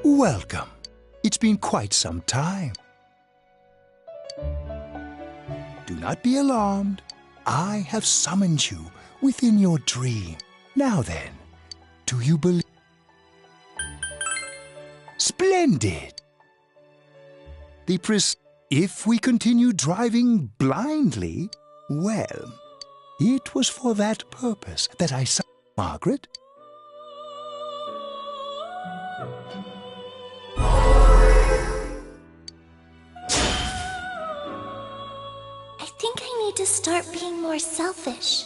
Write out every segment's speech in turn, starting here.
Welcome. It's been quite some time. Do not be alarmed. I have summoned you within your dream. Now then, do you believe? Splendid! If we continue driving blindly, well, it was for that purpose that I summoned Margaret. To start being more selfish.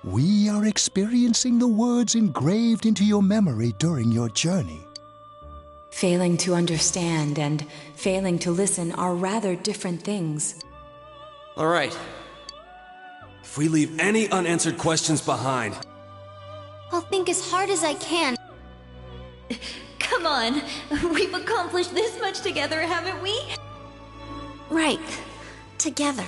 We are experiencing the words engraved into your memory during your journey. Failing to understand and failing to listen are rather different things. All right. If we leave any unanswered questions behind, I'll think as hard as I can. Come on, we've accomplished this much together, haven't we? Right, together.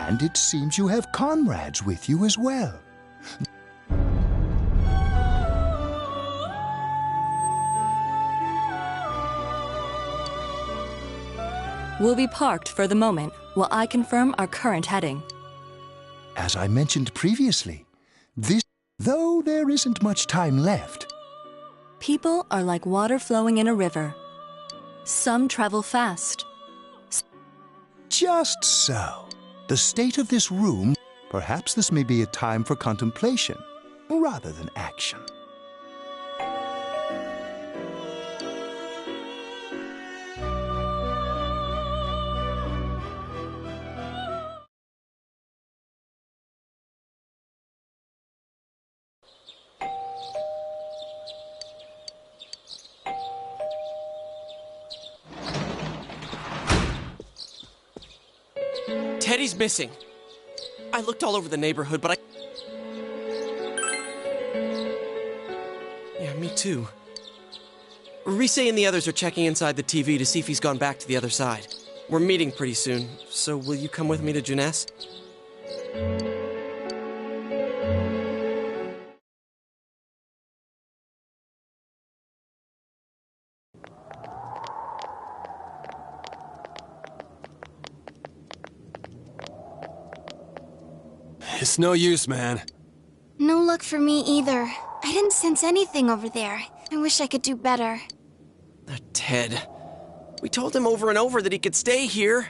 And it seems you have comrades with you as well. We'll be parked for the moment while I confirm our current heading. As I mentioned previously, though there isn't much time left. People are like water flowing in a river. Some travel fast. Just so. The state of this room, perhaps this may be a time for contemplation rather than action. Teddy's missing. I looked all over the neighborhood, but Yeah, me too. Rise and the others are checking inside the TV to see if he's gone back to the other side. We're meeting pretty soon, so will you come with me to Jeunesse? It's no use, man. No luck for me either. I didn't sense anything over there. I wish I could do better. Ted. We told him over and over that he could stay here.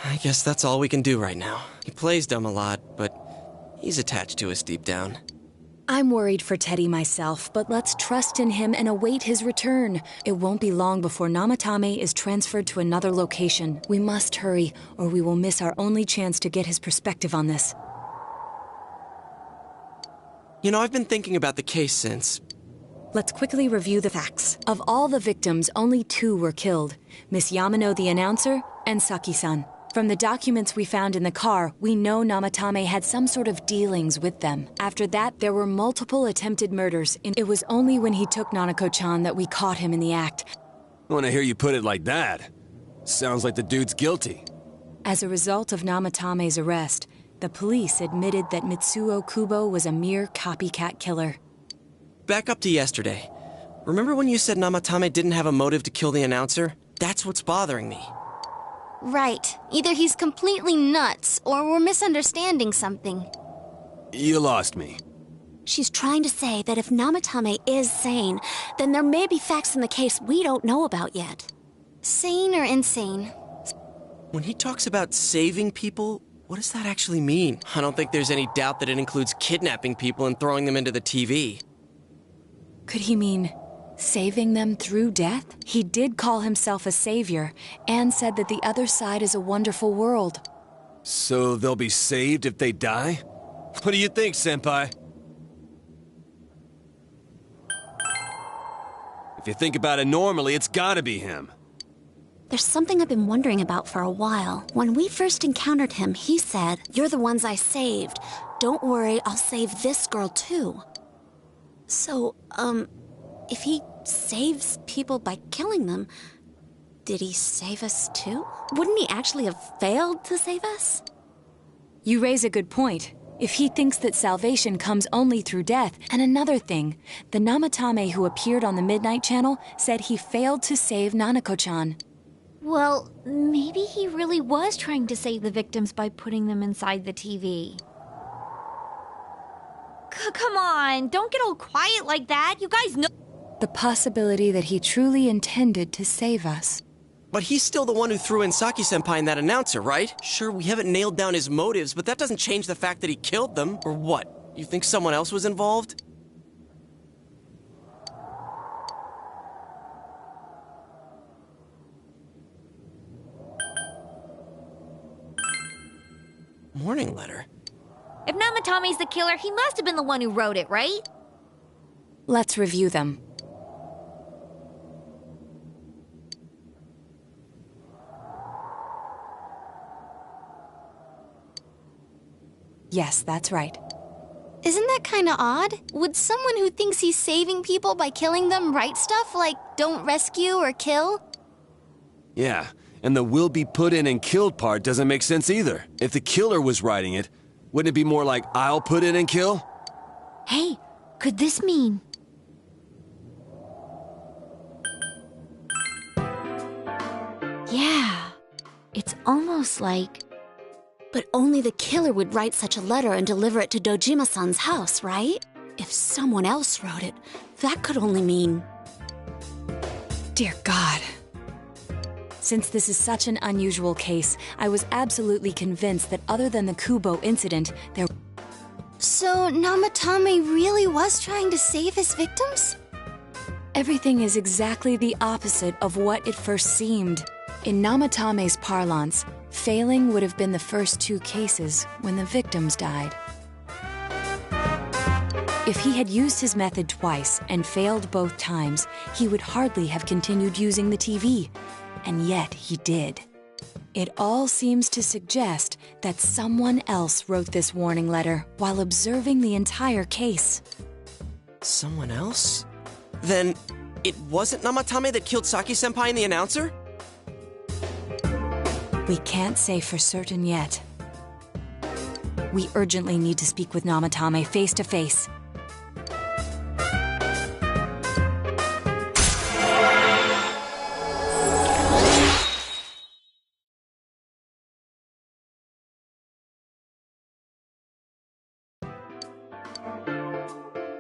I guess that's all we can do right now. He plays dumb a lot, but he's attached to us deep down. I'm worried for Teddy myself, but let's trust in him and await his return. It won't be long before Namatame is transferred to another location. We must hurry, or we will miss our only chance to get his perspective on this. You know, I've been thinking about the case since. Let's quickly review the facts. Of all the victims, only 2 were killed. Miss Yamano, the announcer, and Saki-san. From the documents we found in the car, we know Namatame had some sort of dealings with them. After that, there were multiple attempted murders, and it was only when he took Nanako-chan that we caught him in the act. When I hear you put it like that, sounds like the dude's guilty. As a result of Namatame's arrest, the police admitted that Mitsuo Kubo was a mere copycat killer. Back up to yesterday. Remember when you said Namatame didn't have a motive to kill the announcer? That's what's bothering me. Right. Either he's completely nuts, or we're misunderstanding something. You lost me. She's trying to say that if Namatame is sane, then there may be facts in the case we don't know about yet. Sane or insane? When he talks about saving people, what does that actually mean? I don't think there's any doubt that it includes kidnapping people and throwing them into the TV. Could he mean Saving them through death? He did call himself a savior and said that the other side is a wonderful world. So they'll be saved if they die? What do you think, Senpai? If you think about it normally, it's gotta be him. There's something I've been wondering about for a while. When we first encountered him, he said, "You're the ones I saved. Don't worry, I'll save this girl too." So, if he saves people by killing them, did he save us too? Wouldn't he actually have failed to save us? You raise a good point. If he thinks that salvation comes only through death, and another thing, the Namatame who appeared on the Midnight Channel said he failed to save Nanako-chan. Well, maybe he really was trying to save the victims by putting them inside the TV. Come on, don't get all quiet like that. You guys know... The possibility that he truly intended to save us. But he's still the one who threw in Saki-senpai and that announcer, right? Sure, we haven't nailed down his motives, but that doesn't change the fact that he killed them. Or what? You think someone else was involved? Morning letter. If Namatame's the killer, he must have been the one who wrote it, right? Let's review them. Yes, that's right. Isn't that kind of odd? Would someone who thinks he's saving people by killing them write stuff like, "Don't rescue or kill"? Yeah, and the will be put in and killed part doesn't make sense either. If the killer was writing it, wouldn't it be more like, I'll put in and kill? Hey, could this mean... Yeah, it's almost like... But only the killer would write such a letter and deliver it to Dojima-san's house, right? If someone else wrote it, that could only mean... Dear God. Since this is such an unusual case, I was absolutely convinced that other than the Kubo incident, there... So Namatame really was trying to save his victims? Everything is exactly the opposite of what it first seemed. In Namatame's parlance, failing would have been the first two cases when the victims died. If he had used his method twice and failed both times, he would hardly have continued using the TV. And yet he did. It all seems to suggest that someone else wrote this warning letter while observing the entire case. Someone else? Then, it wasn't Namatame that killed Saki-senpai and the announcer? We can't say for certain yet. We urgently need to speak with Namatame face to face.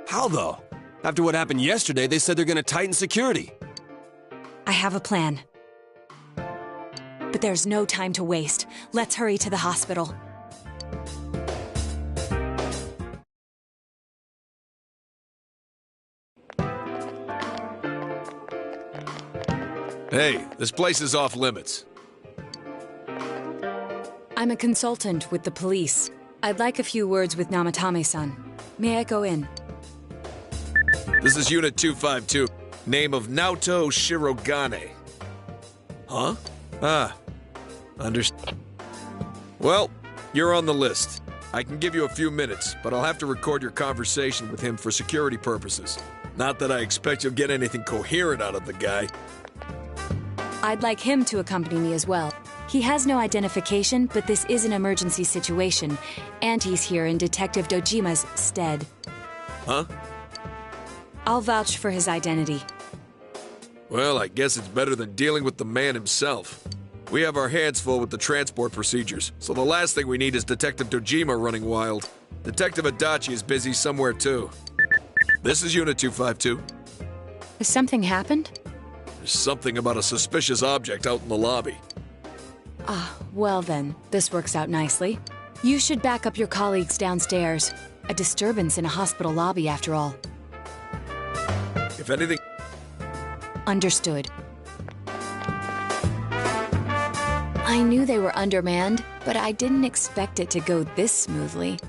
How though? After what happened yesterday, they said they're gonna tighten security. I have a plan. But there's no time to waste. Let's hurry to the hospital. Hey, this place is off limits. I'm a consultant with the police. I'd like a few words with Namatame-san. May I go in? This is Unit 252. Name of Naoto Shirogane. Huh? Ah. Understand. Well, you're on the list. I can give you a few minutes, but I'll have to record your conversation with him for security purposes. Not that I expect you'll get anything coherent out of the guy. I'd like him to accompany me as well. He has no identification, but this is an emergency situation, and he's here in Detective Dojima's stead. Huh? I'll vouch for his identity. Well, I guess it's better than dealing with the man himself. We have our hands full with the transport procedures, so the last thing we need is Detective Dojima running wild. Detective Adachi is busy somewhere too. This is Unit 252. Has something happened? There's something about a suspicious object out in the lobby. Ah, well then, this works out nicely. You should back up your colleagues downstairs. A disturbance in a hospital lobby, after all. If anything... Understood. I knew they were undermanned, but I didn't expect it to go this smoothly.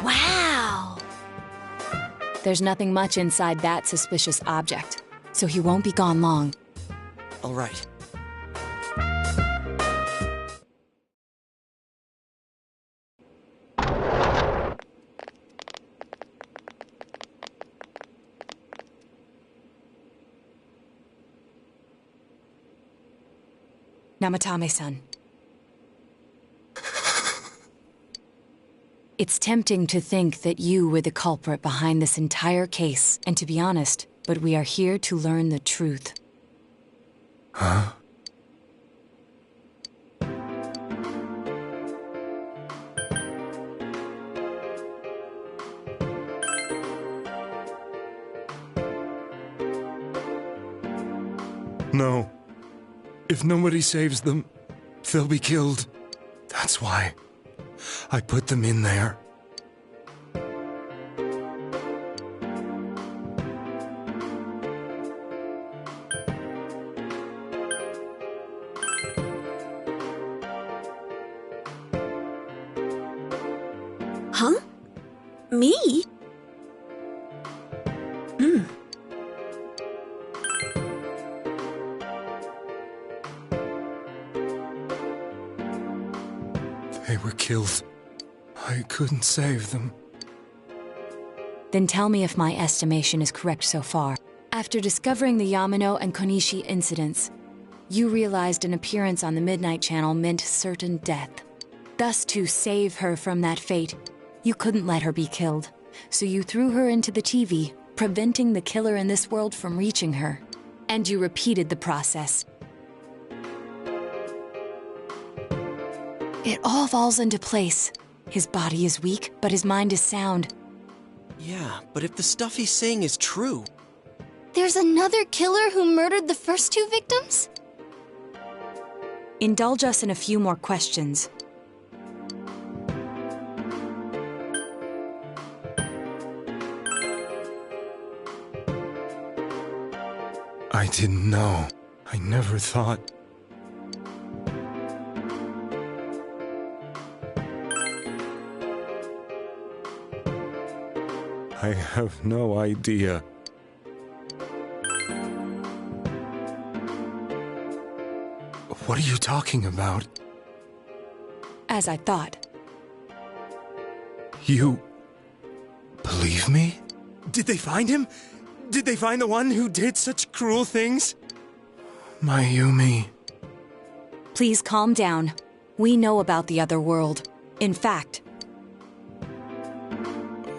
Wow! There's nothing much inside that suspicious object, so he won't be gone long. All right. Namatame-san. It's tempting to think that you were the culprit behind this entire case, and to be honest, but we are here to learn the truth. Huh? No. If nobody saves them, they'll be killed. That's why I put them in there. Huh? Me? They were killed. I couldn't save them. Then tell me if my estimation is correct so far. After discovering the Yamano and Konishi incidents, you realized an appearance on the Midnight Channel meant certain death. Thus, to save her from that fate, you couldn't let her be killed. So you threw her into the TV, preventing the killer in this world from reaching her. And you repeated the process. It all falls into place. His body is weak, but his mind is sound. Yeah, but if the stuff he's saying is true... There's another killer who murdered the first two victims? Indulge us in a few more questions. I didn't know. I never thought. I have no idea. What are you talking about? As I thought. You believe me? Did they find him? Did they find the one who did such cruel things? Mayumi. Please calm down. We know about the other world. In fact...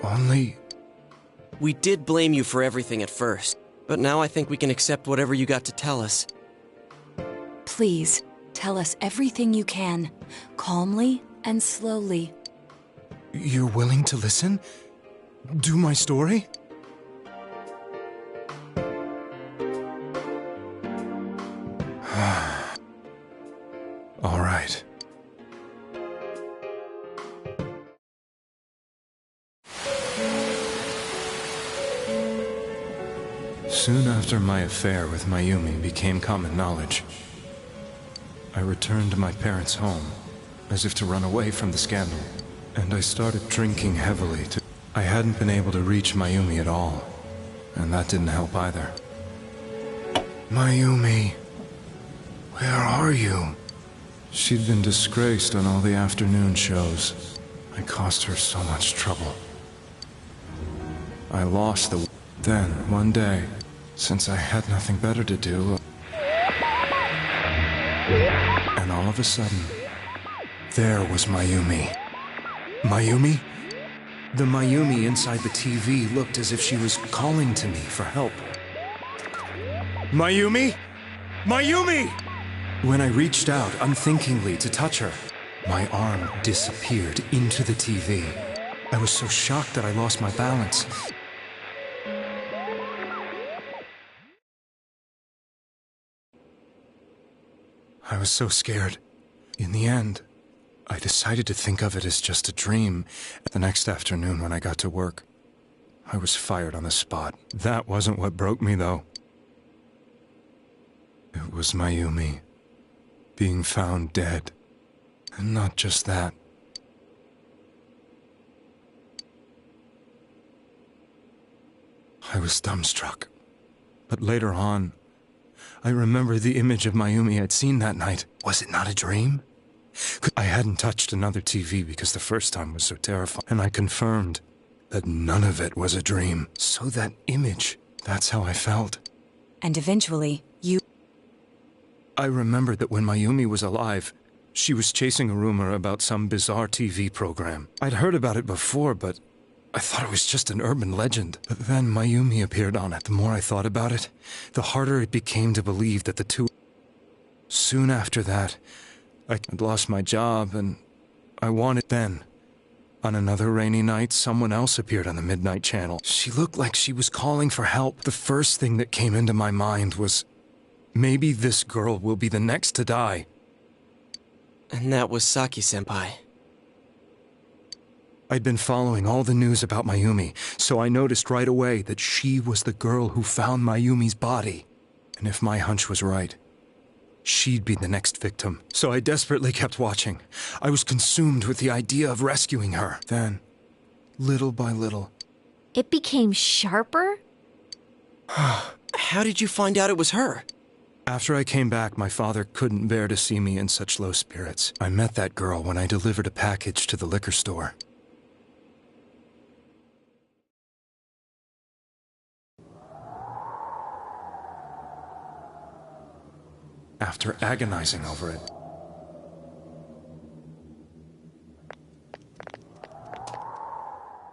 Only... We did blame you for everything at first, but now I think we can accept whatever you got to tell us. Please, tell us everything you can, calmly and slowly. You're willing to listen? Do my story? All right. Soon after my affair with Mayumi became common knowledge, I returned to my parents' home, as if to run away from the scandal, and I started drinking heavily to... I hadn't been able to reach Mayumi at all, and that didn't help either. Mayumi, where are you? She'd been disgraced on all the afternoon shows. I caused her so much trouble. I lost the... Then, one day, since I had nothing better to do, and all of a sudden, there was Mayumi. Mayumi? The Mayumi inside the TV looked as if she was calling to me for help. Mayumi? Mayumi! When I reached out unthinkingly to touch her, my arm disappeared into the TV. I was so shocked that I lost my balance. I was so scared. In the end, I decided to think of it as just a dream the next afternoon when I got to work. I was fired on the spot. That wasn't what broke me, though. It was Mayumi being found dead. And not just that. I was dumbstruck. But later on, I remembered the image of Mayumi I'd seen that night. Was it not a dream? I hadn't touched another TV because the first time was so terrifying, and I confirmed that none of it was a dream. So that image, that's how I felt. And eventually, I remembered that when Mayumi was alive, she was chasing a rumor about some bizarre TV program. I'd heard about it before, but I thought it was just an urban legend. But then Mayumi appeared on it. The more I thought about it, the harder it became to believe that the two... Soon after that, I had lost my job, and I wanted... Then, on another rainy night, someone else appeared on the Midnight Channel. She looked like she was calling for help. The first thing that came into my mind was, maybe this girl will be the next to die. And that was Saki-senpai. I'd been following all the news about Mayumi, so I noticed right away that she was the girl who found Mayumi's body. And if my hunch was right, she'd be the next victim. So I desperately kept watching. I was consumed with the idea of rescuing her. Then, little by little... It became sharper? How did you find out it was her? After I came back, my father couldn't bear to see me in such low spirits. I met that girl when I delivered a package to the liquor store. After agonizing over it,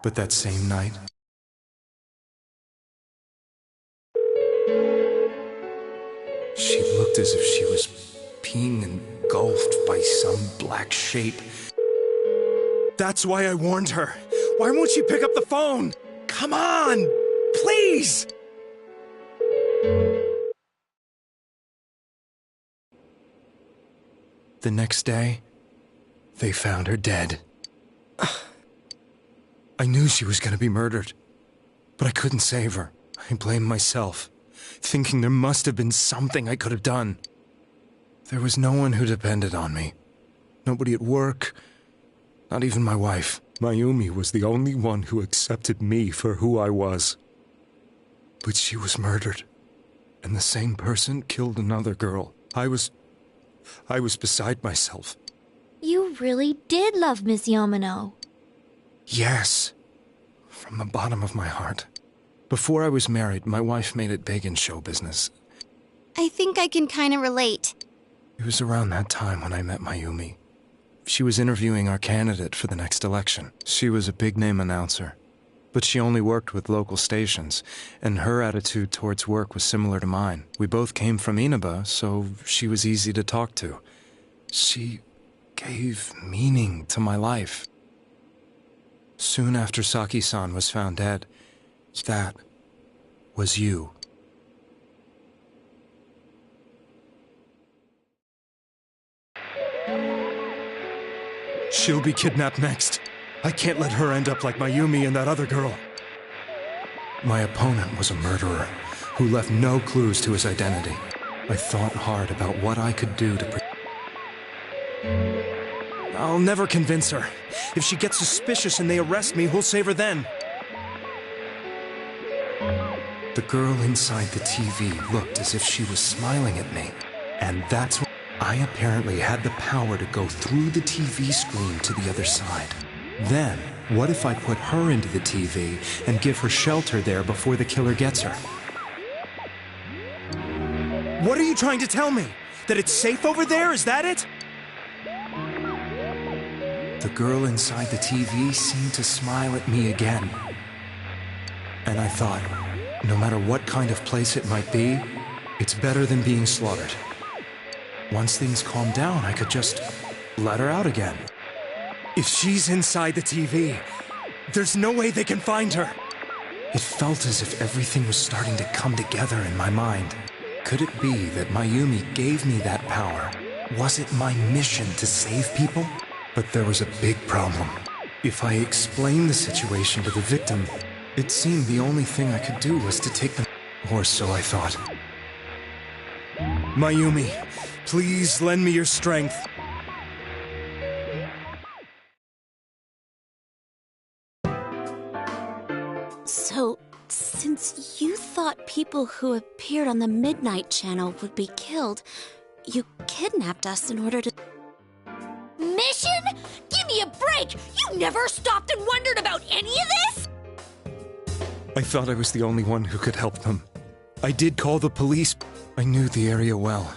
but that same night, she looked as if she was being engulfed by some black shape. That's why I warned her. Why won't she pick up the phone? Come on! Please! The next day, they found her dead. I knew she was going to be murdered, but I couldn't save her. I blamed myself, thinking there must have been something I could have done. There was no one who depended on me. Nobody at work, not even my wife. Mayumi was the only one who accepted me for who I was. But she was murdered, and the same person killed another girl. I was beside myself. You really did love Miss Yamano. Yes, from the bottom of my heart. Before I was married, my wife made it big in show business. I think I can kind of relate. It was around that time when I met Mayumi. She was interviewing our candidate for the next election. She was a big-name announcer, but she only worked with local stations, and her attitude towards work was similar to mine. We both came from Inaba, so she was easy to talk to. She gave meaning to my life. Soon after Saki-san was found dead, that was you. She'll be kidnapped next. I can't let her end up like Mayumi and that other girl. My opponent was a murderer who left no clues to his identity. I thought hard about what I could do to I'll never convince her. If she gets suspicious and they arrest me, who'll save her then? The girl inside the TV looked as if she was smiling at me. And that's when I apparently had the power to go through the TV screen to the other side. Then, what if I put her into the TV and give her shelter there before the killer gets her? What are you trying to tell me? That it's safe over there? Is that it? The girl inside the TV seemed to smile at me again. And I thought, no matter what kind of place it might be, it's better than being slaughtered. Once things calmed down, I could just let her out again. If she's inside the TV, there's no way they can find her. It felt as if everything was starting to come together in my mind. Could it be that Mayumi gave me that power? Was it my mission to save people? But there was a big problem. If I explained the situation to the victim, It seemed the only thing I could do was to take them, or so I thought. Mayumi, please lend me your strength. So, since you thought people who appeared on the Midnight Channel would be killed, you kidnapped us in order to... Mission? Give me a break! You never stopped and wondered about any of this? I thought I was the only one who could help them. I did call the police. I knew the area well.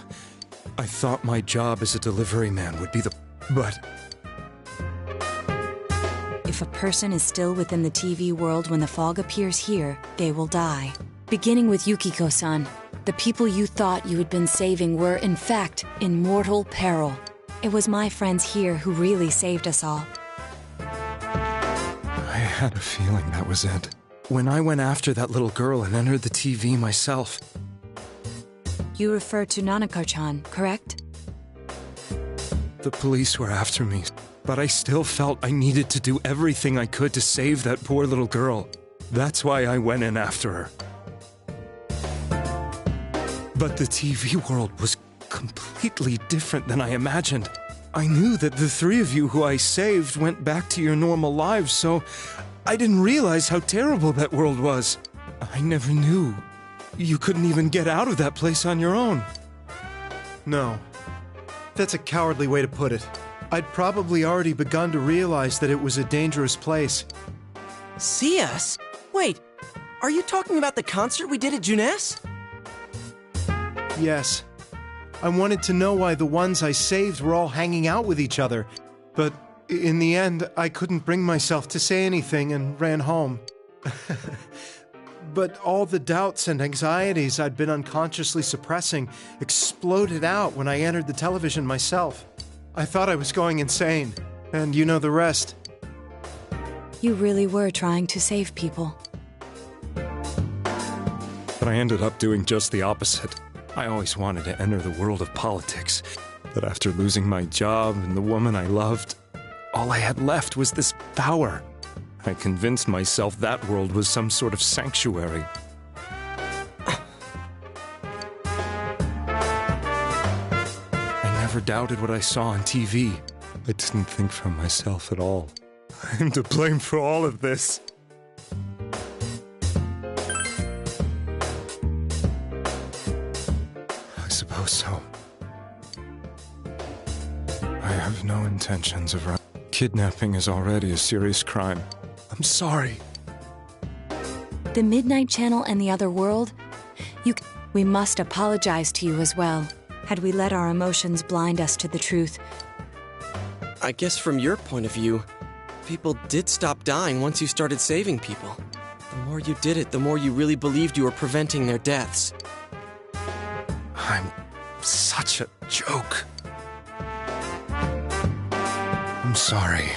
I thought my job as a delivery man would be the... But... If a person is still within the TV world when the fog appears here, they will die. Beginning with Yukiko-san, the people you thought you had been saving were, in fact, in mortal peril. It was my friends here who really saved us all. I had a feeling that was it. When I went after that little girl and entered the TV myself. You refer to Nanako-chan, correct? The police were after me, but I still felt I needed to do everything I could to save that poor little girl. That's why I went in after her. But the TV world was completely different than I imagined. I knew that the three of you who I saved went back to your normal lives, so I didn't realize how terrible that world was. I never knew. You couldn't even get out of that place on your own. No. That's a cowardly way to put it. I'd probably already begun to realize that it was a dangerous place. See us? Wait, are you talking about the concert we did at Juness? Yes. I wanted to know why the ones I saved were all hanging out with each other, but in the end, I couldn't bring myself to say anything and ran home. But all the doubts and anxieties I'd been unconsciously suppressing exploded out when I entered the television myself. I thought I was going insane, and you know the rest. You really were trying to save people. But I ended up doing just the opposite. I always wanted to enter the world of politics, but after losing my job and the woman I loved, all I had left was this power. I convinced myself that world was some sort of sanctuary. I never doubted what I saw on TV. I didn't think for myself at all. I'm to blame for all of this. I suppose so. I have no intentions of running. Kidnapping is already a serious crime. I'm sorry. The Midnight Channel and the other world? We must apologize to you as well. Had we let our emotions blind us to the truth. I guess from your point of view, people did stop dying once you started saving people. The more you did it, the more you really believed you were preventing their deaths. I'm such a joke. I'm sorry.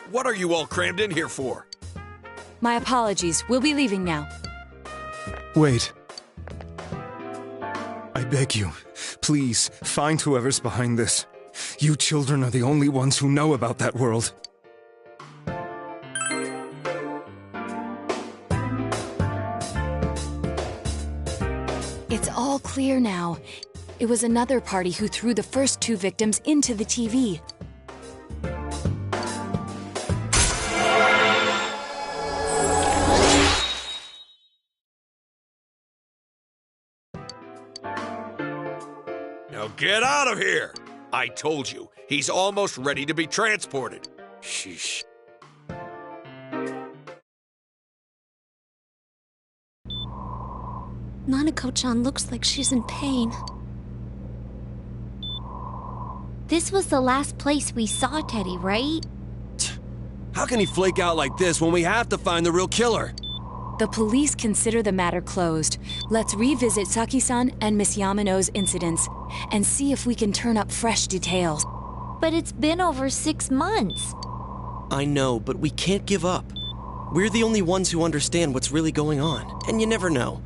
What are you all crammed in here for? My apologies. We'll be leaving now. Wait. I beg you, please, find whoever's behind this. You children are the only ones who know about that world. It's all clear now. It was another party who threw the first two victims into the TV. Now get out of here! I told you, he's almost ready to be transported. Sheesh. Nanako-chan looks like she's in pain. This was the last place we saw Teddy, right? How can he flake out like this when we have to find the real killer? The police consider the matter closed. Let's revisit Saki-san and Miss Yamano's incidents and see if we can turn up fresh details. But it's been over 6 months. I know, but we can't give up. We're the only ones who understand what's really going on, and you never know.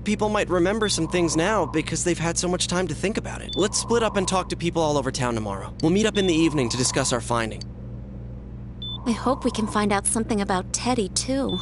People might remember some things now because they've had so much time to think about it. Let's split up and talk to people all over town tomorrow. We'll meet up in the evening to discuss our finding. I hope we can find out something about Teddy, too.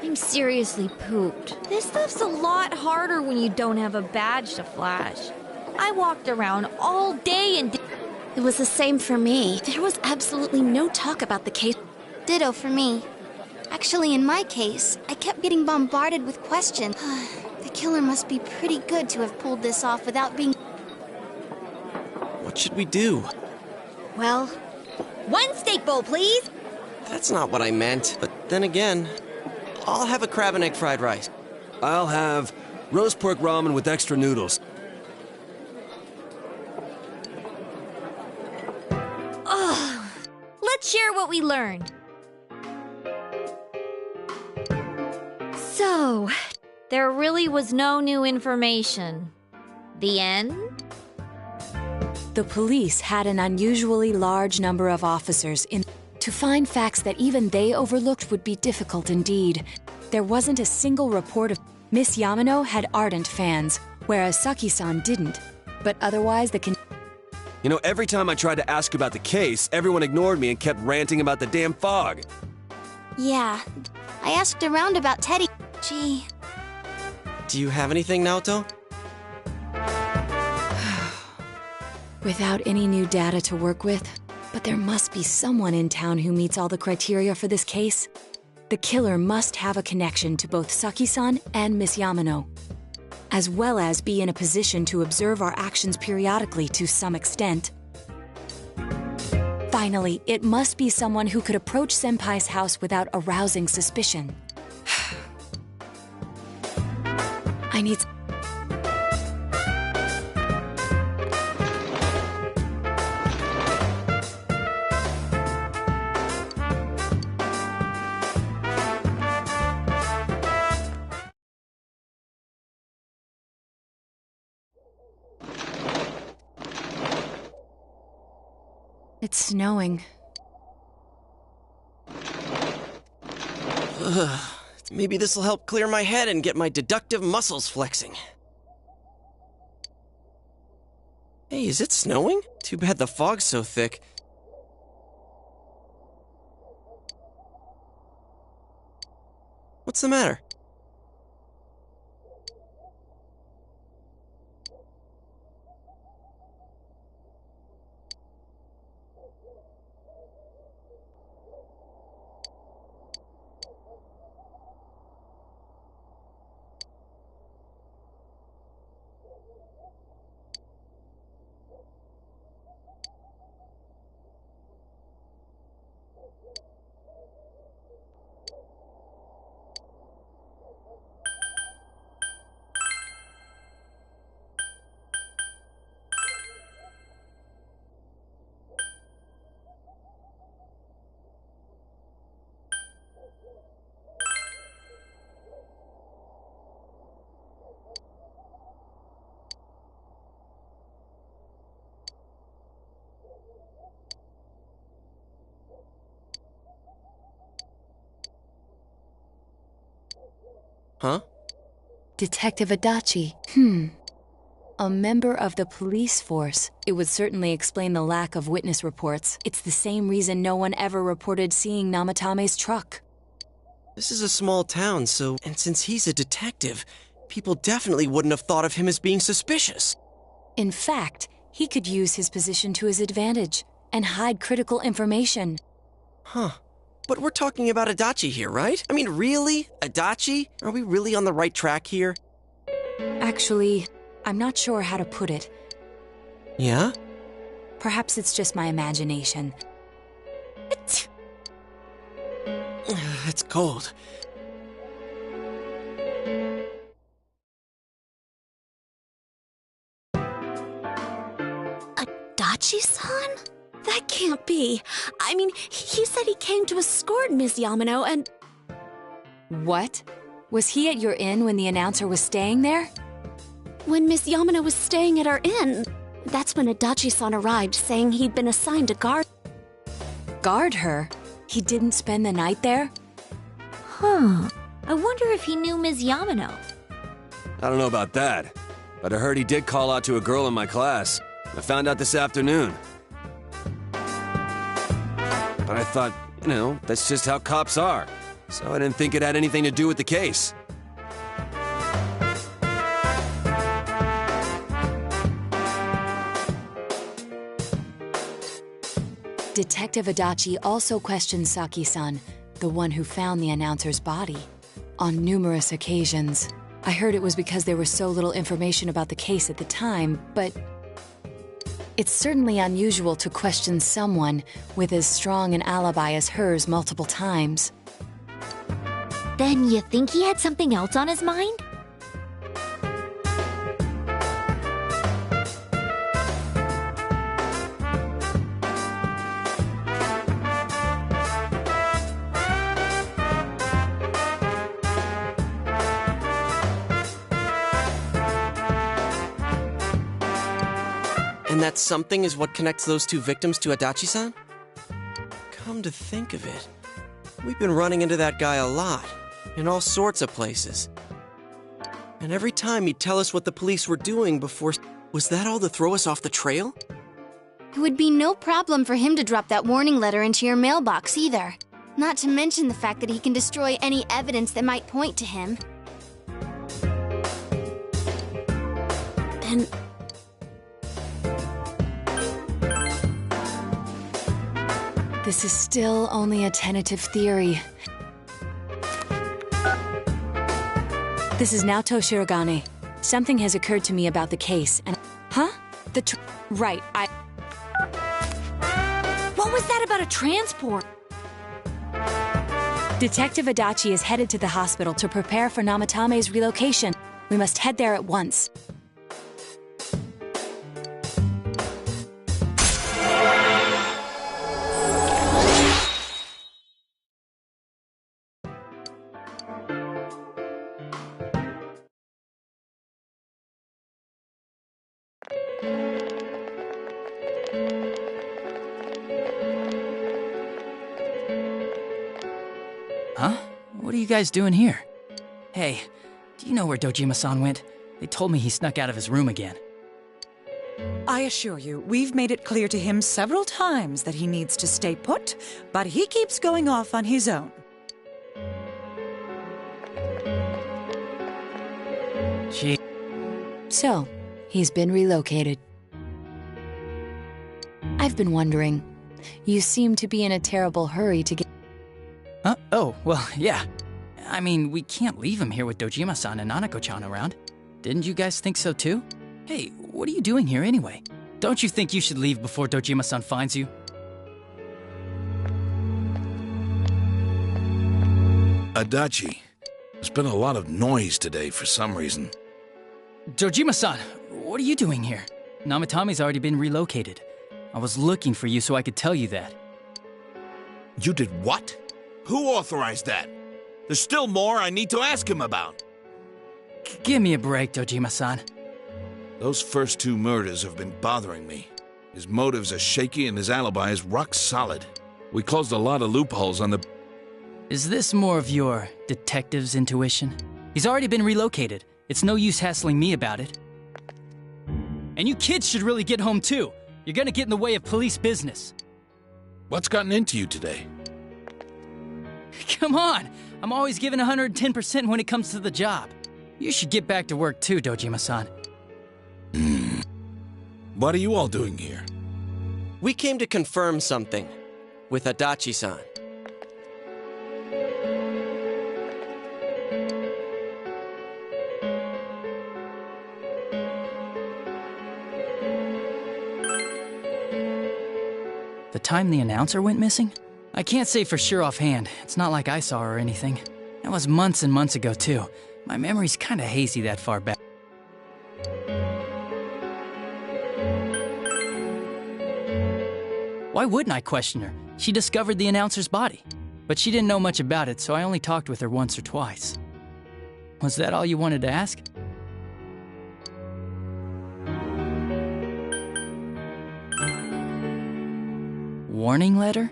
I'm seriously pooped. This stuff's a lot harder when you don't have a badge to flash. I walked around all day and It was the same for me. There was absolutely no talk about the case. Ditto for me. Actually, in my case, I kept getting bombarded with questions. The killer must be pretty good to have pulled this off without being... What should we do? Well, one steak bowl, please. That's not what I meant. But then again, I'll have a crab and egg fried rice. I'll have roast pork ramen with extra noodles. Let's share what we learned. So, there really was no new information. The end? The police had an unusually large number of officers in. To find facts that even they overlooked would be difficult indeed. There wasn't a single report of. Miss Yamano had ardent fans, whereas Saki-san didn't. But otherwise, You know, every time I tried to ask about the case, everyone ignored me and kept ranting about the damn fog. Yeah, I asked around about Teddy. Gee. Do you have anything, Naoto? Without any new data to work with, but there must be someone in town who meets all the criteria for this case. The killer must have a connection to both Saki-san and Miss Yamano, as well as be in a position to observe our actions periodically to some extent. Finally, it must be someone who could approach Senpai's house without arousing suspicion. I need... It's snowing. Maybe this'll help clear my head and get my deductive muscles flexing. Hey, is it snowing? Too bad the fog's so thick. What's the matter? Huh? Detective Adachi. A member of the police force. It would certainly explain the lack of witness reports. It's the same reason no one ever reported seeing Namatame's truck. This is a small town, and since he's a detective, people definitely wouldn't have thought of him as being suspicious. In fact, he could use his position to his advantage and hide critical information. Huh. But we're talking about Adachi here, right? I mean, really? Adachi? Are we really on the right track here? Actually, I'm not sure how to put it. Yeah? Perhaps it's just my imagination. It's cold. Adachi-san? That can't be. I mean, he said he came to escort Miss Yamano and... What? Was he at your inn when the announcer was staying there? When Miss Yamano was staying at our inn. That's when Adachi-san arrived, saying he'd been assigned to guard... Guard her? He didn't spend the night there? Huh. I wonder if he knew Ms. Yamano. I don't know about that, but I heard he did call out to a girl in my class. I found out this afternoon. But I thought, you know, that's just how cops are. So I didn't think it had anything to do with the case. Detective Adachi also questioned Saki-san, the one who found the announcer's body. On numerous occasions. I heard it was because there was so little information about the case at the time, but it's certainly unusual to question someone with as strong an alibi as hers multiple times. Then you think he had something else on his mind? And that something is what connects those two victims to Adachi-san? Come to think of it, we've been running into that guy a lot, in all sorts of places. And every time he'd tell us what the police were doing before... Was that all to throw us off the trail? It would be no problem for him to drop that warning letter into your mailbox either. Not to mention the fact that he can destroy any evidence that might point to him. Then... This is still only a tentative theory. This is Naoto Shirogane. Something has occurred to me about the case, and... Huh? Right, What was that about a transport? Detective Adachi is headed to the hospital to prepare for Namatame's relocation. We must head there at once. Huh? What are you guys doing here? Hey, do you know where Dojima-san went? They told me he snuck out of his room again. I assure you, we've made it clear to him several times that he needs to stay put, but he keeps going off on his own. Gee. So, he's been relocated. I've been wondering. You seem to be in a terrible hurry to get... Huh? Oh, well, yeah. I mean, we can't leave him here with Dojima-san and Nanako-chan around. Didn't you guys think so too? Hey, what are you doing here anyway? Don't you think you should leave before Dojima-san finds you? Adachi, there's been a lot of noise today for some reason. Dojima-san, what are you doing here? Namatame's already been relocated. I was looking for you so I could tell you that. You did what? Who authorized that? There's still more I need to ask him about. Give me a break, Dojima-san. Those first two murders have been bothering me. His motives are shaky and his alibi is rock solid. We closed a lot of loopholes on the... Is this more of your detective's intuition? He's already been relocated. It's no use hassling me about it. And you kids should really get home too. You're gonna get in the way of police business. What's gotten into you today? Come on! I'm always giving 110% when it comes to the job. You should get back to work too, Dojima-san. What are you all doing here? We came to confirm something with Adachi-san. The time the announcer went missing? I can't say for sure offhand. It's not like I saw her or anything. That was months and months ago, too. My memory's kinda hazy that far back. Why wouldn't I question her? She discovered the announcer's body. But she didn't know much about it, so I only talked with her once or twice. Was that all you wanted to ask? Warning letter?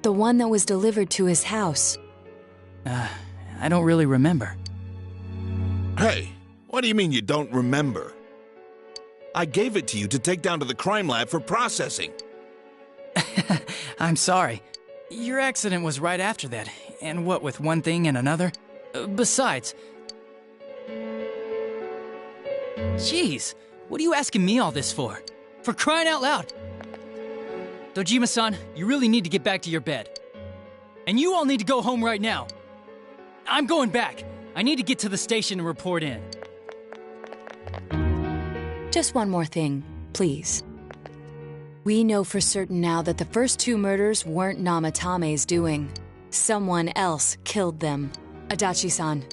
The one that was delivered to his house. I don't really remember. Hey, what do you mean you don't remember? I gave it to you to take down to the crime lab for processing. I'm sorry. Your accident was right after that, and what with one thing and another? Besides... Jeez, what are you asking me all this for? For crying out loud! Dojima-san, you really need to get back to your bed. And you all need to go home right now. I'm going back. I need to get to the station and report in. Just one more thing, please. We know for certain now that the first 2 murders weren't Namatame's doing. Someone else killed them. Adachi-san.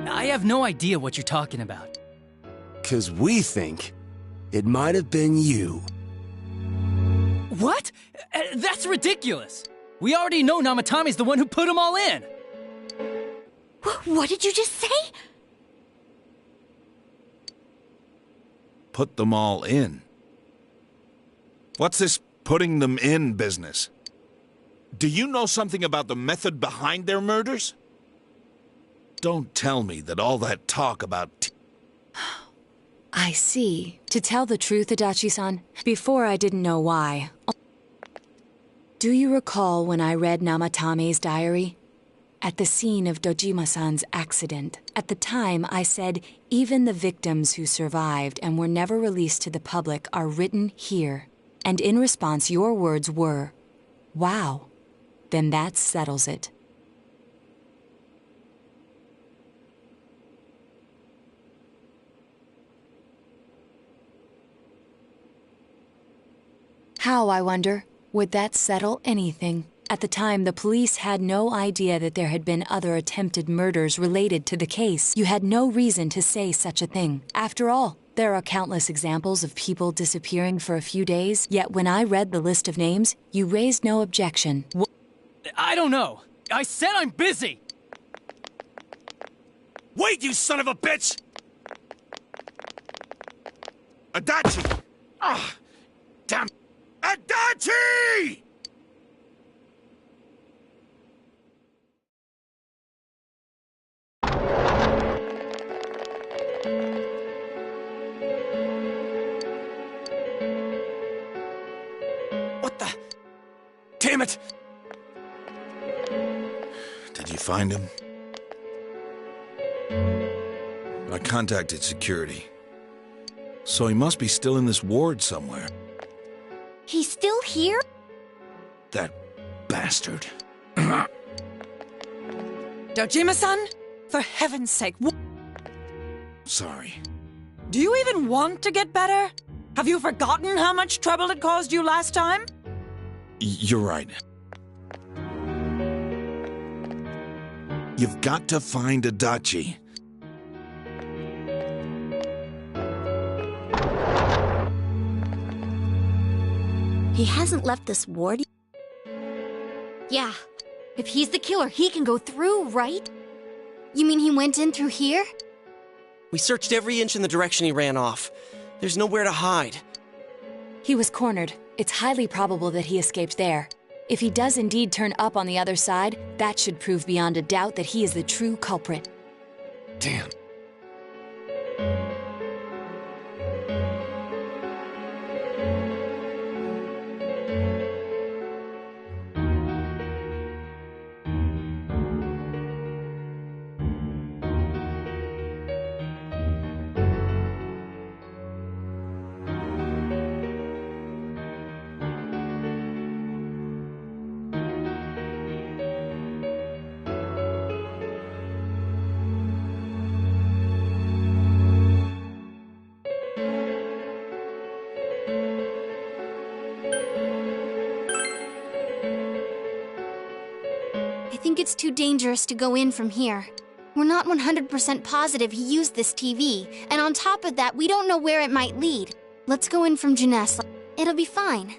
I have no idea what you're talking about. 'Cause we think it might have been you. What? That's ridiculous! We already know Namatame's the one who put them all in! What did you just say? Put them all in. What's this putting them in business? Do you know something about the method behind their murders? Don't tell me that all that talk about... I see. To tell the truth, Adachi-san, before I didn't know why. Do you recall when I read Namatame's diary? At the scene of Dojima-san's accident, at the time I said, even the victims who survived and were never released to the public are written here. And in response, your words were, wow, then that settles it. How, I wonder, would that settle anything? At the time, the police had no idea that there had been other attempted murders related to the case. You had no reason to say such a thing. After all, there are countless examples of people disappearing for a few days, yet when I read the list of names, you raised no objection. I don't know. I said I'm busy! Wait, you son of a bitch! Adachi! Ah! Damn! Adachi! What the? Damn it! Did you find him? I contacted security. So he must be still in this ward somewhere. He's still here? That bastard. Dojima-san, for heaven's sake, Sorry. do you even want to get better? Have you forgotten how much trouble it caused you last time? You're right. You've got to find Adachi. He hasn't left this ward? Yeah. If he's the killer, he can go through, right? You mean he went in through here? We searched every inch in the direction he ran off. There's nowhere to hide. He was cornered. It's highly probable that he escaped there. If he does indeed turn up on the other side, that should prove beyond a doubt that he is the true culprit. Damn. I think it's too dangerous to go in from here. We're not 100% positive he used this TV, and on top of that, we don't know where it might lead. Let's go in from Jeunesse. It'll be fine.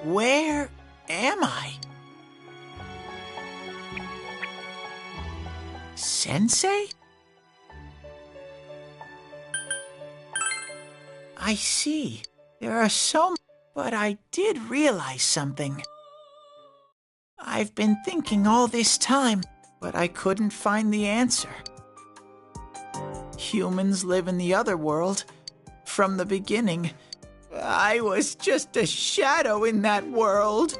Where am I? Sensei? I see. There are so many, but I did realize something. I've been thinking all this time, but I couldn't find the answer. Humans live in the other world. From the beginning, I was just a shadow in that world.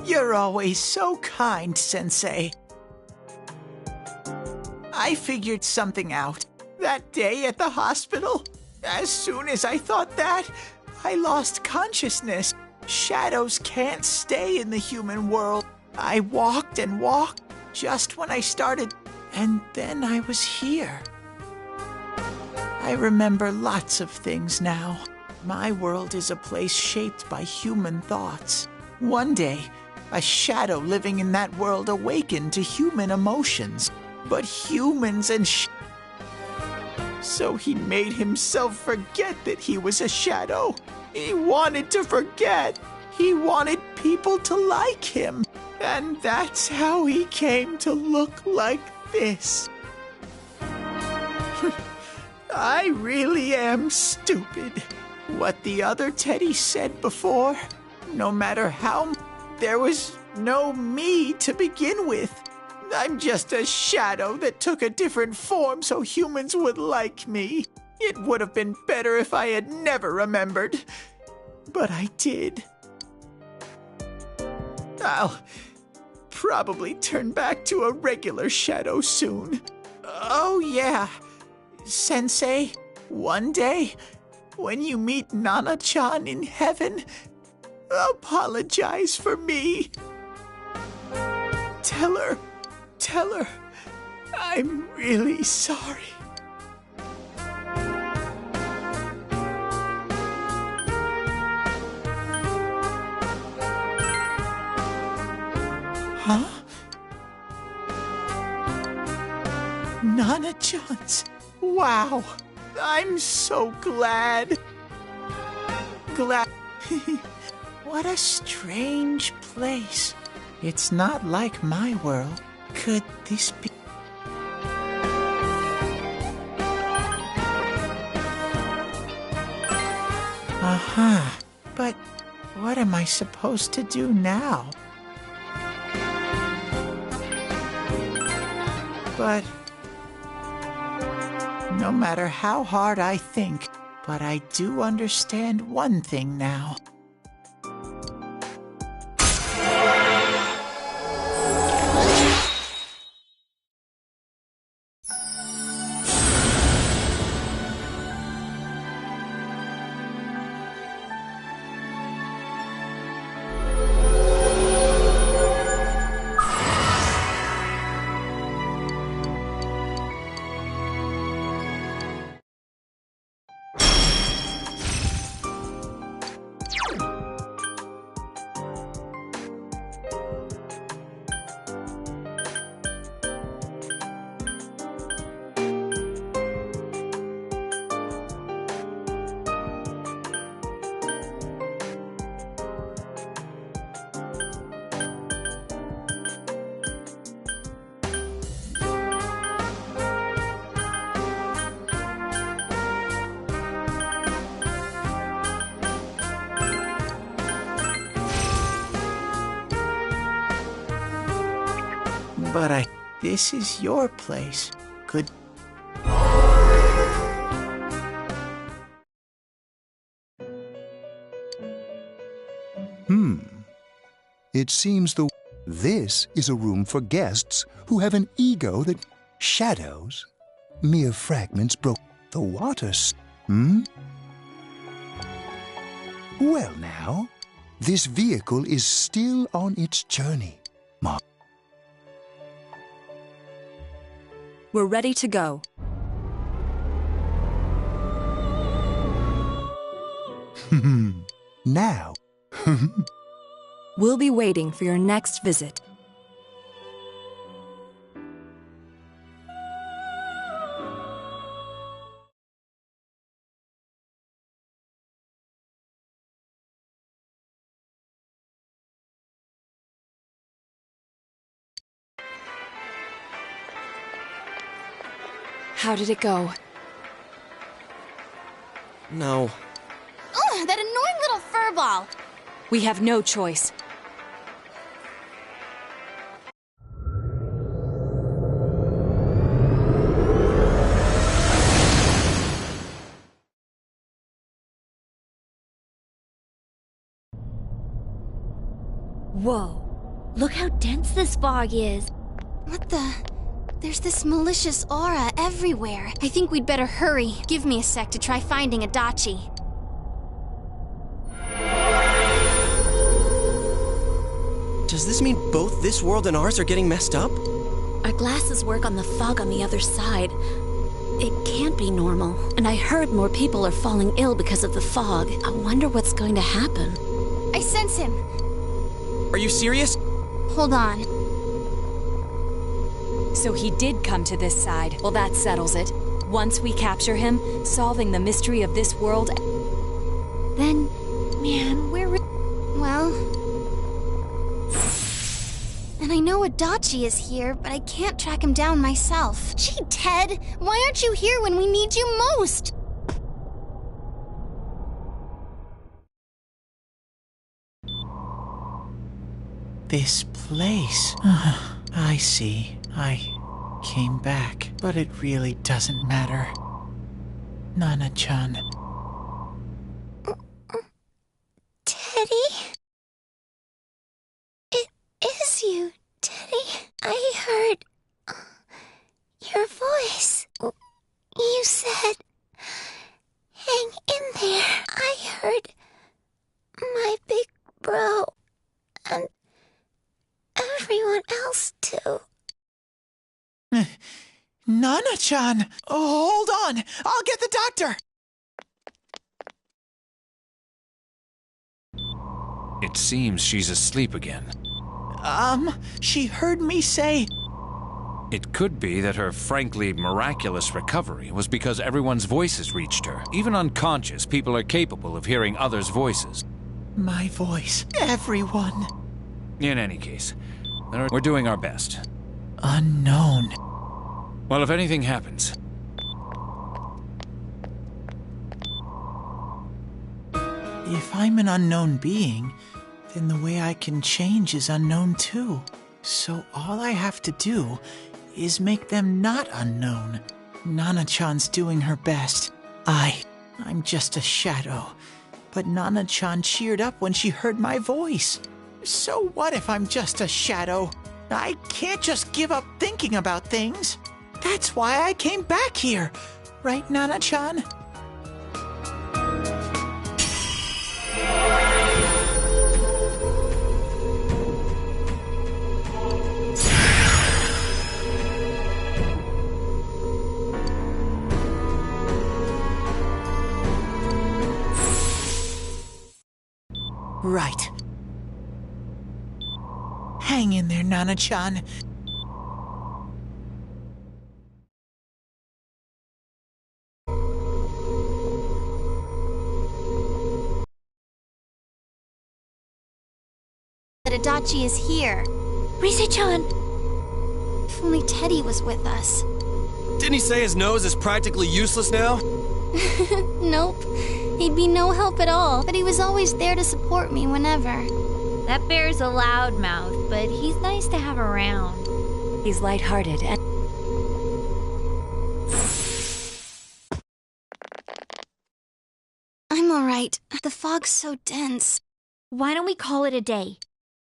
You're always so kind, Sensei. I figured something out. That day at the hospital, as soon as I thought that, I lost consciousness. Shadows can't stay in the human world. I walked and walked just when I started, and then I was here. I remember lots of things now. My world is a place shaped by human thoughts. One day, a shadow living in that world awakened to human emotions. But humans and so he made himself forget that he was a shadow. He wanted to forget. He wanted people to like him. And that's how he came to look like this. I really am stupid. What the other Teddy said before, no matter how, there was no me to begin with. I'm just a shadow that took a different form so humans would like me. It would have been better if I had never remembered. But I did. I'll probably turn back to a regular shadow soon. Oh yeah, Sensei, one day, when you meet Nana-chan in heaven, apologize for me. Tell her, I'm really sorry. Huh? Nana-chan's. Wow. I'm so glad. What a strange place. It's not like my world. Could this be? Aha. But what am I supposed to do now? But no matter how hard I think, but I do understand one thing now. But this is your place. Could... It seems this is a room for guests who have an ego that shadows, mere fragments broke the waters. Well now, this vehicle is still on its journey. We're ready to go. Now. We'll be waiting for your next visit. How did it go? No. Ugh, that annoying little furball! We have no choice. Whoa. Look how dense this fog is. What the? There's this malicious aura everywhere. I think we'd better hurry. Give me a sec to try finding Adachi. Does this mean both this world and ours are getting messed up? Our glasses work on the fog on the other side. It can't be normal. And I heard more people are falling ill because of the fog. I wonder what's going to happen. I sense him. Are you serious? Hold on. So he did come to this side. Well, that settles it. Once we capture him, solving the mystery of this world... Then, man, Well... And I know Adachi is here, but I can't track him down myself. Gee, Ted, why aren't you here when we need you most? This place. I see. I came back, but it really doesn't matter. Nana-chan. Teddy? It is you, Teddy. I heard your voice. You said, hang in there. I heard my big bro and everyone else too. Nana-chan! Oh, hold on! I'll get the doctor! It seems she's asleep again. She heard me say... It could be that her frankly miraculous recovery was because everyone's voices reached her. Even unconscious, people are capable of hearing others' voices. My voice. Everyone. In any case, we're doing our best. Unknown. Well, if anything happens... If I'm an unknown being, then the way I can change is unknown too. So all I have to do is make them not unknown. Nana-chan's doing her best. I'm just a shadow. But Nana-chan cheered up when she heard my voice. So what if I'm just a shadow? I can't just give up thinking about things. That's why I came back here. Right, Nana-chan? Right. Hang in there, Nana-chan. That Adachi is here. Rise-chan! If only Teddy was with us. Didn't he say his nose is practically useless now? Nope. He'd be no help at all, but he was always there to support me whenever. That bear's a loudmouth, but he's nice to have around. He's lighthearted and... I'm alright. The fog's so dense. Why don't we call it a day?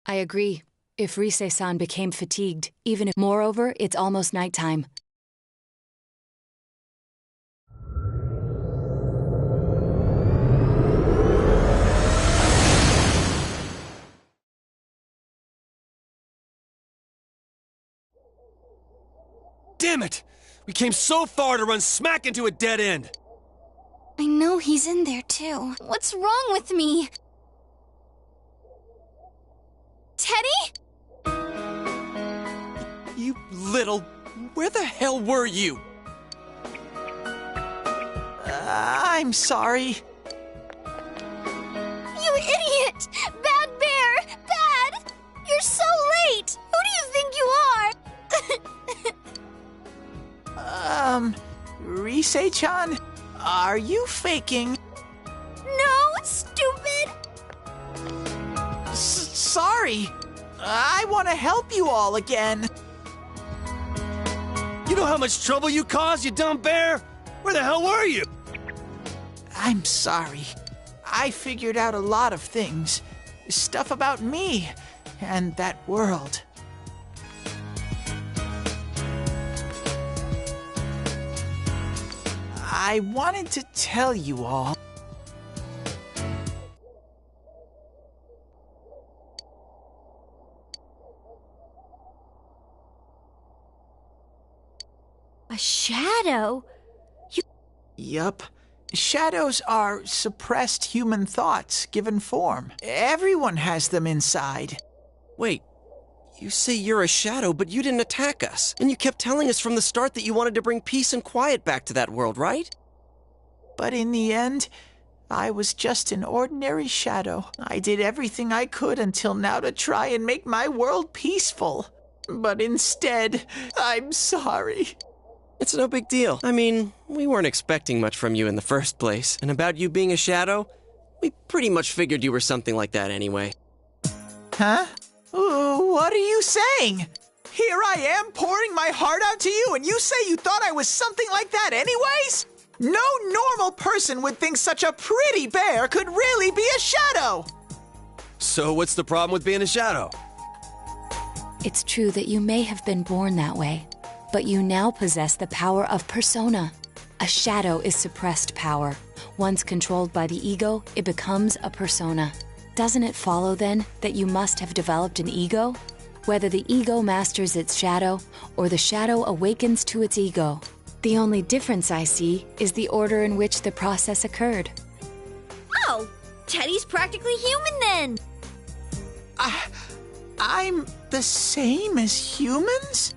I agree. If Rise-san became fatigued, even if... Moreover, it's almost nighttime. Damn it! We came so far to run smack into a dead end! I know he's in there too. What's wrong with me? Teddy? You little... Where the hell were you? I'm sorry. You idiot! Bad bear! Bad! You're so late! Who do you think you are? Rise-chan, are you faking? No, stupid! Sorry. I want to help you all again. You know how much trouble you caused, you dumb bear? Where the hell were you? I'm sorry. I figured out a lot of things. Stuff about me and that world. I wanted to tell you all. A shadow? Yup. Shadows are suppressed human thoughts given form. Everyone has them inside. Wait, you say you're a shadow, but you didn't attack us. And you kept telling us from the start that you wanted to bring peace and quiet back to that world, right? But in the end, I was just an ordinary shadow. I did everything I could until now to try and make my world peaceful. But instead, I'm sorry. It's no big deal. I mean, we weren't expecting much from you in the first place. And about you being a shadow, we pretty much figured you were something like that anyway. Huh? What are you saying? Here I am pouring my heart out to you, and you say you thought I was something like that anyways? No normal person would think such a pretty bear could really be a shadow! So what's the problem with being a shadow? It's true that you may have been born that way, but you now possess the power of persona. A shadow is suppressed power. Once controlled by the ego, it becomes a persona. Doesn't it follow, then, that you must have developed an ego? Whether the ego masters its shadow, or the shadow awakens to its ego. The only difference I see is the order in which the process occurred. Oh, Teddy's practically human then! I'm the same as humans?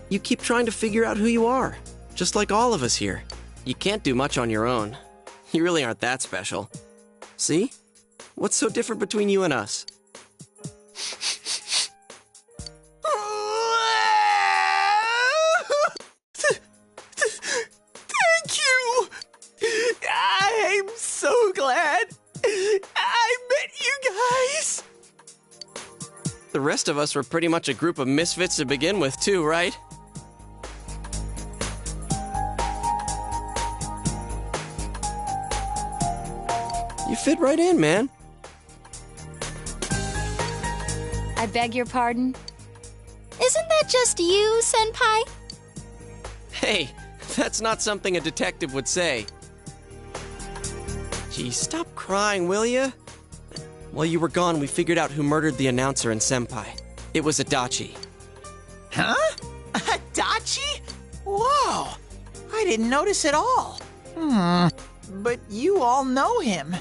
You keep trying to figure out who you are, just like all of us here. You can't do much on your own. You really aren't that special. See? What's so different between you and us? Thank you! I'm so glad I met you guys! The rest of us were pretty much a group of misfits to begin with, too, right? You fit right in, man. I beg your pardon? Isn't that just you, Senpai? Hey, that's not something a detective would say. Gee, stop crying, will ya? While you were gone, we figured out who murdered the announcer and Senpai. It was Adachi. Huh? Adachi? Whoa! I didn't notice at all. But you all know him.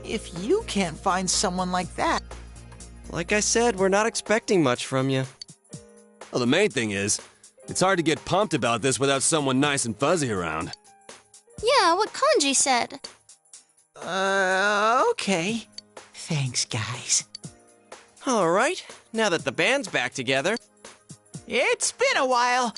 If you can't find someone like that... Like I said, we're not expecting much from you. Well, the main thing is, it's hard to get pumped about this without someone nice and fuzzy around. Yeah, what Kanji said. Okay. Thanks, guys. All right, now that the band's back together... It's been a while.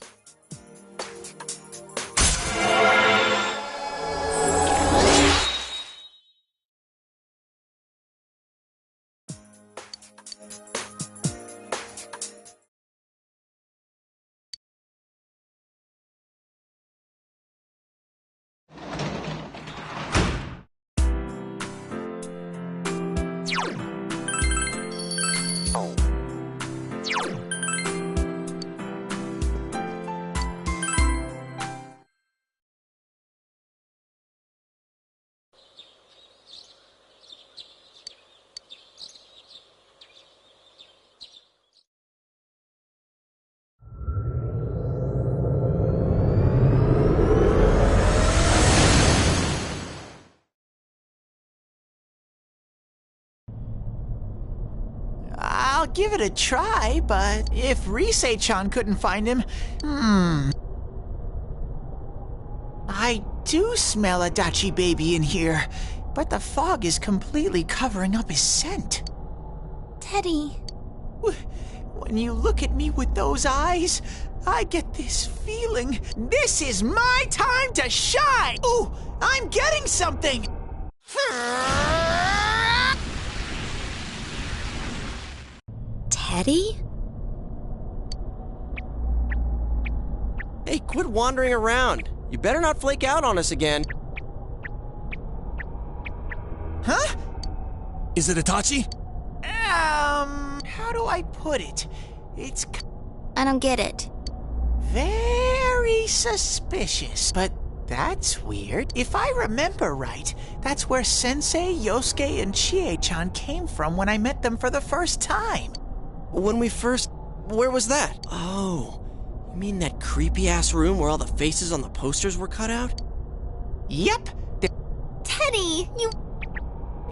I'll give it a try, but if Rise-chan couldn't find him, I do smell Adachi baby in here, but the fog is completely covering up his scent. Teddy. When you look at me with those eyes, I get this feeling this is my time to shine! Ooh, I'm getting something! Teddy? Hey, quit wandering around. You better not flake out on us again. Huh? Is it Itachi? How do I put it? It's I don't get it. very suspicious, but that's weird. If I remember right, that's where Sensei, Yosuke, and Chie-chan came from when I met them for the first time. When we first... Where was that? Oh, you mean that creepy-ass room where all the faces on the posters were cut out? Yep. Teddy, you...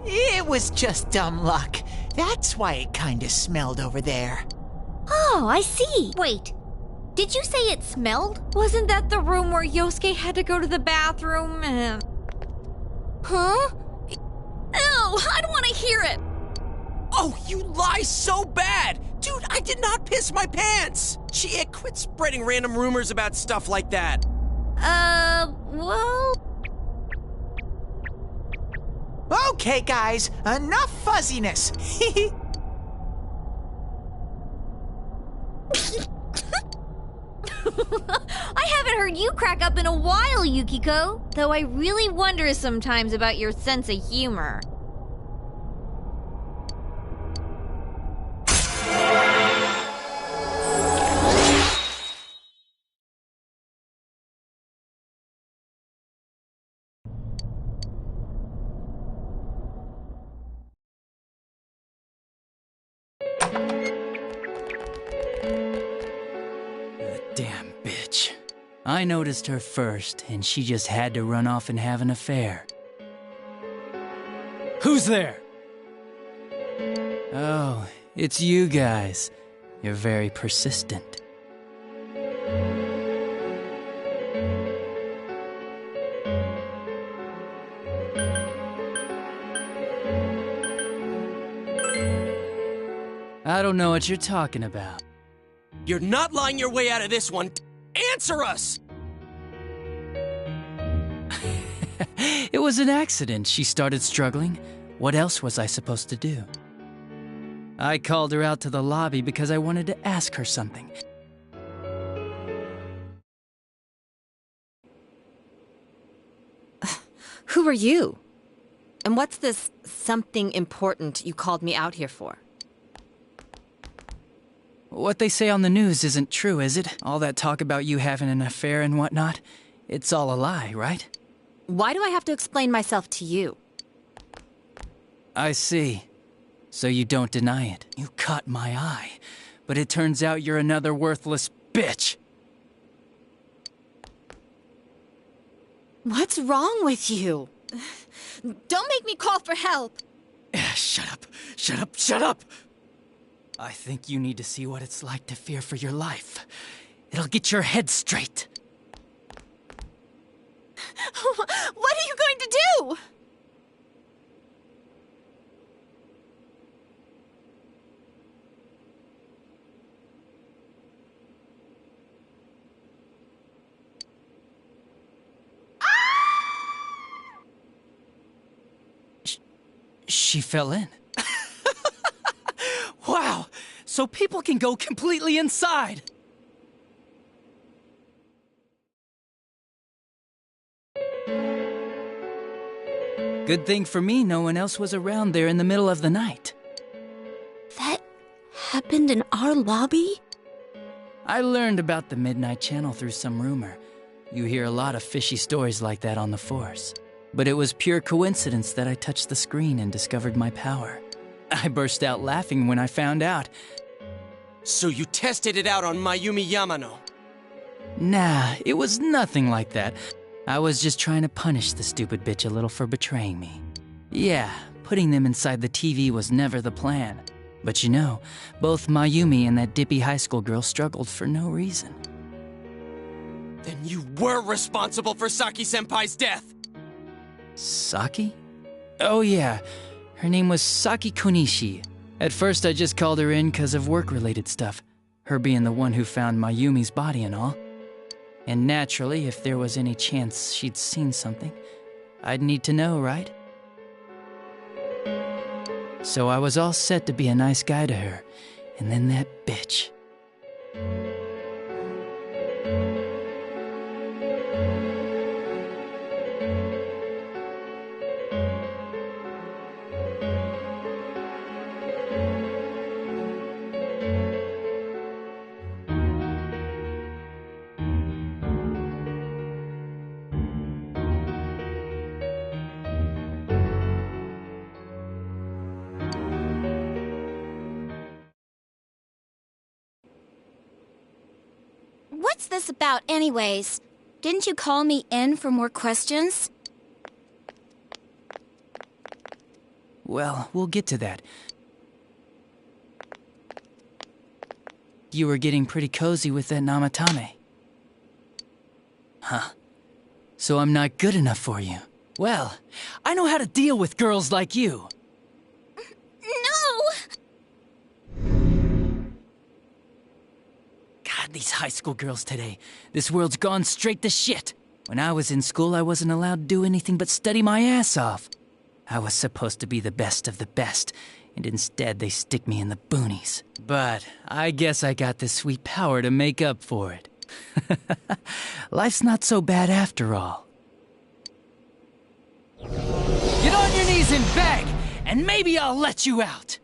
It was just dumb luck. That's why it kinda smelled over there. Oh, I see. Wait, did you say it smelled? Wasn't that the room where Yosuke had to go to the bathroom? Huh? Ew, I don't want to hear it. Oh, you lie so bad! Dude, I did not piss my pants! Chie, quit spreading random rumors about stuff like that. Well... Okay, guys, enough fuzziness. I haven't heard you crack up in a while, Yukiko. Though I really wonder sometimes about your sense of humor. Damn bitch. I noticed her first, and she just had to run off and have an affair. Who's there? Oh, it's you guys. You're very persistent. I don't know what you're talking about. You're not lying your way out of this one. Answer us! It was an accident. She started struggling. What else was I supposed to do? I called her out to the lobby because I wanted to ask her something. Who are you? And what's this something important you called me out here for? What they say on the news isn't true, is it? All that talk about you having an affair and whatnot? It's all a lie, right? Why do I have to explain myself to you? I see. So you don't deny it. You caught my eye. But it turns out you're another worthless bitch. What's wrong with you? Don't make me call for help! Shut up. Shut up. Shut up! I think you need to see what it's like to fear for your life. It'll get your head straight. What are you going to do? She fell in. Wow! So people can go completely inside! Good thing for me, no one else was around there in the middle of the night. That happened in our lobby? I learned about the Midnight Channel through some rumor. You hear a lot of fishy stories like that on the Force. But it was pure coincidence that I touched the screen and discovered my power. I burst out laughing when I found out. So you tested it out on Mayumi Yamano? Nah, it was nothing like that. I was just trying to punish the stupid bitch a little for betraying me. Yeah, putting them inside the TV was never the plan. But you know, both Mayumi and that dippy high school girl struggled for no reason. Then you were responsible for Saki-senpai's death! Saki? Oh yeah, her name was Saki Konishi. At first, I just called her in because of work-related stuff, her being the one who found Mayumi's body and all. And naturally, if there was any chance she'd seen something, I'd need to know, right? So I was all set to be a nice guy to her, and then that bitch. What's this about anyways? Didn't you call me in for more questions? Well, we'll get to that. You were getting pretty cozy with that Namatame. Huh. So I'm not good enough for you. Well, I know how to deal with girls like you. No! God, these high school girls today. This world's gone straight to shit. When I was in school, I wasn't allowed to do anything but study my ass off. I was supposed to be the best of the best, and instead they stick me in the boonies. But I guess I got the sweet power to make up for it. Life's not so bad after all. Get on your knees and beg, and maybe I'll let you out.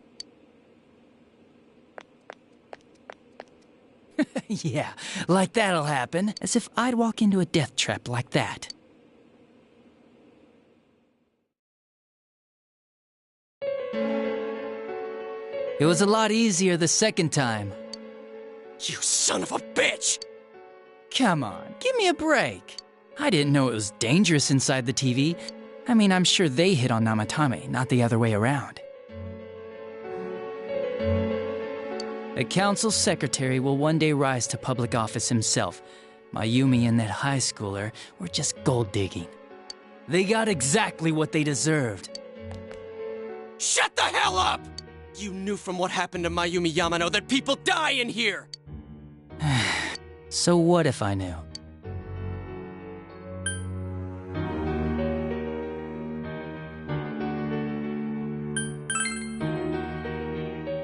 Yeah, like that'll happen, as if I'd walk into a death trap like that. It was a lot easier the second time. You son of a bitch! Come on, give me a break. I didn't know it was dangerous inside the TV. I mean, I'm sure they hit on Namatame, not the other way around. A council secretary will one day rise to public office himself. Mayumi and that high schooler were just gold digging. They got exactly what they deserved. Shut the hell up! You knew from what happened to Mayumi Yamano that people die in here! So what if I knew?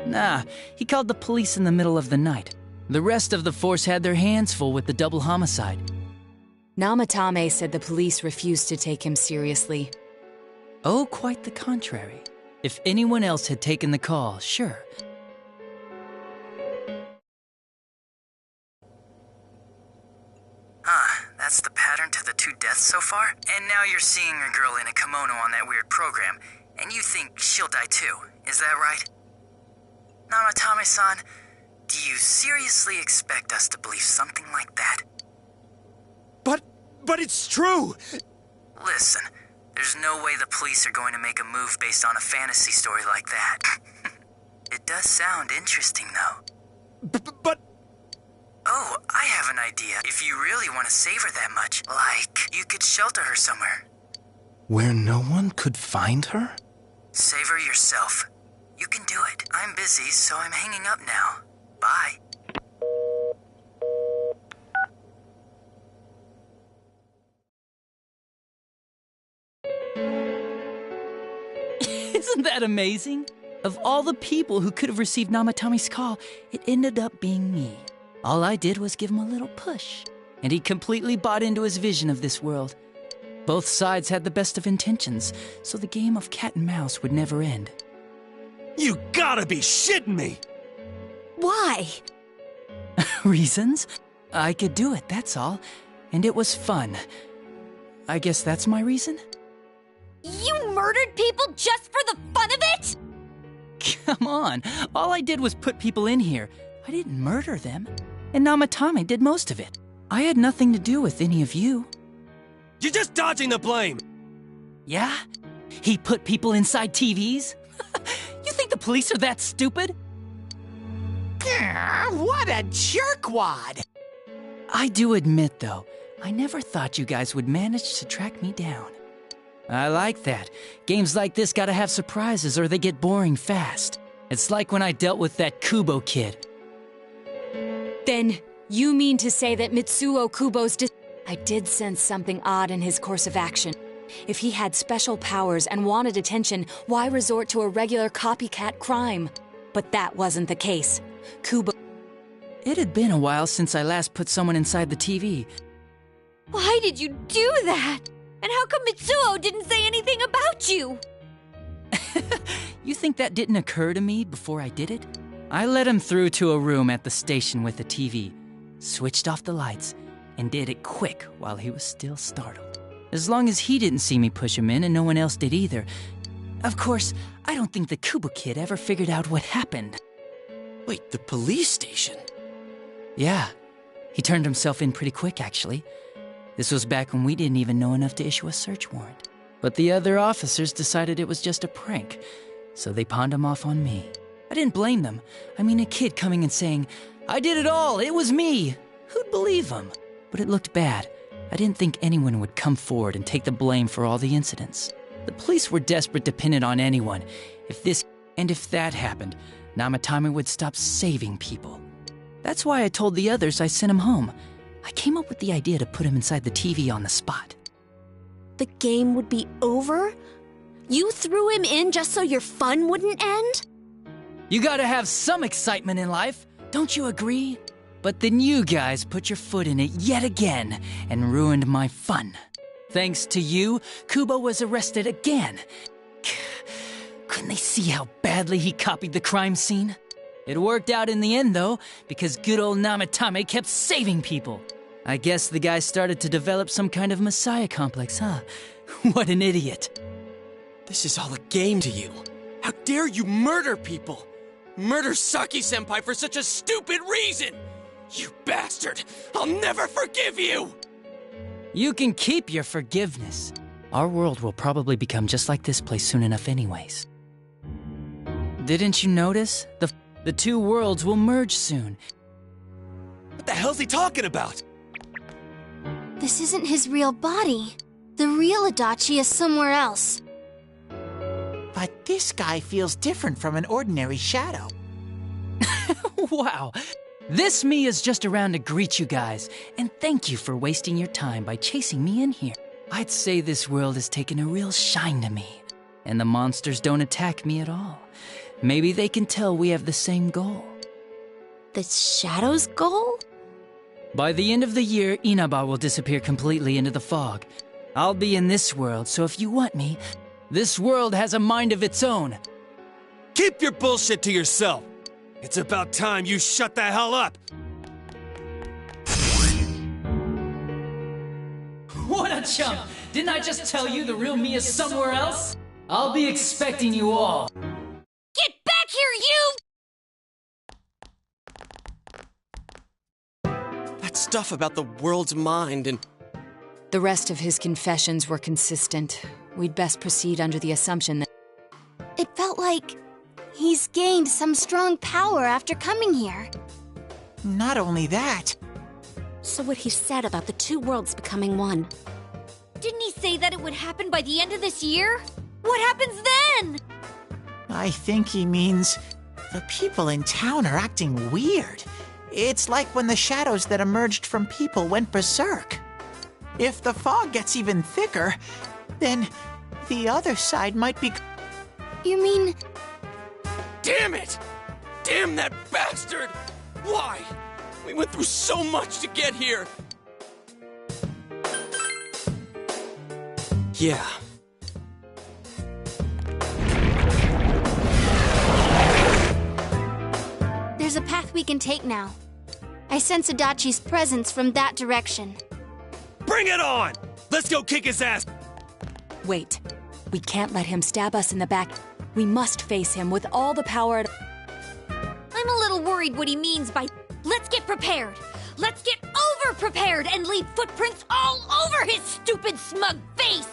Nah, he called the police in the middle of the night. The rest of the force had their hands full with the double homicide. Namatame said the police refused to take him seriously. Oh, quite the contrary. If anyone else had taken the call, sure. That's the pattern to the 2 deaths so far? And now you're seeing a girl in a kimono on that weird program, and you think she'll die too, is that right? Namatame-san, do you seriously expect us to believe something like that? But it's true! Listen, there's no way the police are going to make a move based on a fantasy story like that. It does sound interesting, though. But... Oh, I have an idea. If you really want to save her that much, like, you could shelter her somewhere. Where no one could find her? Save her yourself. You can do it. I'm busy, so I'm hanging up now. Bye. Isn't that amazing? Of all the people who could have received Namatame's call, it ended up being me. All I did was give him a little push, and he completely bought into his vision of this world. Both sides had the best of intentions, so the game of cat and mouse would never end. You gotta be shitting me! Why? Reasons? I could do it, that's all. And it was fun. I guess that's my reason? You murdered people just for the fun of it? Come on, all I did was put people in here. I didn't murder them. And Namatame did most of it. I had nothing to do with any of you. You're just dodging the blame! Yeah? He put people inside TVs? You think the police are that stupid? What a jerkwad! I do admit, though, I never thought you guys would manage to track me down. I like that. Games like this gotta have surprises or they get boring fast. It's like when I dealt with that Kubo kid. Then, you mean to say that Mitsuo Kubo's I did sense something odd in his course of action. If he had special powers and wanted attention, why resort to a regular copycat crime? But that wasn't the case. Kubo... It had been a while since I last put someone inside the TV. Why did you do that? And how come Mitsuo didn't say anything about you? You think that didn't occur to me before I did it? I let him through to a room at the station with the TV, switched off the lights, and did it quick while he was still startled. As long as he didn't see me push him in and no one else did either. Of course, I don't think the Kubo kid ever figured out what happened. Wait, the police station? Yeah, he turned himself in pretty quick, actually. This was back when we didn't even know enough to issue a search warrant. But the other officers decided it was just a prank, so they pawned him off on me. I didn't blame them. I mean, a kid coming and saying, "I did it all, it was me." Who'd believe him? But it looked bad. I didn't think anyone would come forward and take the blame for all the incidents. The police were desperate to pin it on anyone. If that happened, Namatame would stop saving people. That's why I told the others I sent him home. I came up with the idea to put him inside the TV on the spot. The game would be over? You threw him in just so your fun wouldn't end? You gotta have some excitement in life, don't you agree? But then you guys put your foot in it yet again and ruined my fun. Thanks to you, Kubo was arrested again. Couldn't they see how badly he copied the crime scene? It worked out in the end, though, because good old Namatame kept saving people. I guess the guy started to develop some kind of messiah complex, huh? What an idiot. This is all a game to you. How dare you murder people? Murder Saki-senpai for such a stupid reason! You bastard! I'll never forgive you! You can keep your forgiveness. Our world will probably become just like this place soon enough anyways. Didn't you notice? The two worlds will merge soon. What the hell's he talking about? This isn't his real body. The real Adachi is somewhere else. But this guy feels different from an ordinary shadow. Wow. This me is just around to greet you guys, and thank you for wasting your time by chasing me in here. I'd say this world has taken a real shine to me, and the monsters don't attack me at all. Maybe they can tell we have the same goal. The Shadow's goal? By the end of the year, Inaba will disappear completely into the fog. I'll be in this world, so if you want me, this world has a mind of its own. Keep your bullshit to yourself. It's about time you shut the hell up. What a chump! Didn't I just tell you the real me is somewhere else? I'll be expecting you all. Get back here, you! That stuff about the world's mind and... The rest of his confessions were consistent. We'd best proceed under the assumption that... It felt like he's gained some strong power after coming here. Not only that. So what he said about the two worlds becoming one. Didn't he say that it would happen by the end of this year? What happens then? I think he means the people in town are acting weird. It's like when the shadows that emerged from people went berserk. If the fog gets even thicker, then the other side might be... You mean... Damn it! Damn that bastard! Why? We went through so much to get here! Yeah. There's a path we can take now. I sense Adachi's presence from that direction. Bring it on! Let's go kick his ass! Wait. We can't let him stab us in the back. We must face him with all the power... I'm a little worried what he means by, let's get prepared. Let's get over-prepared and leave footprints all over his stupid, smug face!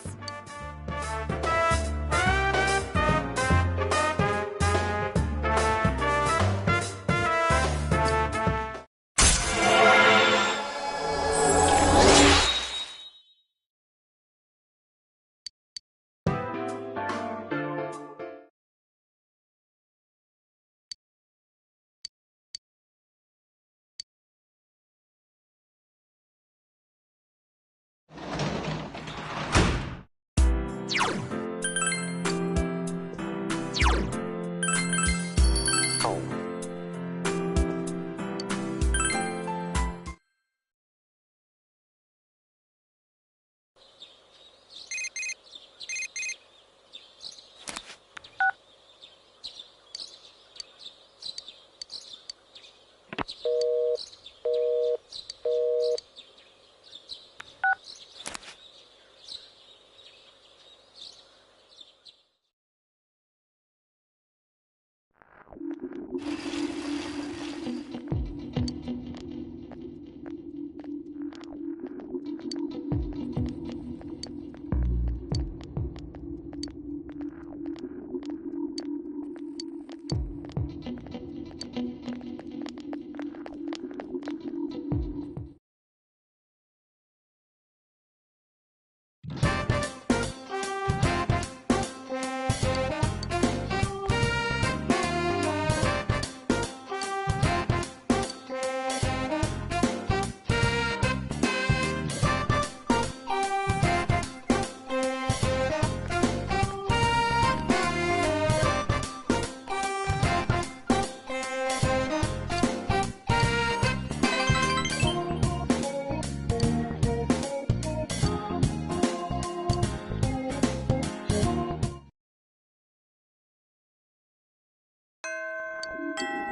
What?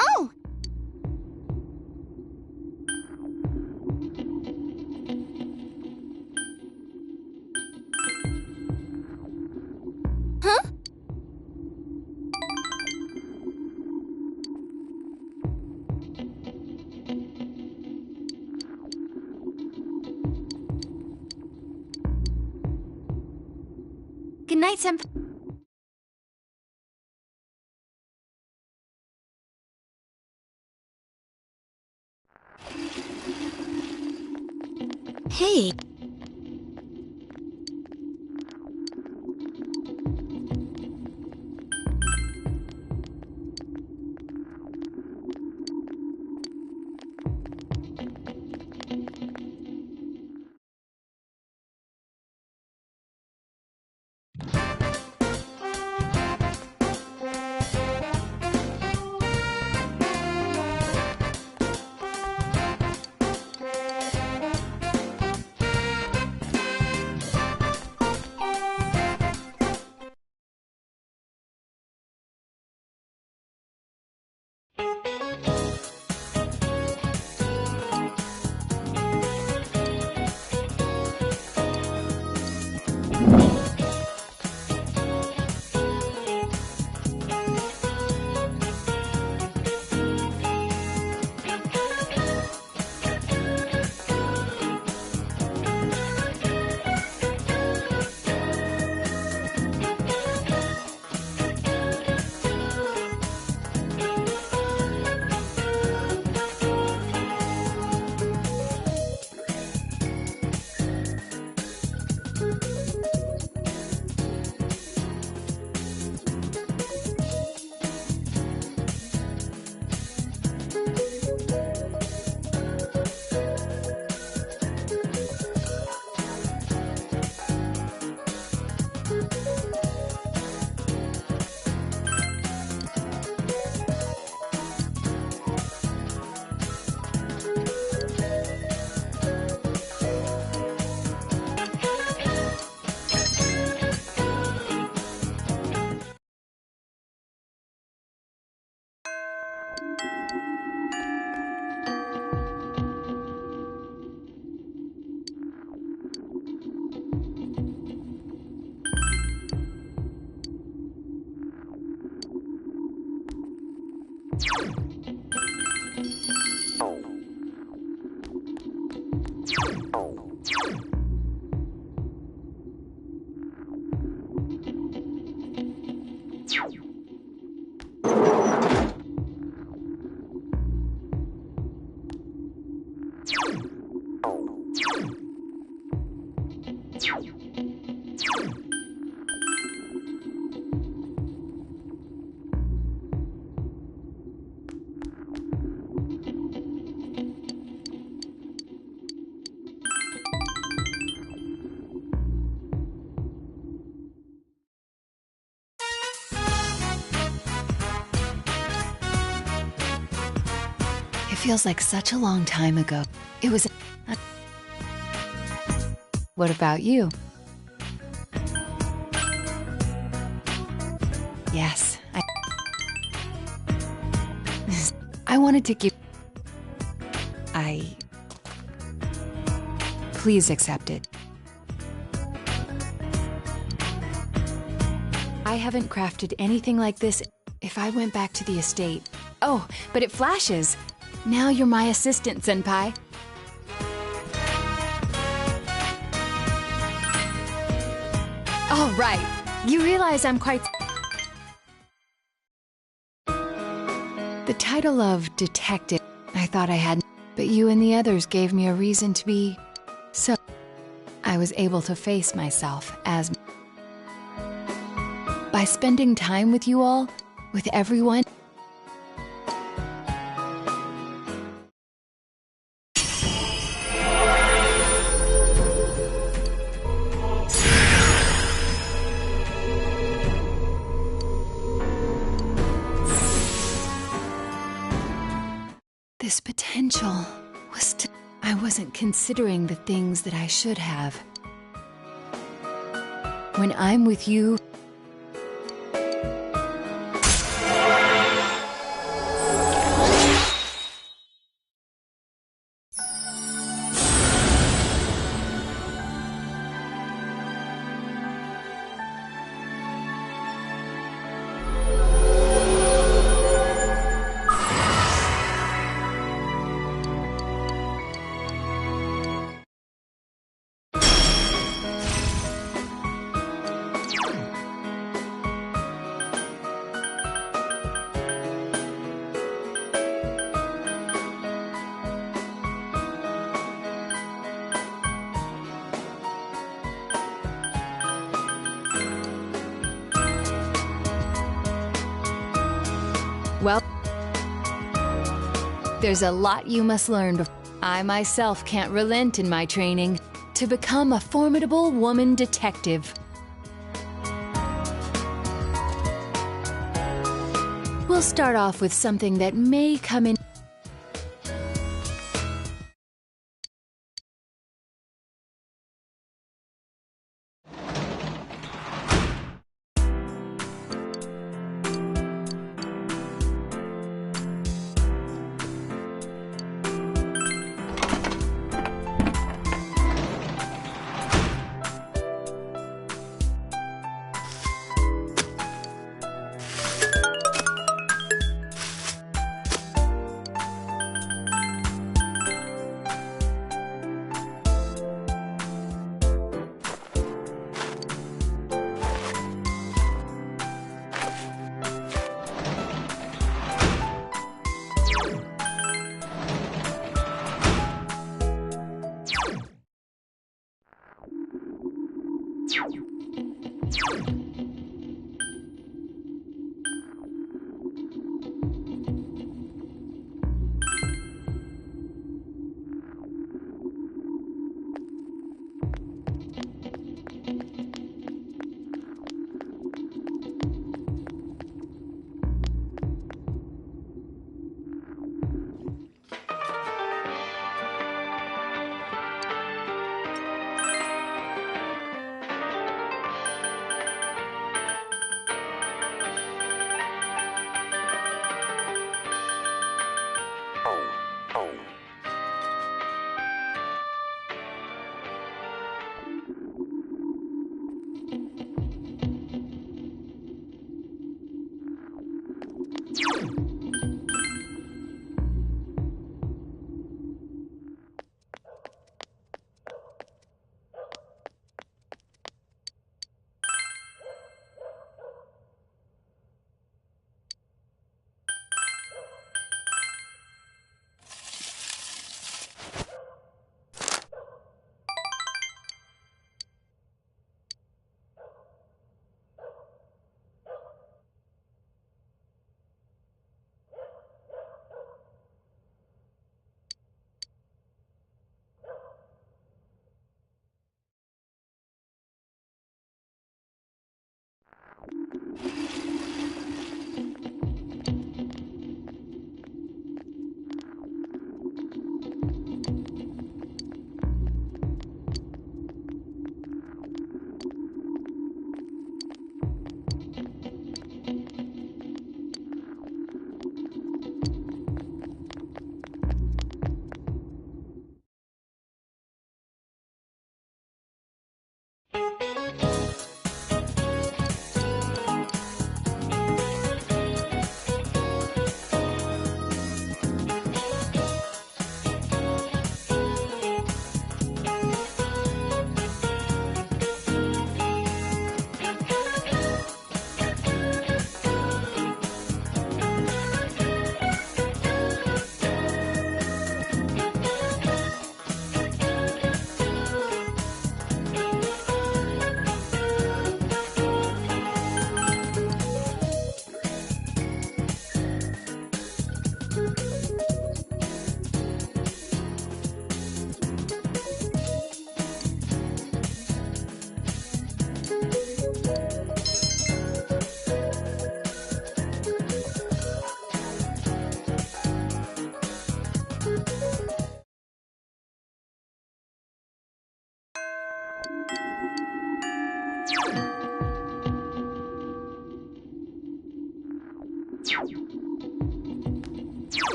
Oh! Huh? Good night, Senpai. Hey. It feels like such a long time ago. It was... What about you? Yes, I wanted to give... Please accept it. I haven't crafted anything like this if I went back to the estate. Oh, but it flashes! Now you're my assistant, Senpai. All right. You realize I'm quite... The title of detective, I thought I had, but you and the others gave me a reason to be... So, I was able to face myself as... By spending time with you all, with everyone... This potential was I wasn't considering the things that I should have. When I'm with you... Well, there's a lot you must learn before. I myself can't relent in my training to become a formidable woman detective. We'll start off with something that may come in.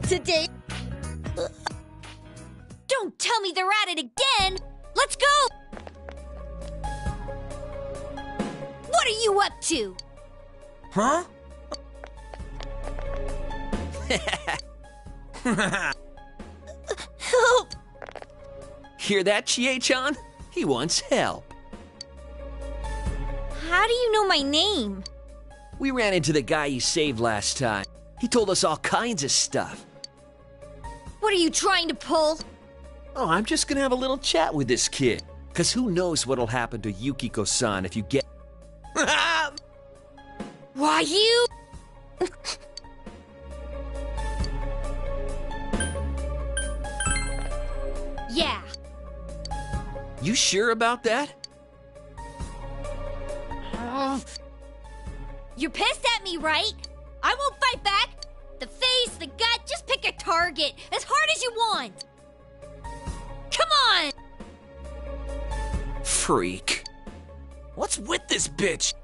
Today... Don't tell me they're at it again! Let's go! What are you up to? Huh? Help! Hear that, Chie-chan? He wants help. How do you know my name? We ran into the guy you saved last time. He told us all kinds of stuff. What are you trying to pull? Oh, I'm just gonna have a little chat with this kid. Cause who knows what'll happen to Yukiko-san if you get... Why, you... Yeah. You sure about that? You're pissed at me, right? I won't fight back. The face, the gut, just pick a target. As hard as you want. Come on! Freak. What's with this bitch?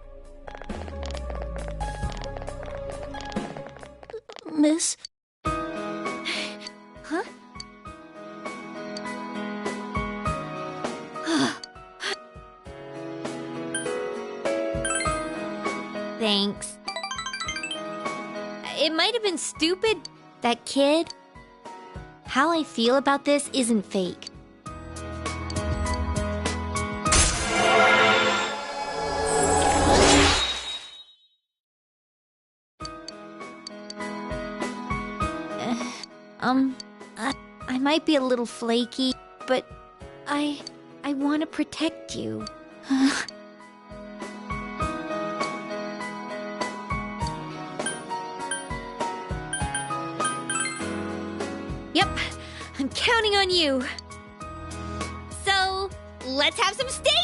Miss? Huh? Thanks. It might have been stupid, that kid. How I feel about this isn't fake. I might be a little flaky, but I want to protect you. Yep, I'm counting on you. So, let's have some steak!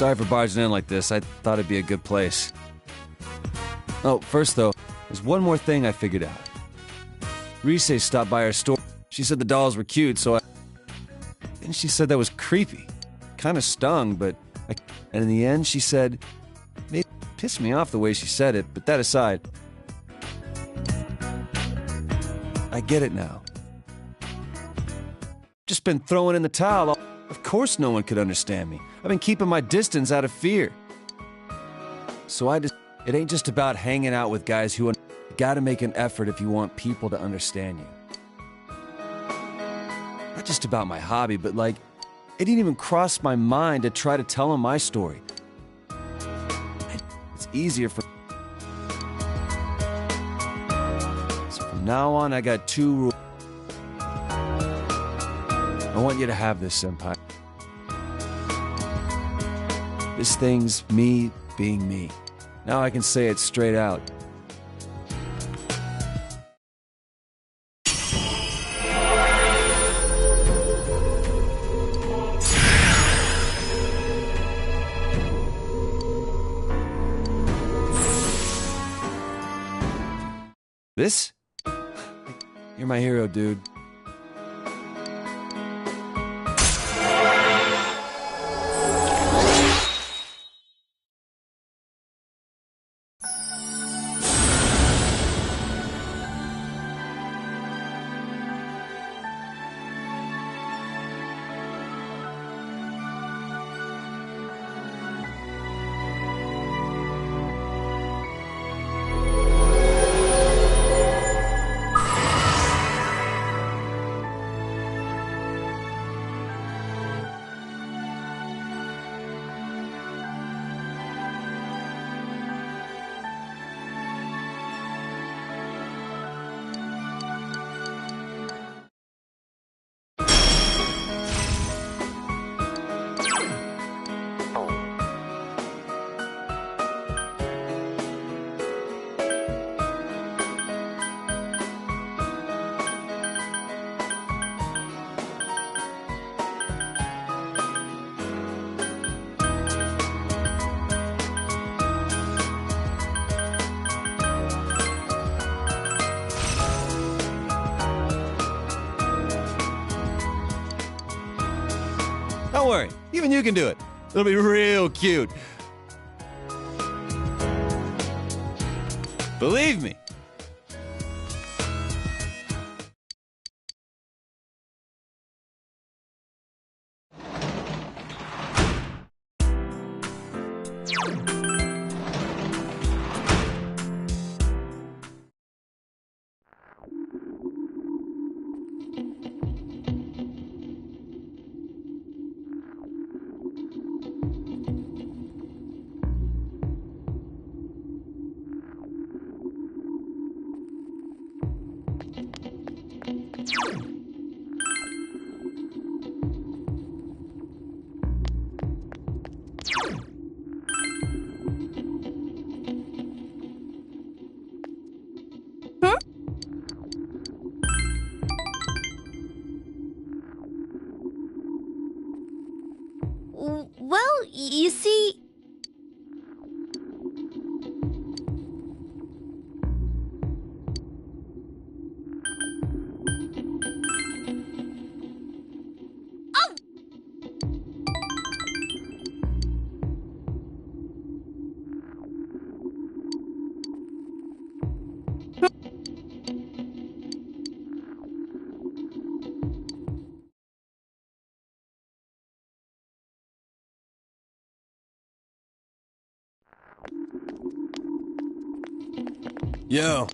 Sorry for barging in like this. I thought it'd be a good place. Oh, first though, there's one more thing I figured out. Rise stopped by our store. She said the dolls were cute, so and she said that was creepy. Kind of stung, but and in the end she said, maybe it pissed me off the way she said it, but that aside, I get it now. Just been throwing in the towel. Of course no one could understand me. I've been keeping my distance out of fear. So it ain't just about hanging out with guys who gotta make an effort if you want people to understand you. Not just about my hobby, but like, it didn't even cross my mind to try to tell them my story. It's easier for... So from now on, I got 2 rules. I want you to have this, Senpai. This thing's me being me. Now I can say it straight out. This? You're my hero, dude. Don't worry, even you can do it. It'll be real cute. Believe me. Well, you see... Yo.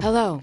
Hello.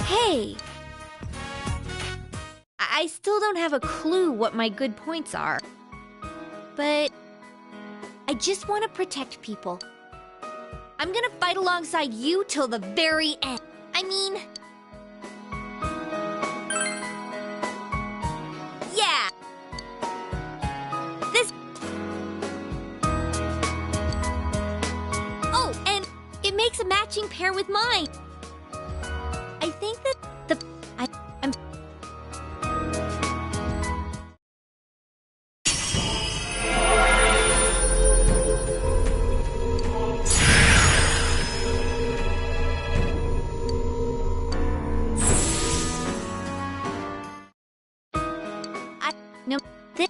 Hey! I still don't have a clue what my good points are. But I just want to protect people. I'm gonna fight alongside you till the very end. I mean... yeah! This... oh, and it makes a matching pair with mine. I think that I'm... no, this...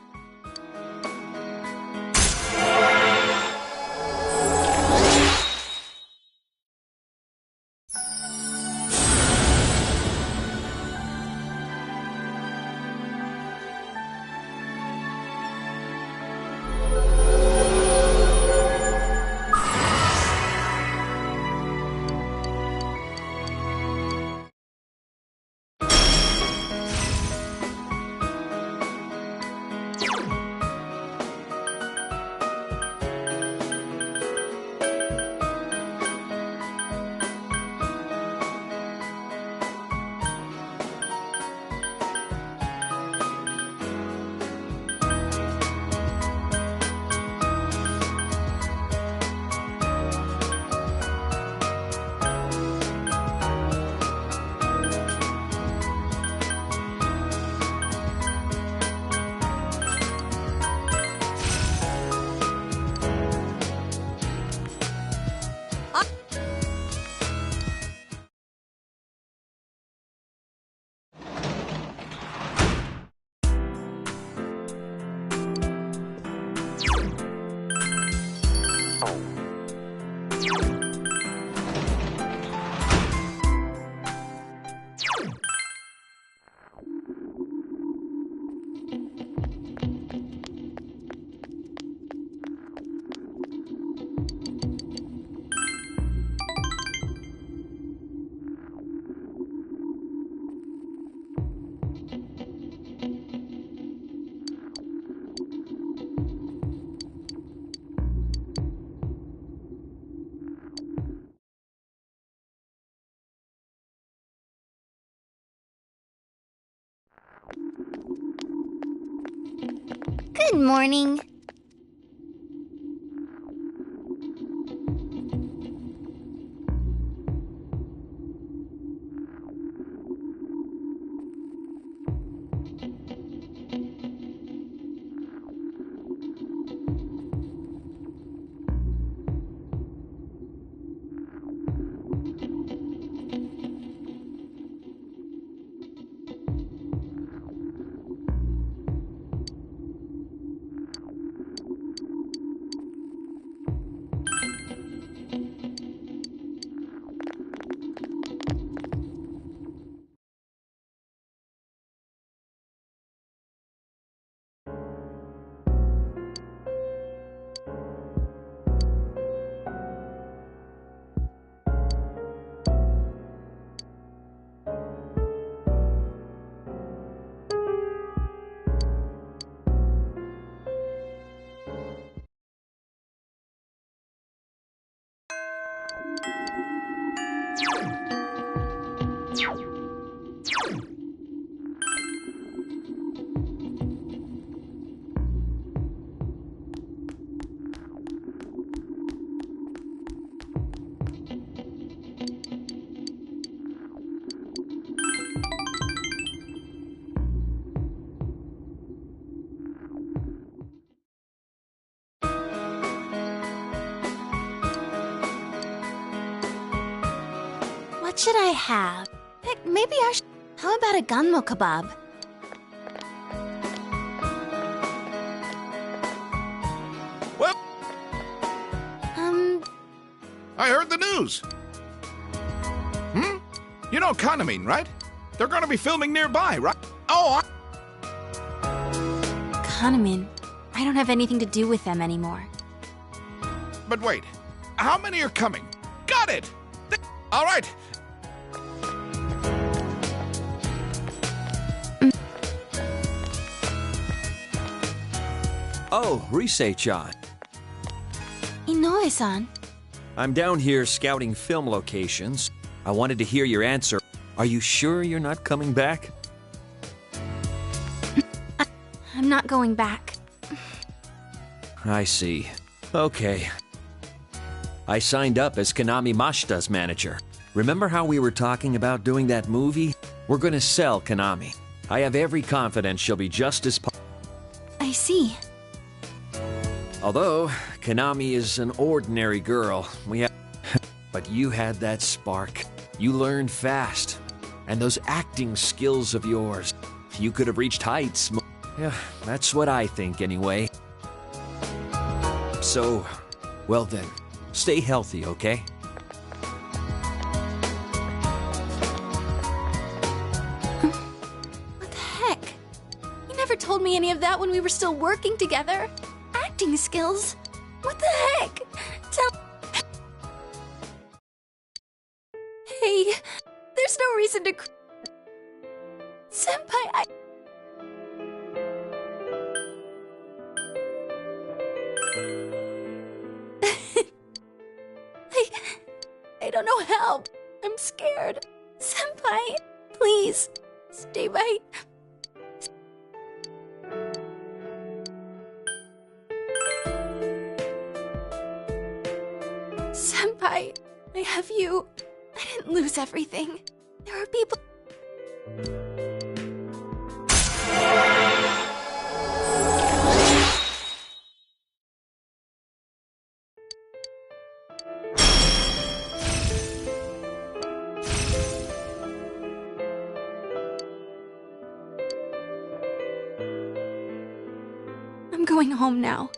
Good morning. should I have? Heck, maybe I should. How about a gunmo kebab? Well, I heard the news. You know Kanamine, right? They're gonna be filming nearby, right? Oh, Kahneman. I don't have anything to do with them anymore. But wait, how many are coming? Got it! All right. Oh, Risei-chan. Inoue-san. I'm down here scouting film locations. I wanted to hear your answer. Are you sure you're not coming back? I'm not going back. I see. Okay. I signed up as Konami Mashita's manager. Remember how we were talking about doing that movie? We're gonna sell Konami. I have every confidence she'll be just as I see. Although, Konami is an ordinary girl, but you had that spark. You learned fast. And those acting skills of yours, you could have reached heights. Yeah, that's what I think anyway. So, well then, stay healthy, okay? What the heck? You never told me any of that when we were still working together. Acting skills? What the heck? Hey, there's no reason to Senpai, I don't know how. I'm scared. Senpai, please, stay by. Senpai, I have you. I didn't lose everything. There are people. I'm going home now.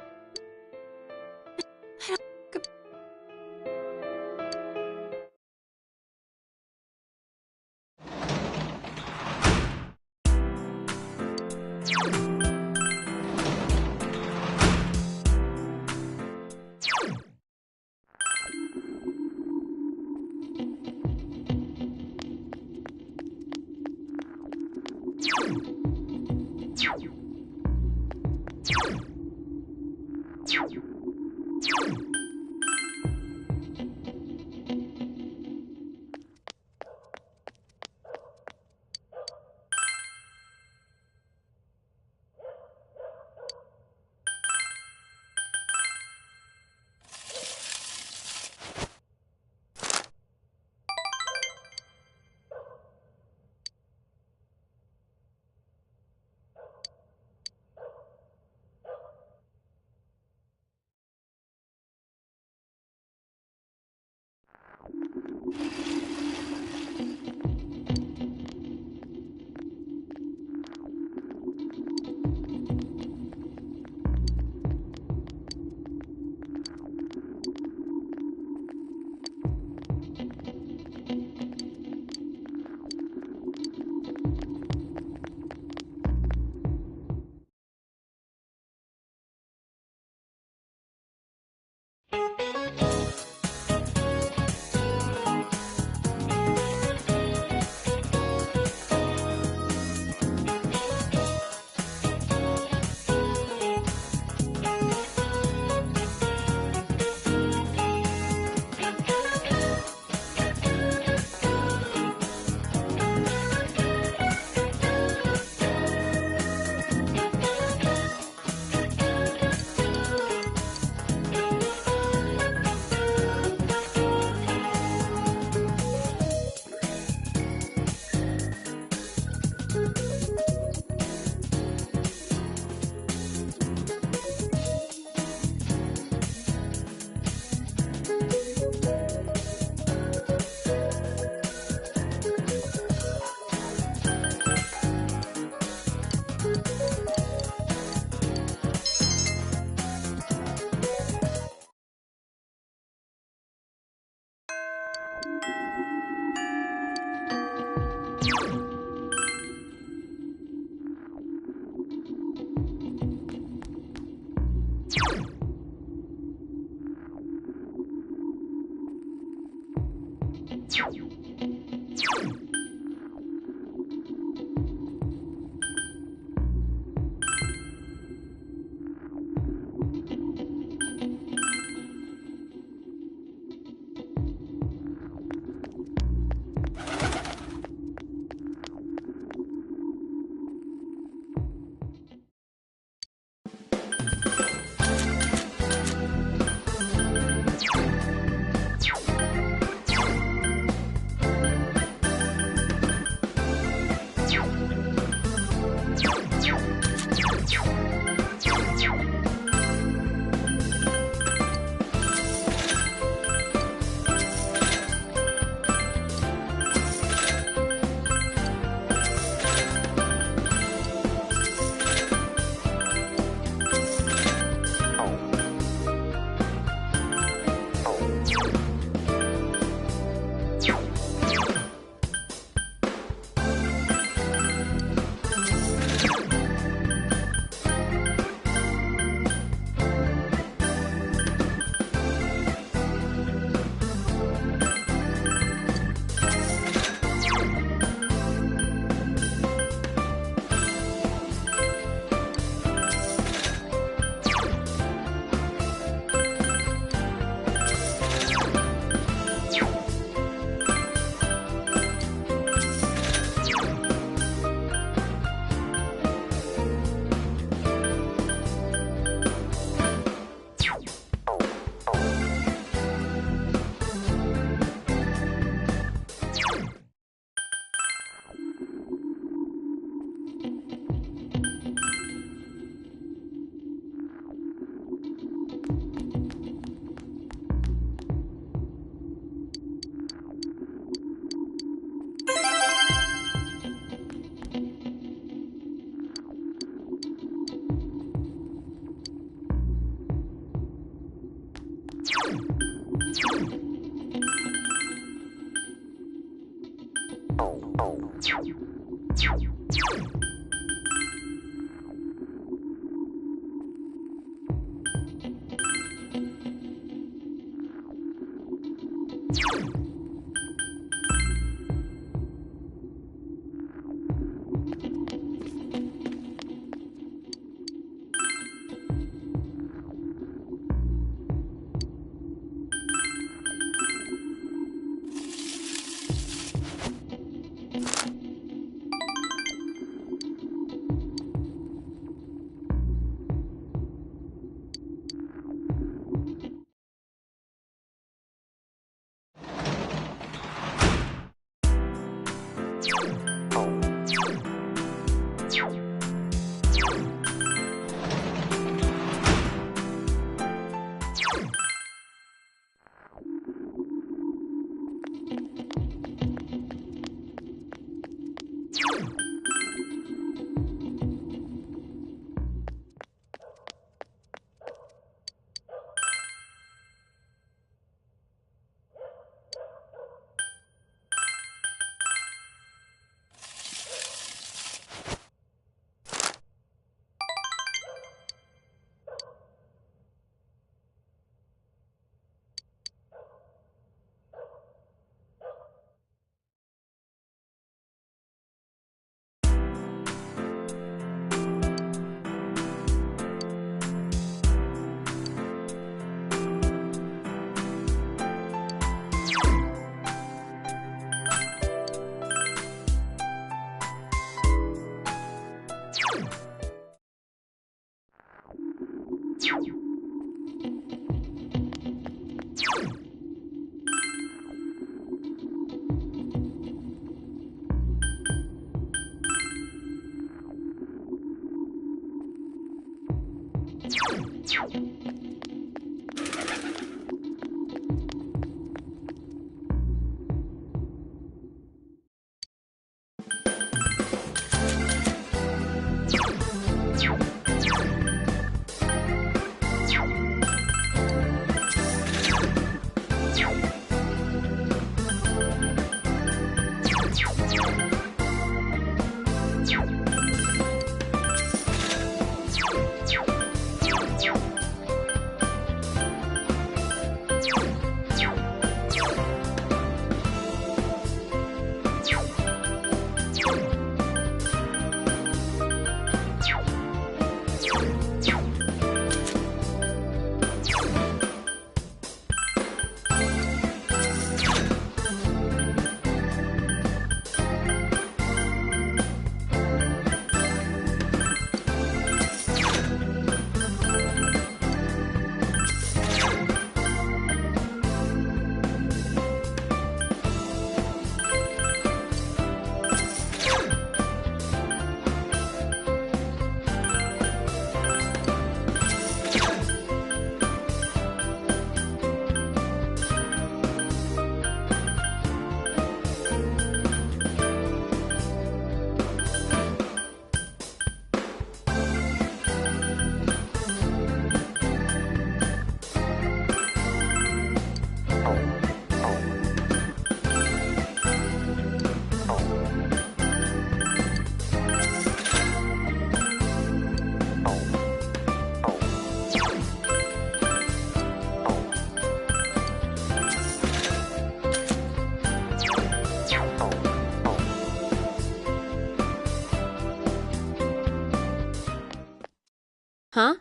Huh?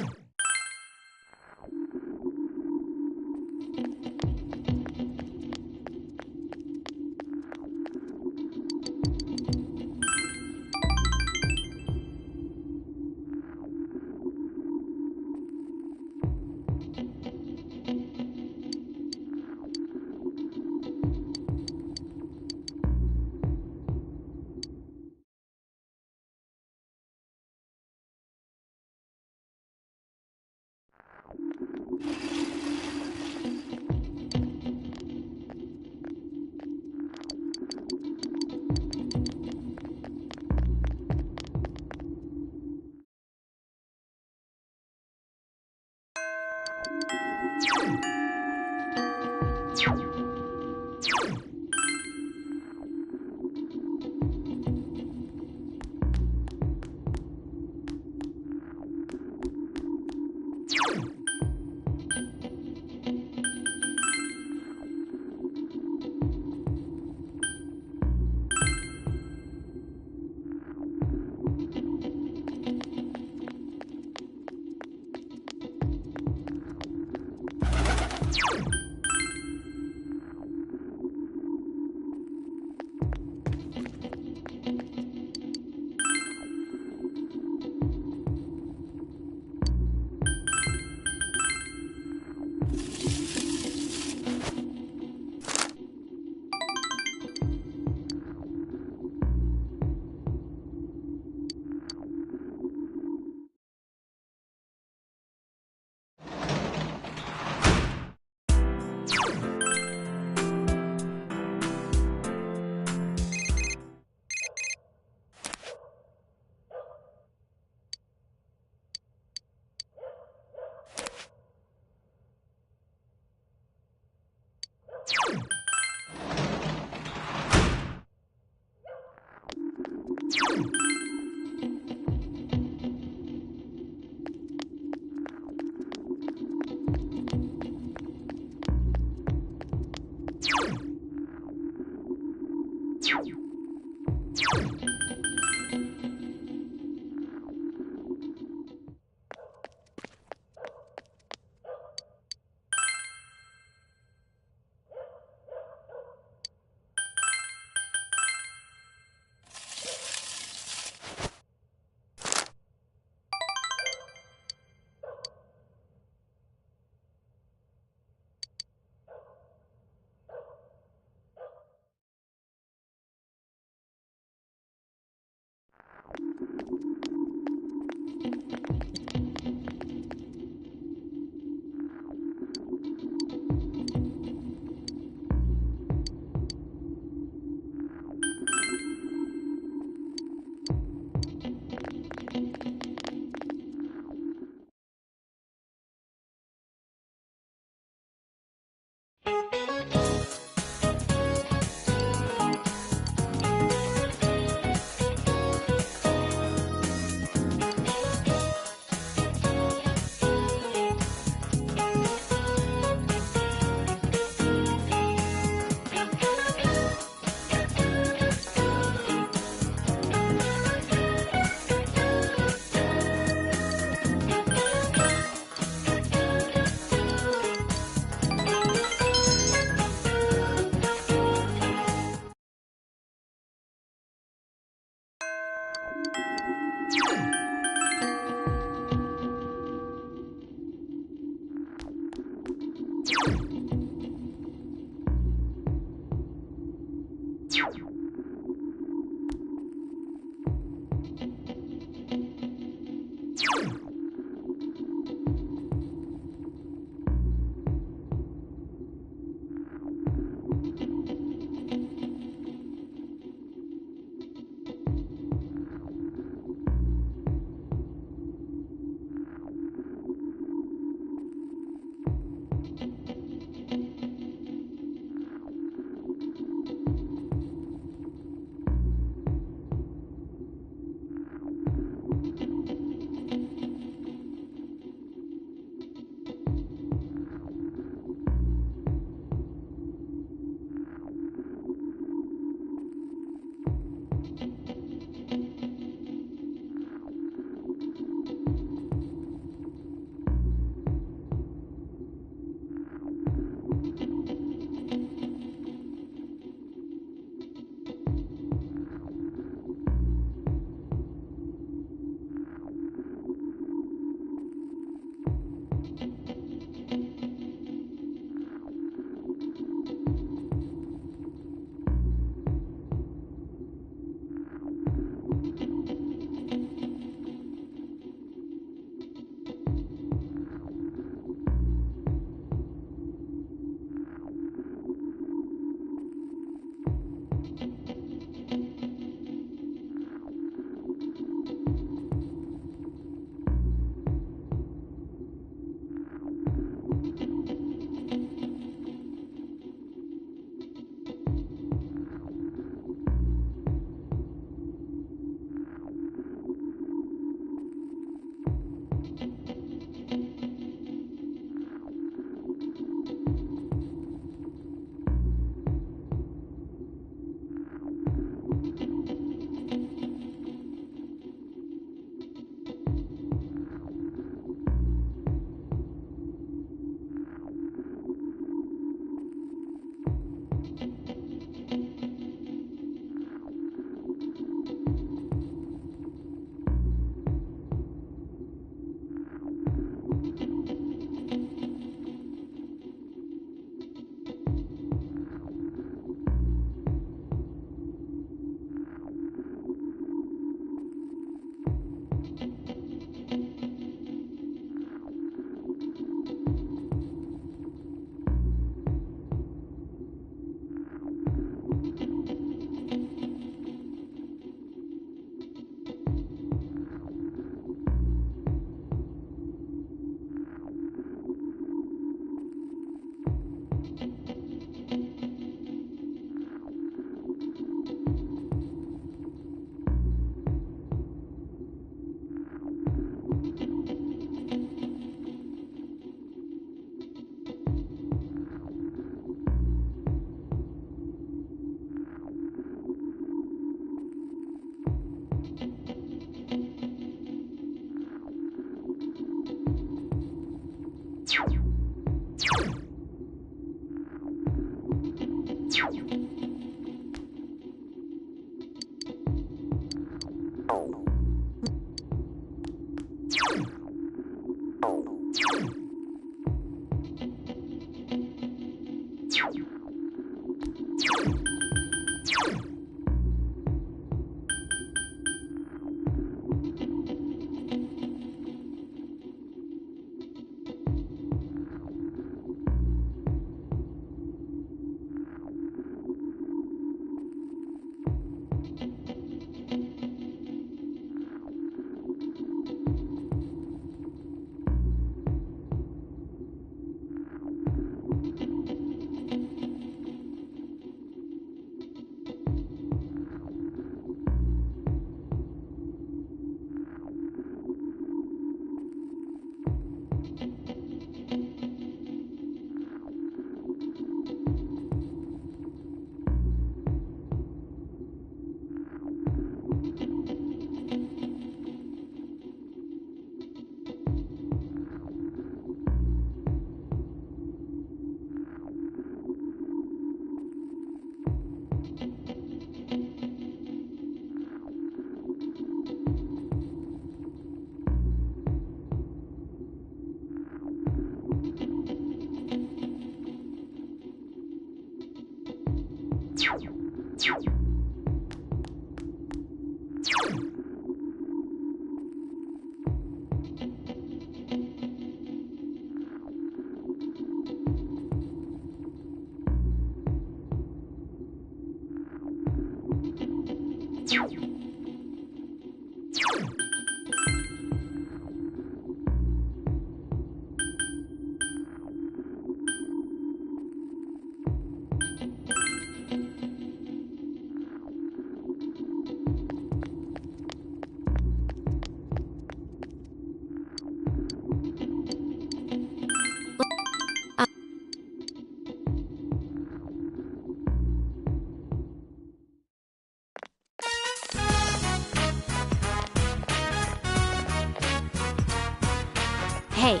Hey.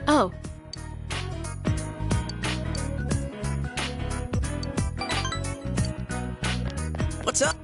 Oh. What's up?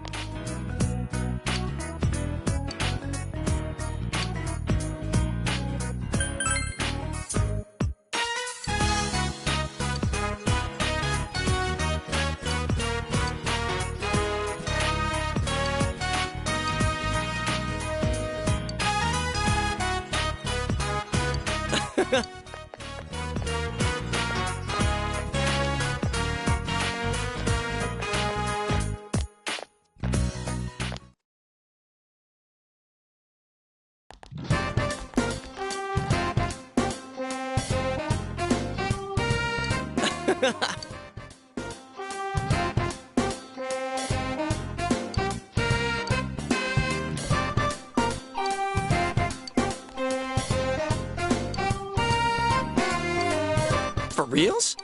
For reals?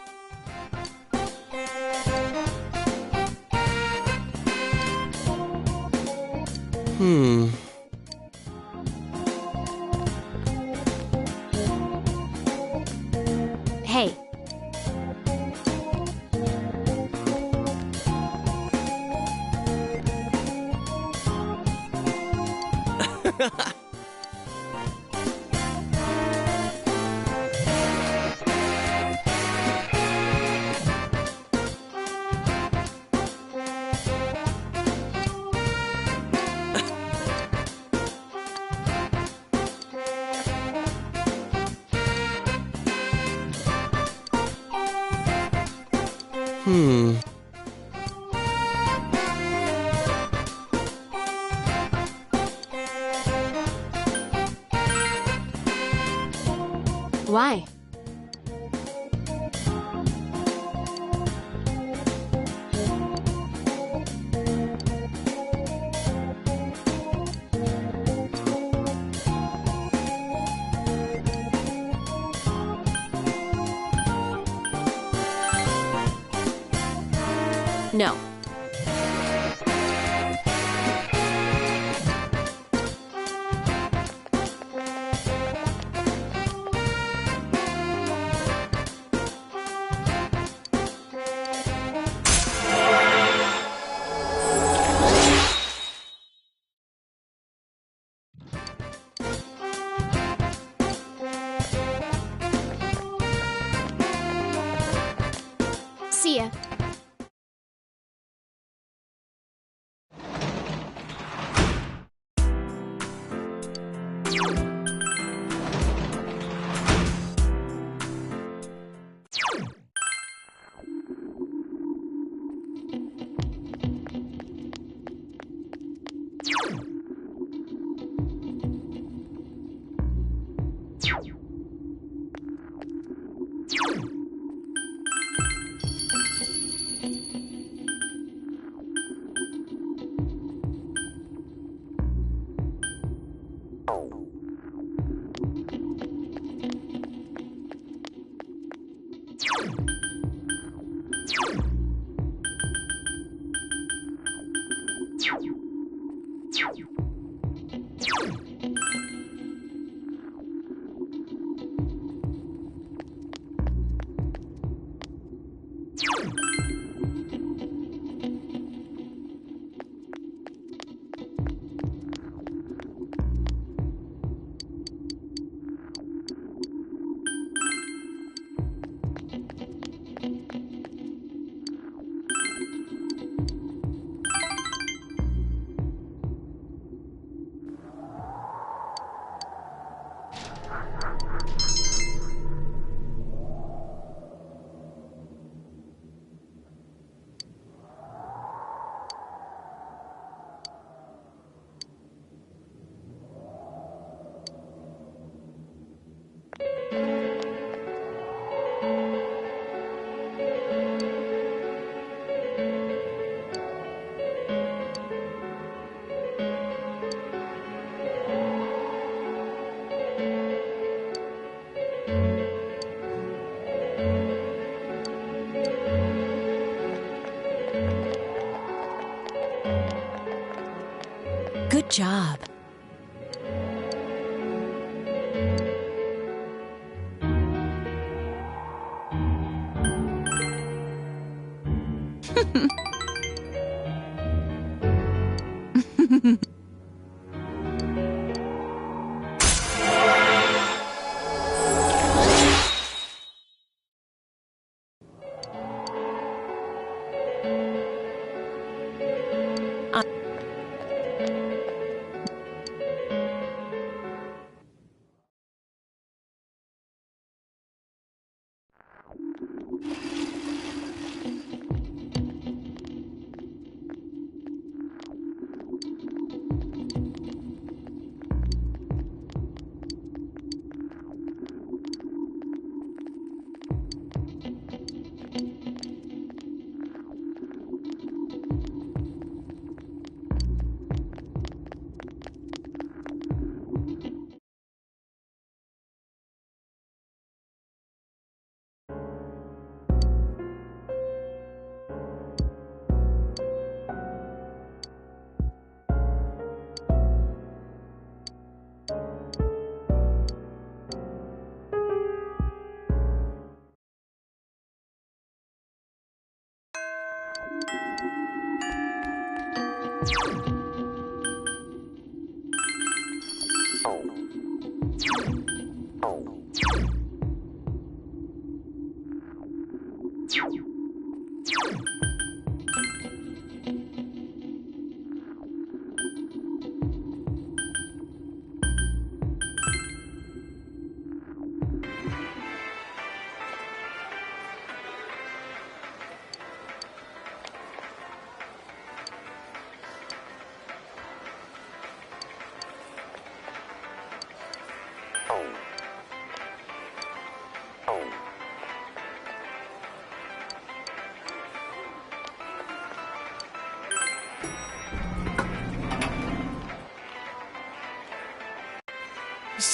Hey. Why? No. See ya. Good job.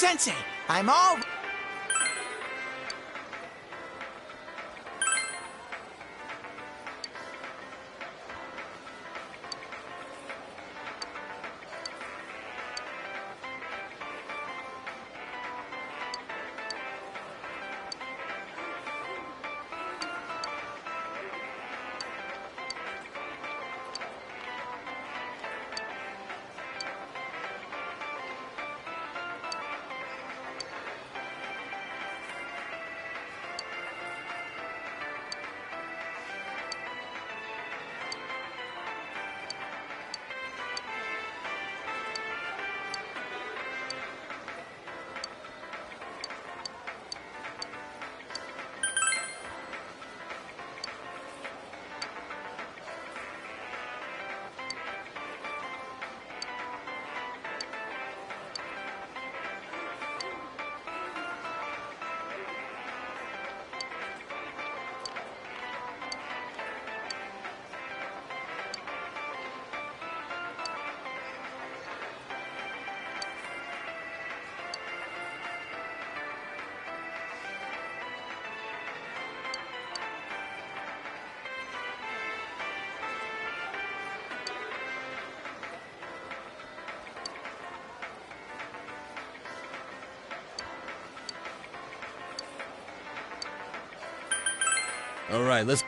Sensei, I'm all... All right, let's...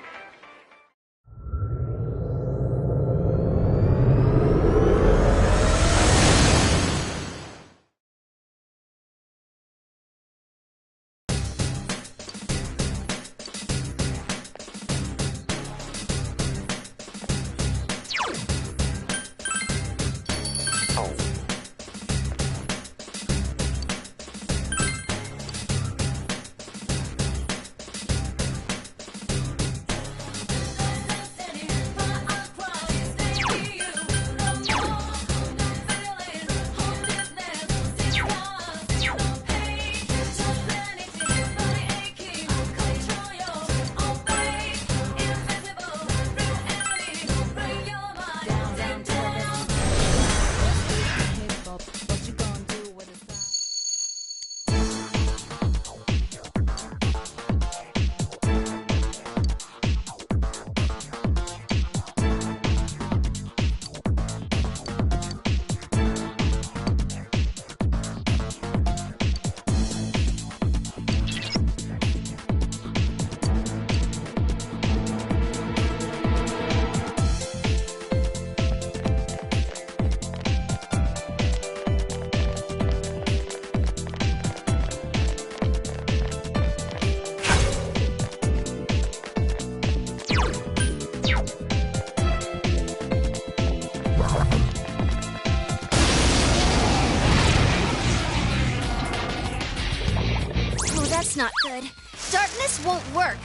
not good. Darkness won't work.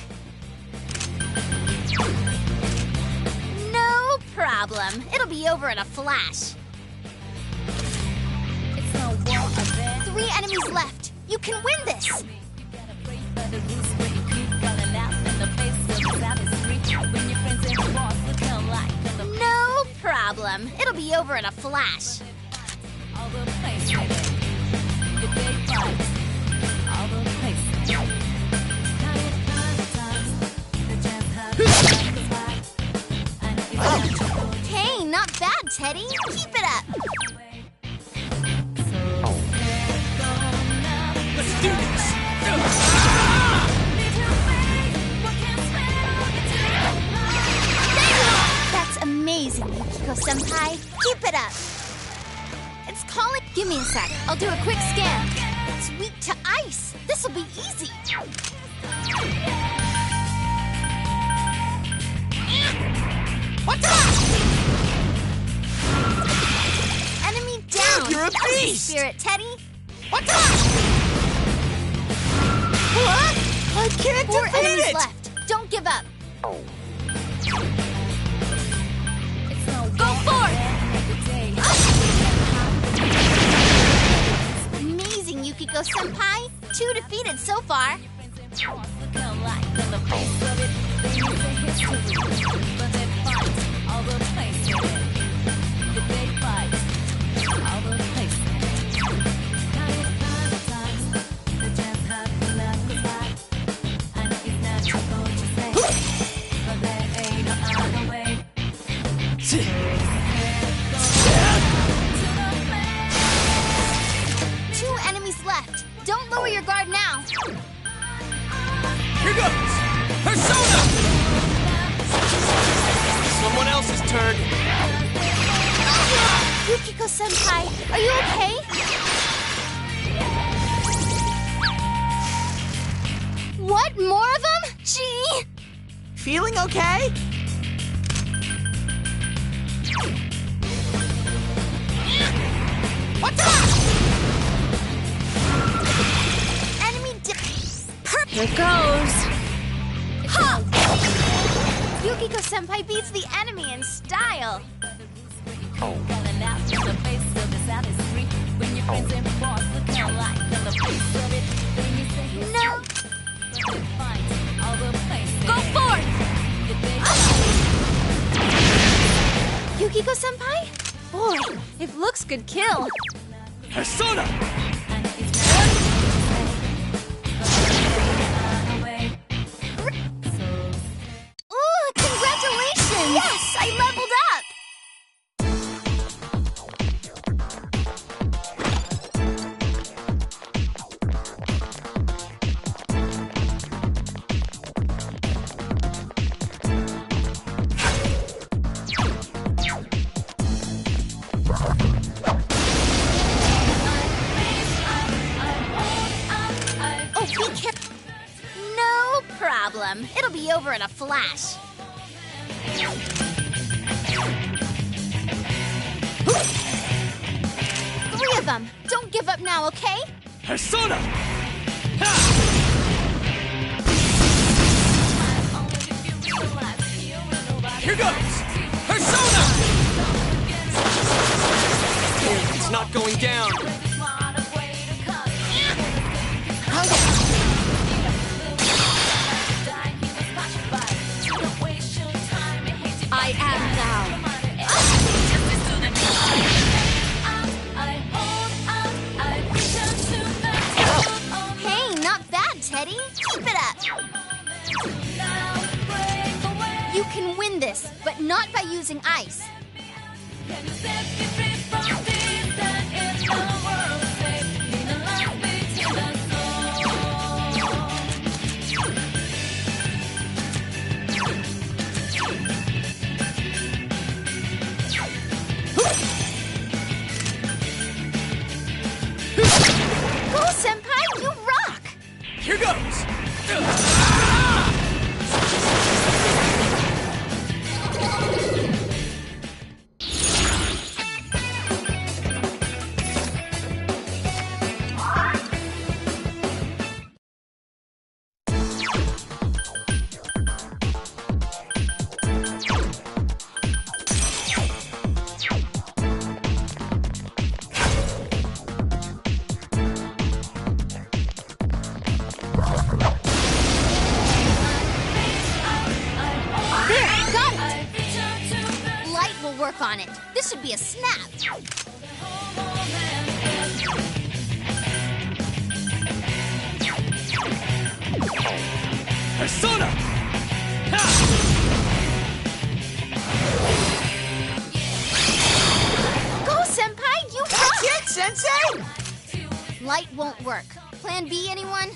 No problem. It'll be over in a flash. 3 enemies left. You can win this. No problem. It'll be over in a flash. Hey, not bad, Teddy. Keep it up. Let's do this! That's amazing, Yukiko-senpai. Keep it up. It's calling. Give me a sec. I'll do a quick scan. It's weak to ice. This'll be easy. What's up? Enemy down. You're a That was beast. Spirit, Teddy. What's up? What? I can't 4 defeat enemies it! left. Don't give up. Go forth! Amazing, Yukiko-senpai. 2 defeated so far. Two enemies left. Don't lower your guard now. Here goes! Persona! Someone else's turn. Yukiko-senpai, are you okay? What? More of them? Gee! Feeling okay? What's up? Enemy Perfect. Here goes. Ha! Yukiko-senpai beats the enemy in style. No! Go forth! Yukiko-senpai? Boy, if looks could kill. Persona! Ooh, congratulations! Yes, I leveled up! Oh, be careful. No problem. It'll be over in a flash. 3 of them. Don't give up now, okay? Persona! Here goes! Persona! It's not going down. I am now. Hey, not bad, Teddy. Keep it up. You can win this, but not by using ice. Go, Senpai, you rock! Here goes! will work on it. This should be a snap. Persona! Go, Senpai! You That's rock! it, Sensei! Light won't work. Plan B, anyone?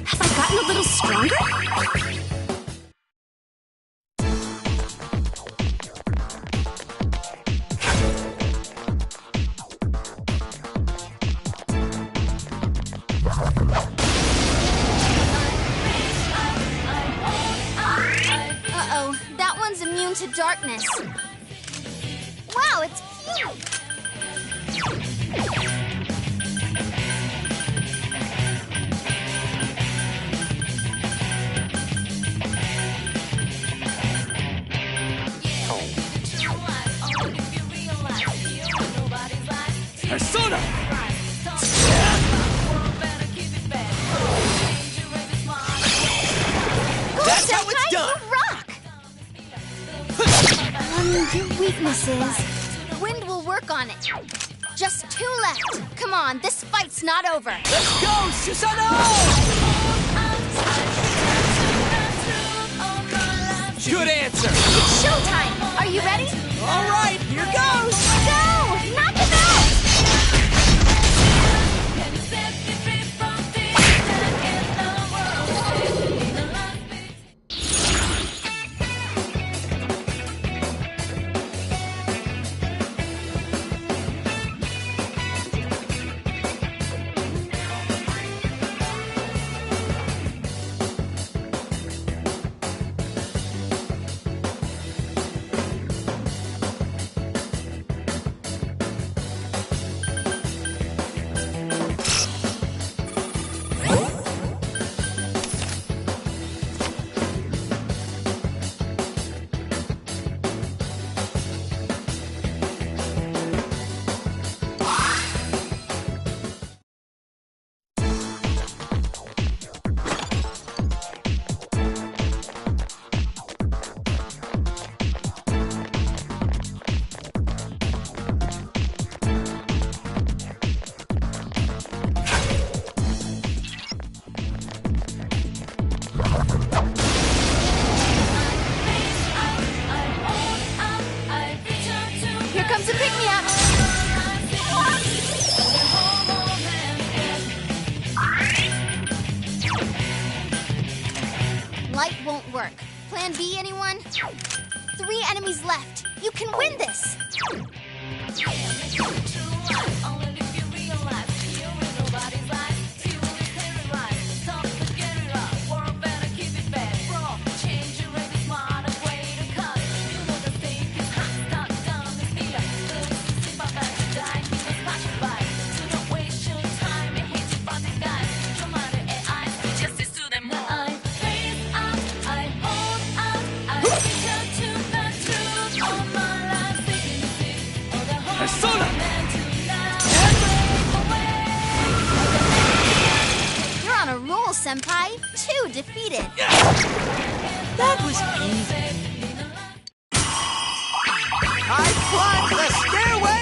Have I gotten a little stronger? Uh-oh, that one's immune to darkness. Wow, it's cute! Persona! That's how it's done! Your weaknesses. Wind will work on it. Just 2 left. Come on, this fight's not over. Let's go, Susanoo! Good answer! It's showtime! Are you ready? All right, here goes! Go! Knock him out! Here comes a pick-me-up. Light won't work. Plan B, anyone? 3 enemies left. You can win this. Persona! You're on a roll, Senpai. 2 defeated. That was easy. I climbed the stairway!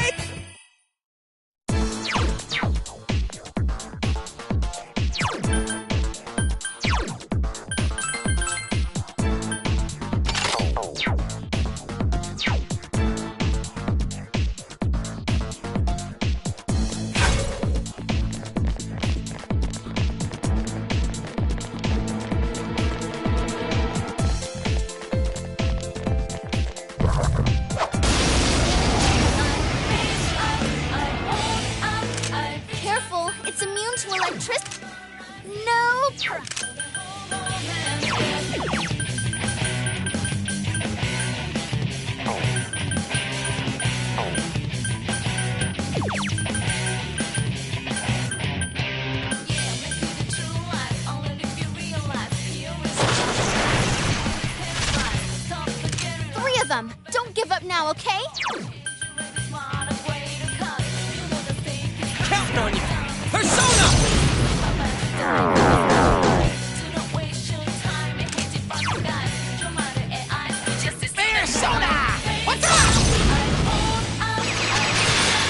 No Three of them! Don't give up now, okay? Counting on you! Persona! Persona! What's up?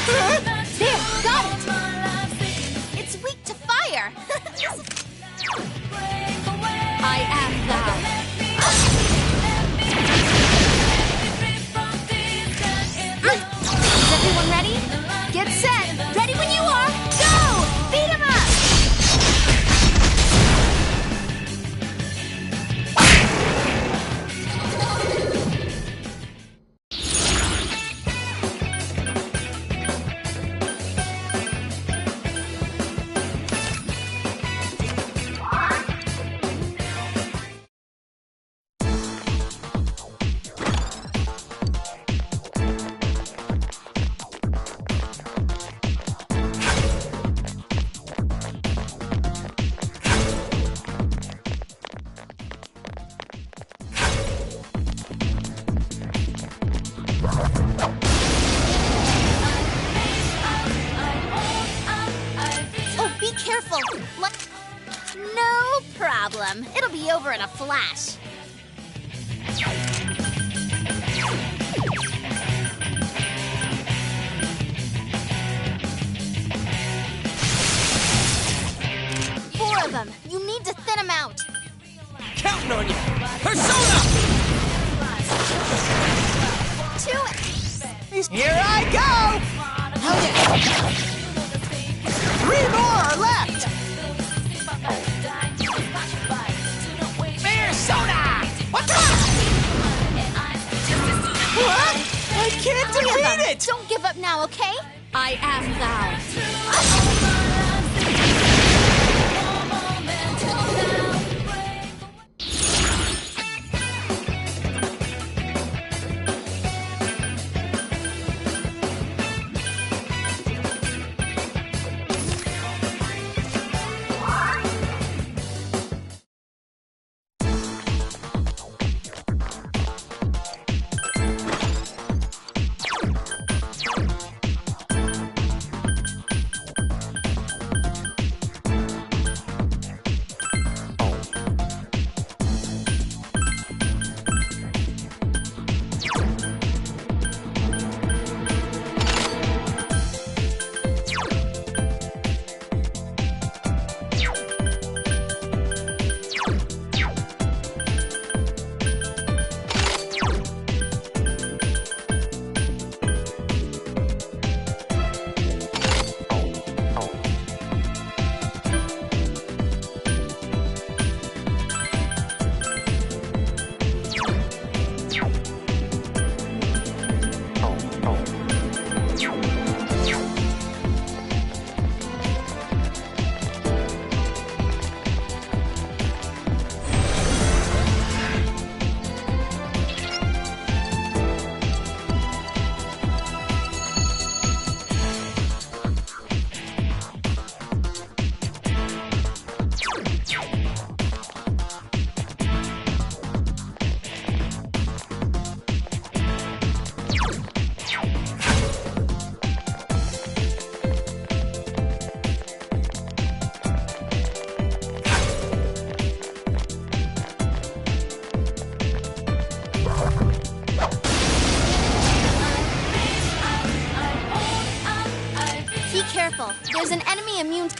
There, got it! It's weak to fire! I am thou. Is everyone ready? Get set! Ready when you are! Go! Beat him up! Oh, be careful! No problem. It'll be over in a flash. Four of them. You need to thin them out. Counting on you! Persona! Two. Here I go! Three more are left! Persona! What's up? What? I can't Three of them. defeat it! Don't give up now, okay? I am thou. careful. There's an enemy immune.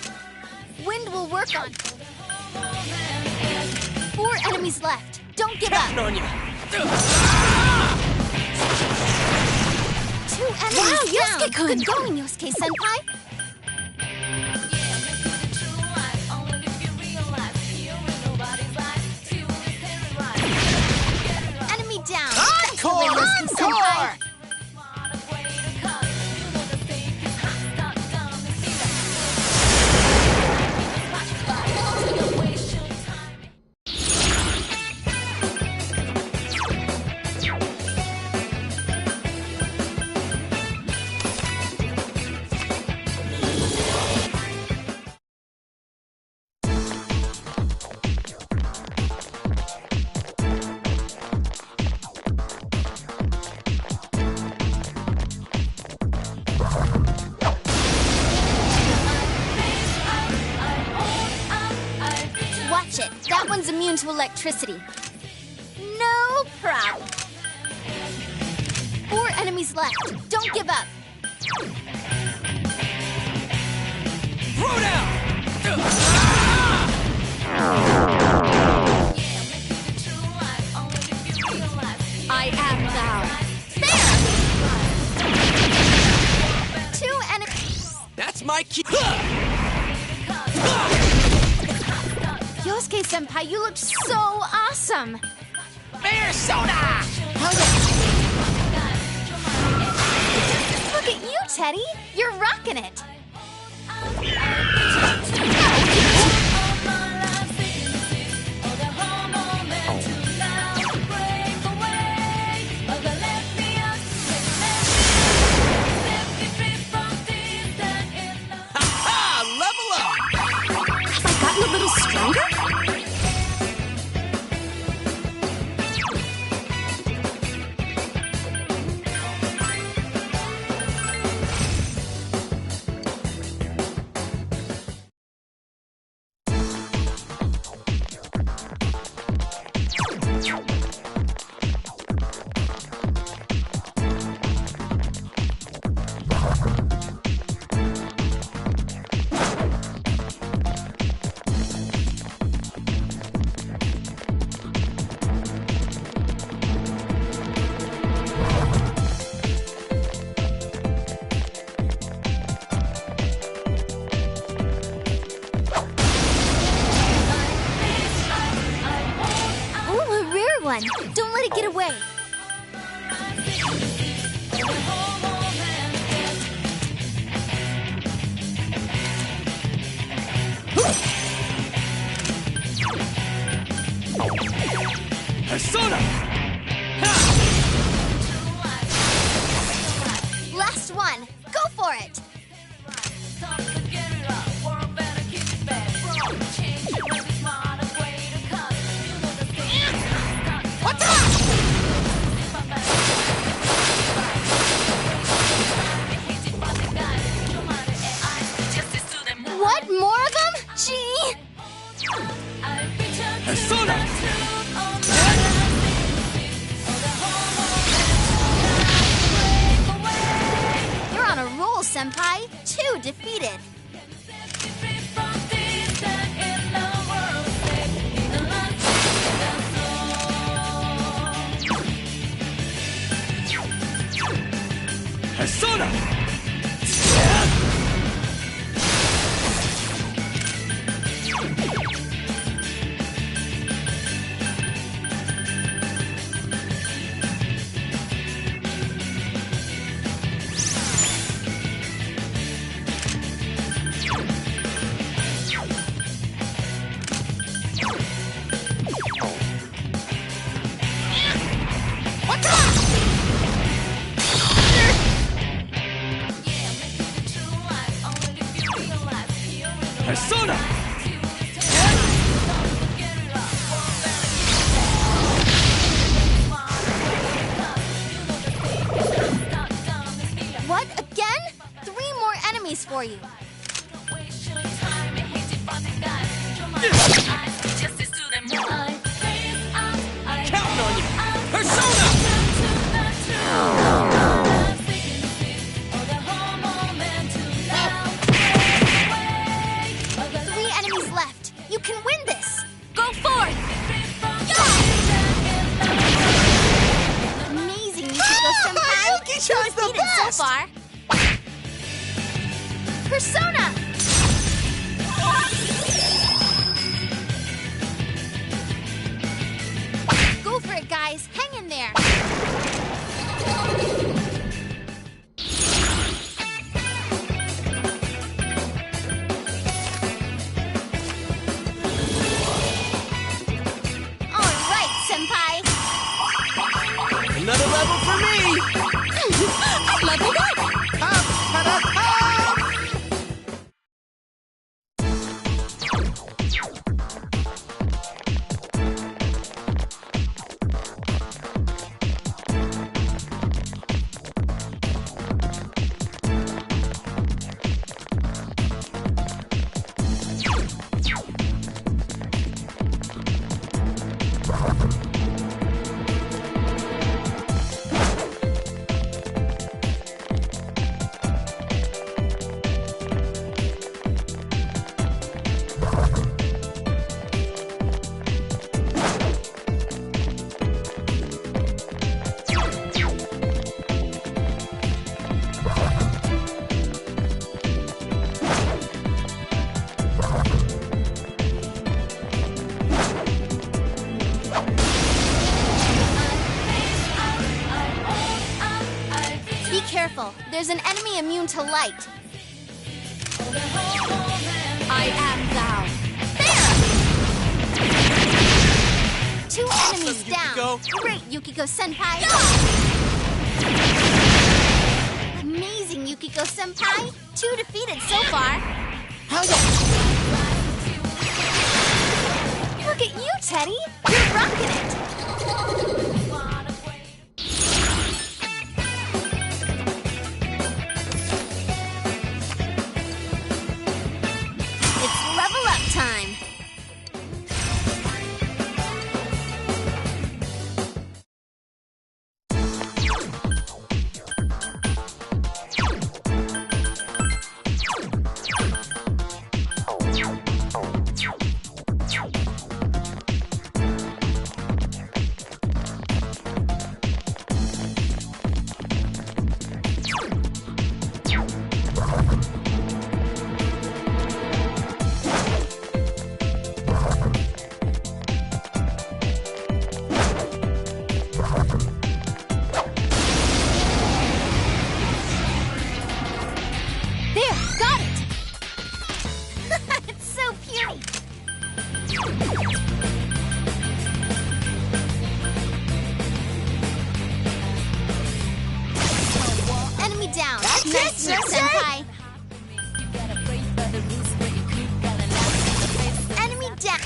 Wind will work on. 4 enemies left. Don't give up. On you. 2 enemies Wow, down. Yosuke-kun. Good going, Yosuke-senpai. Enemy down. That's the way, Yosuke-senpai. That one's immune to electricity. No problem. 4 enemies left. Don't give up. Throw down! I am thou. There! 2 enemies. That's my key. Yosuke-senpai, you look so awesome. Bear soda! Look at you, Teddy. You're rocking it. Level up! Have I gotten a little stronger? Don't let it get away. Persona! Last one. Go for it. What? More of them? Gee! Persona! You're on a roll, Senpai. 2 defeated. Persona! Persona! What? Again? 3 more enemies for you. Counting on you! Persona! 3 enemies left. You can win this. Go forth. Amazing, Michiko-senpai. Yuki-chan's the Defeated so best. far. Persona! Go for it, guys. Hang in there. All right, Senpai. Another level for me! I leveled up. there's an enemy immune to light. I am thou. There! 2 enemies down. Yukiko. Great, Yukiko-senpai. Amazing, Yukiko-senpai. 2 defeated so far. Look at you, Teddy. You're rocking it. It's level up time. Senpai. Enemy down.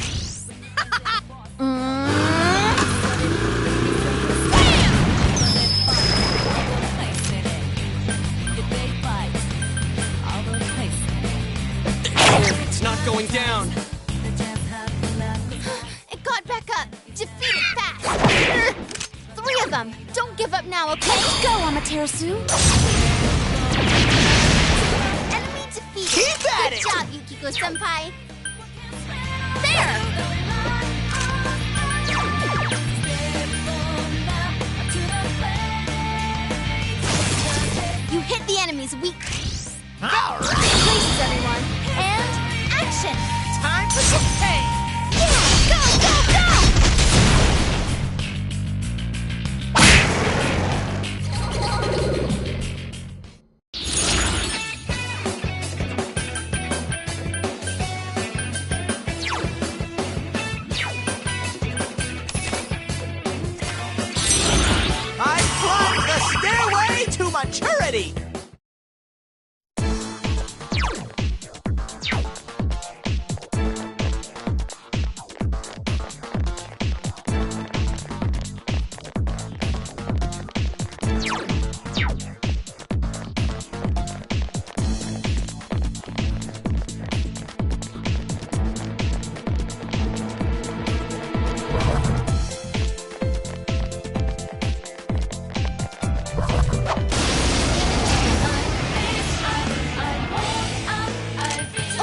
It's not going down. It got back up. Defeat it fast. 3 of them. Don't give up now, okay? Let's go, Amaterasu. Enemy defeated. Keep at Good it. job, Yukiko-senpai. There! You hit the enemy's weak. All right. Places, everyone. And action. Time for some pain. Yeah, go, go, go! I've climbed the stairway to maturity.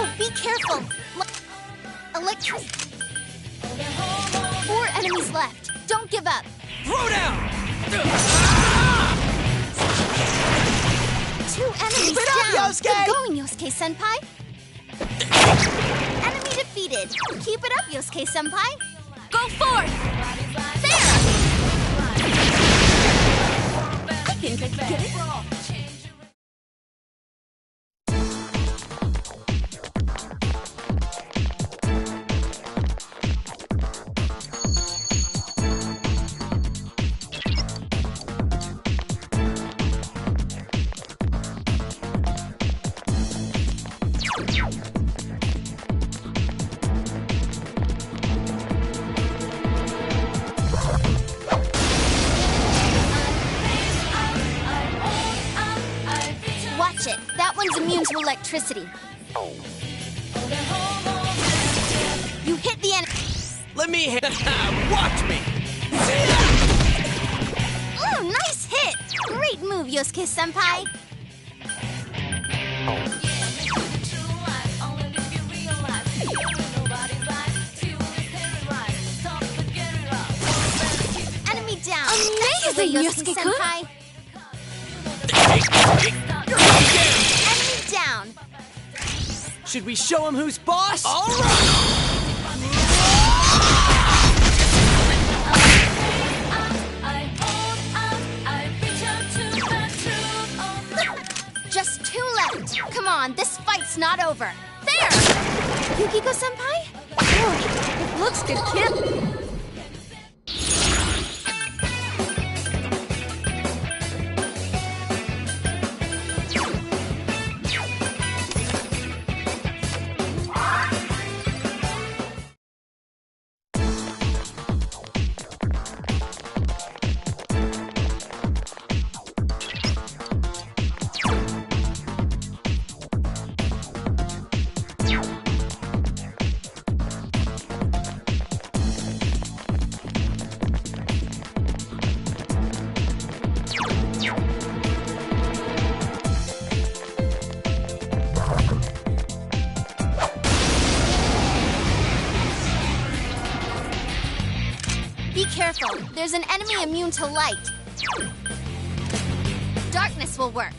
Oh, be careful. Electricity. 4 enemies left. Don't give up. Throw down! 2 enemies Keep it up, down. Yosuke! Good going, Yosuke-senpai. Enemy defeated. Keep it up, Yosuke-senpai. Go forth! There! I think I can get it. Watch it. That one's immune to electricity. You hit the enemy. Let me hit. Watch me. Oh, nice hit! Great move, Yosuke-senpai. Enemy down. Amazing, Yosuke-senpai. Enemy down. Should we show him who's boss? All right. on, this fight's not over. There! Yukiko-senpai? Oh, it looks good, kid. Be careful. There's an enemy immune to light. Darkness will work.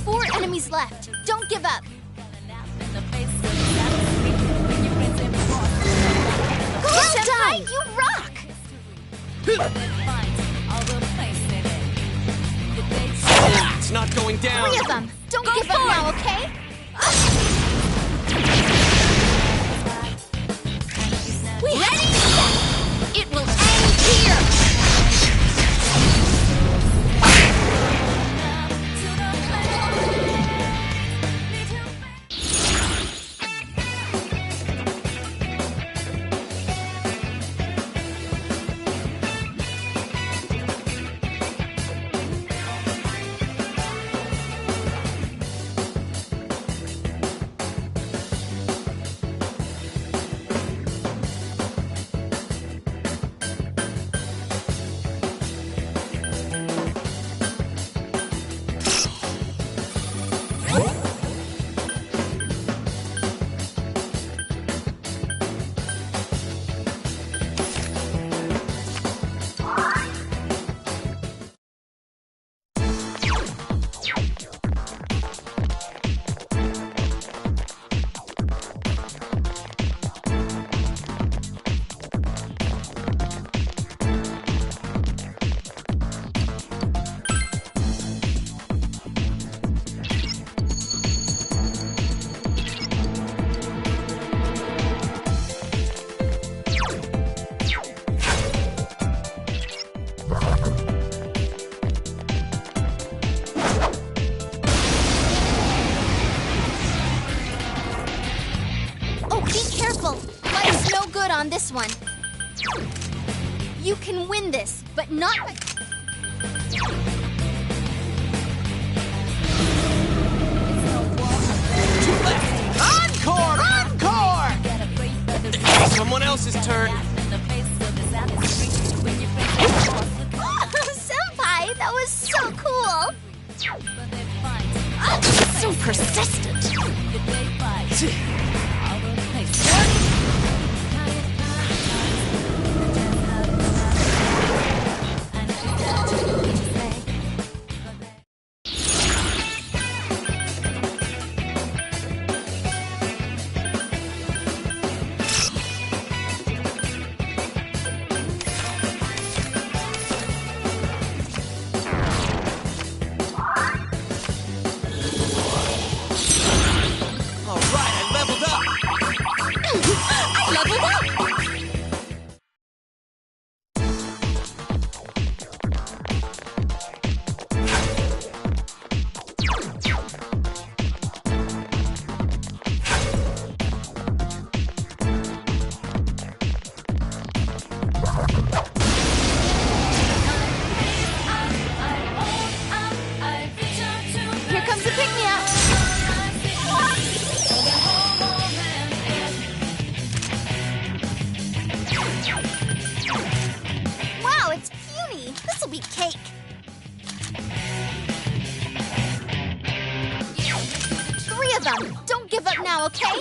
Four enemies left. Don't give up. Go, Senpai! You rock! It's not going down. Three of them. Don't give up now, okay? Ready? It will end here. On this one. You can win this, but not... Two left! Encore! Encore! Someone else's turn. Senpai, that was so cool! So persistent. Don't give up now, okay?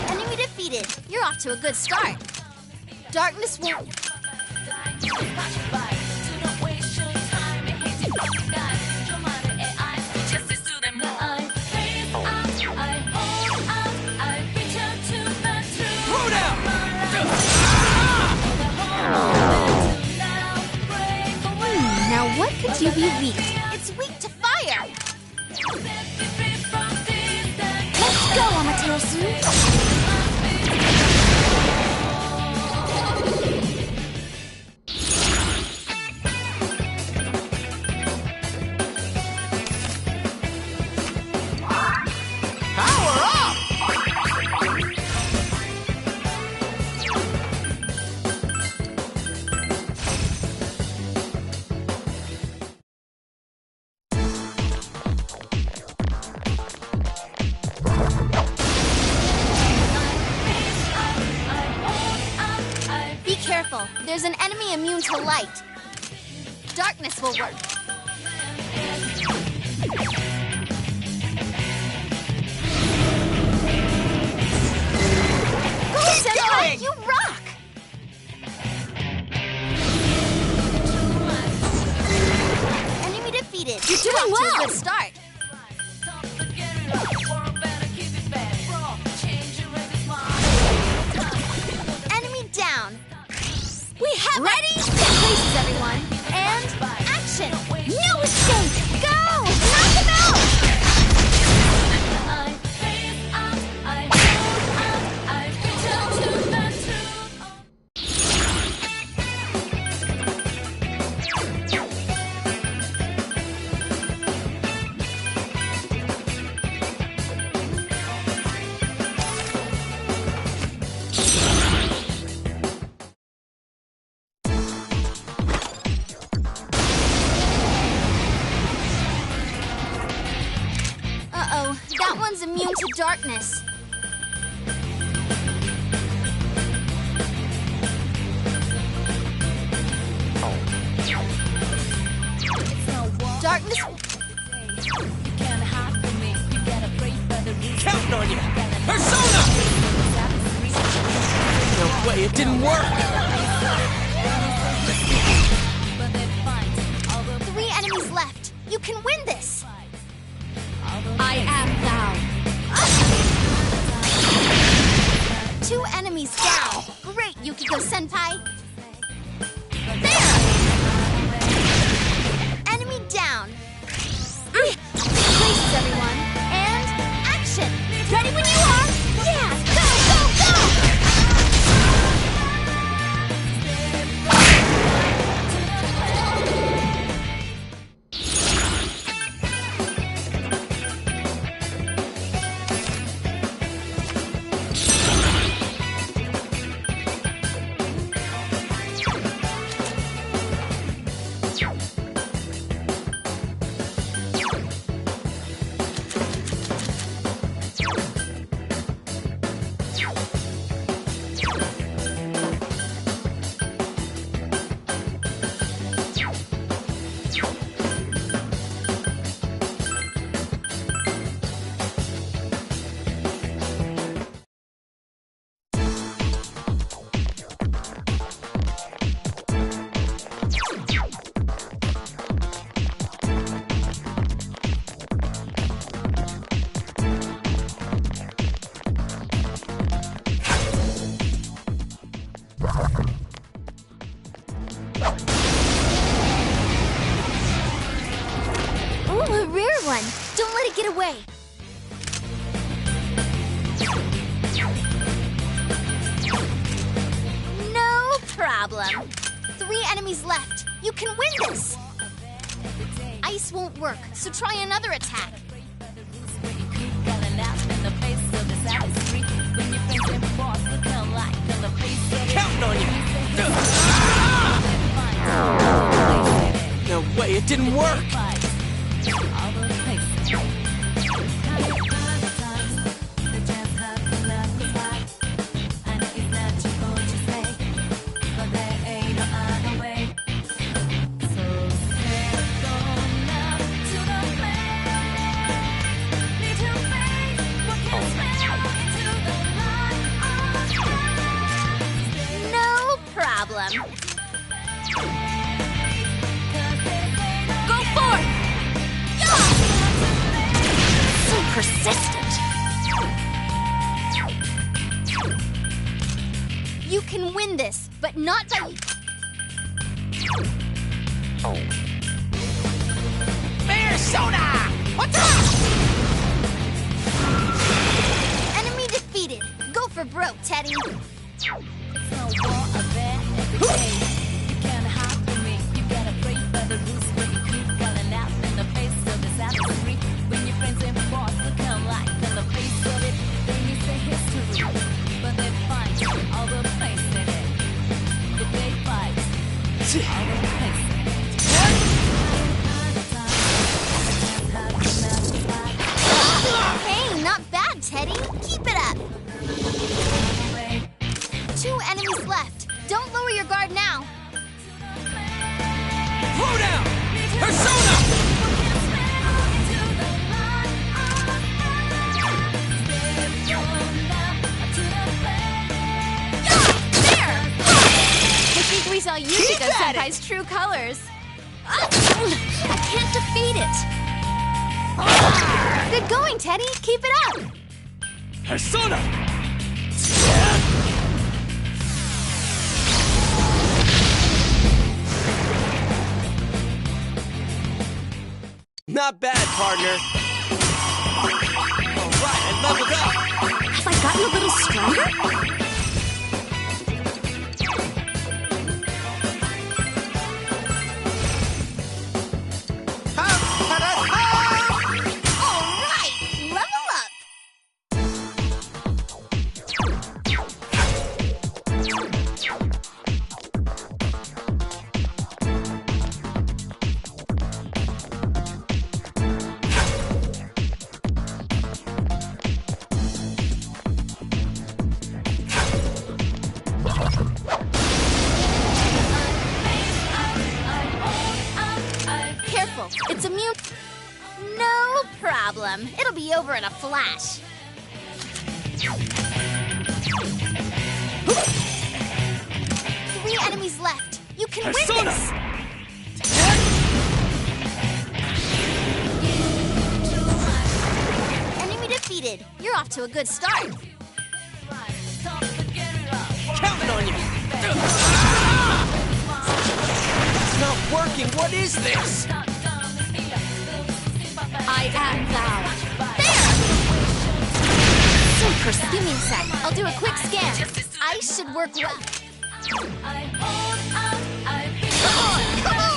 Enemy defeated. You're off to a good start. Darkness won't... could you be weak? It's weak to fire! Let's go, Amaterasu! There's an enemy immune to light. Darkness will work. Go, Senpai! You rock! Enemy defeated. You're doing well! To a good start. Enemy down. We have ready? Get places, everyone. And action! No escape! Go! Knock him out! That one's immune to darkness. Darkness. Counting on you! Persona! No way, it didn't work! 3 enemies left. You can win this. I am thou. 2 enemies down. Great, Yukiko-senpai. There! Enemy down. Places, everyone. And action! Ready when you are? Yeah! Go, go, go! Don't let it get away. No problem. 3 enemies left. You can win this. Ice won't work, so try another attack. Counting on you! No way, it didn't work! No problem. Go forth! Yeah! So persistent. You can win this, but not by... Persona! What's up? Enemy defeated. Go for broke, Teddy. Hey, not bad, Teddy. Keep it up. 2 enemies left. Don't lower your guard now. Throw down! Persona! I think we saw Yukiko Senpai's true colors. I can't defeat it. Good going, Teddy. Keep it up. Persona! Not bad, partner. All right, I leveled up. Have I gotten a little stronger? All right, level up. Careful, it's immune. No problem. It'll be over in a flash. 3 enemies left. You can win this. Enemy defeated. You're off to a good start. Counting on you. It's not working. What is this? I am thou. There! Super. Give me a sec. I'll do a quick scan. I should work well. Come on! Come on!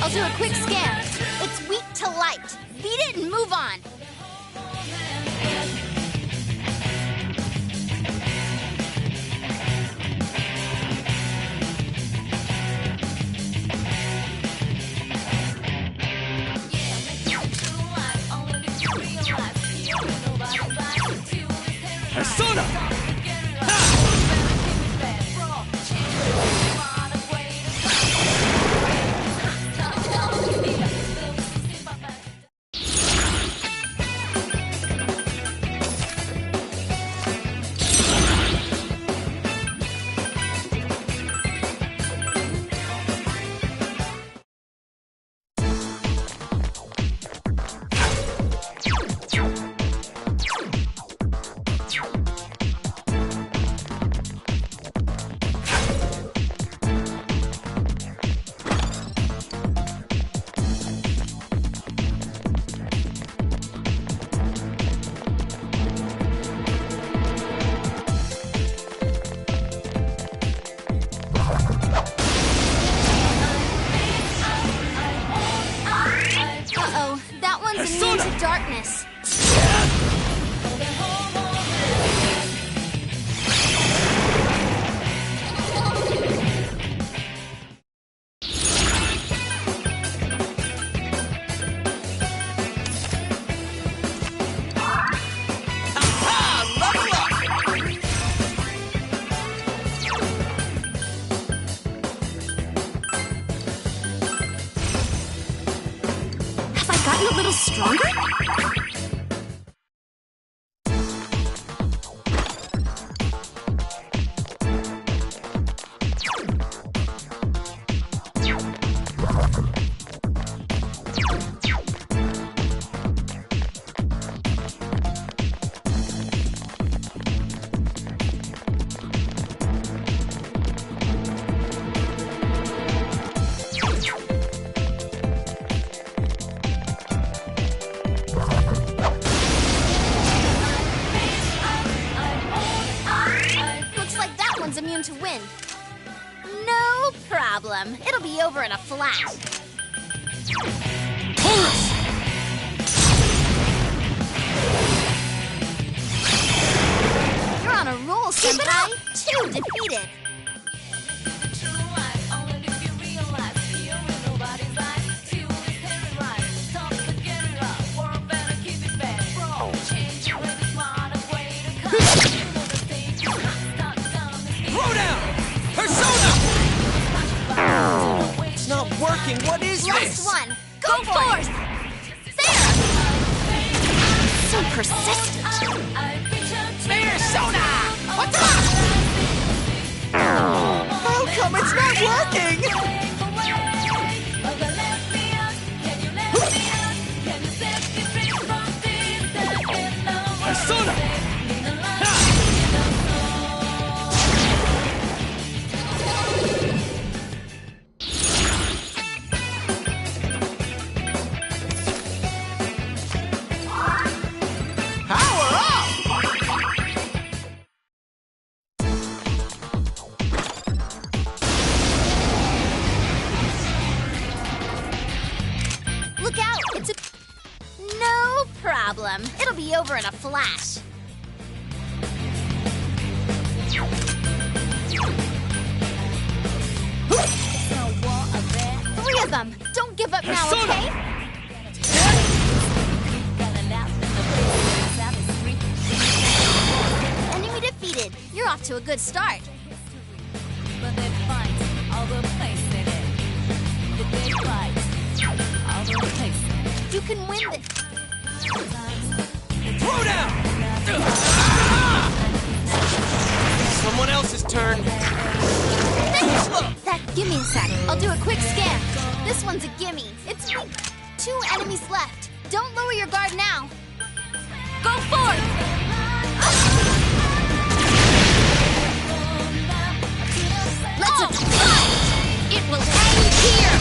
I'll do a quick scan. It's weak to light. Beat it and move on. Persona! Immune to darkness. Have I gotten a little stronger? Looks like that one's immune to wind. No problem. It'll be over in a flash. You're on a roll, Senpai. 2 defeated. Throw down! Persona! It's not working. What is Last this? one. Go forth! There! So persistent. Persona! What's up? How come it's not working? Persona! Power up! Look out! It's a... No problem. It'll be over in a flash. Three of them! Don't give up now, okay? Enemy defeated. You're off to a good start. You can win this. Throw down! Someone else's turn. That gimme a sec. I'll do a quick scan. This one's a gimme. It's weak. 2 enemies left. Don't lower your guard now. Go forth! Let's fight! It will end here!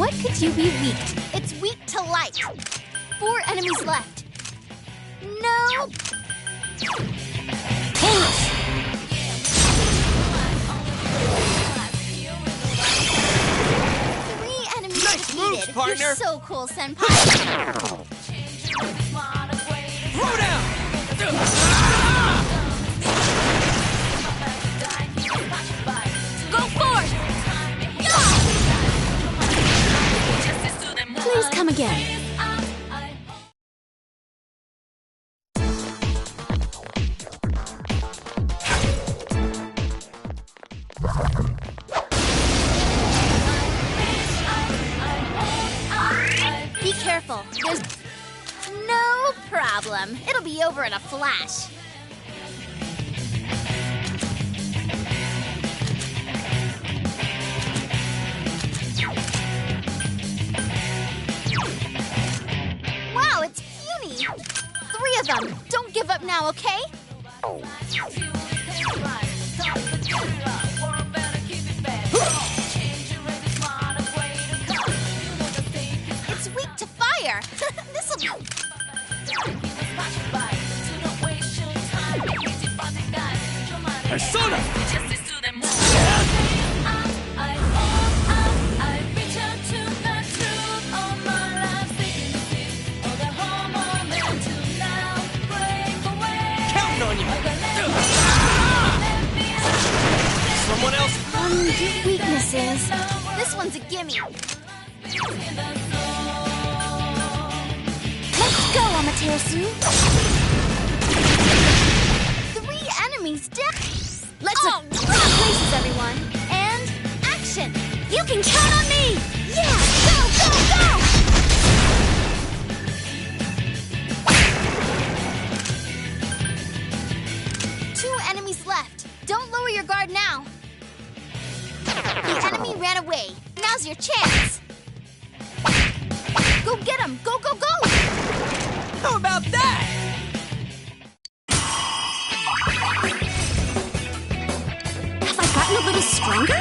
What could you be weak to? It's weak to light. 4 enemies left. No. 3 enemies defeated. Moves, partner. You're so cool, Senpai. Throw down! Go forth! Please come again. Be careful. There's no problem. It'll be over in a flash. Wow, it's puny. 3 of them. Don't give up now, okay? It's weak to fire. This'll be... Persona! Counting on you! Someone else! Your weaknesses. This one's a gimme. Let's go, Amaterasu. 3 enemies down. Let's rock places, everyone. And action. You can count on me! Yeah! Go, go, go! Two enemies left. Don't lower your guard now. The enemy ran away. Now's your chance. Go get him. Go, go, go! How about that? Have I gotten a little stronger?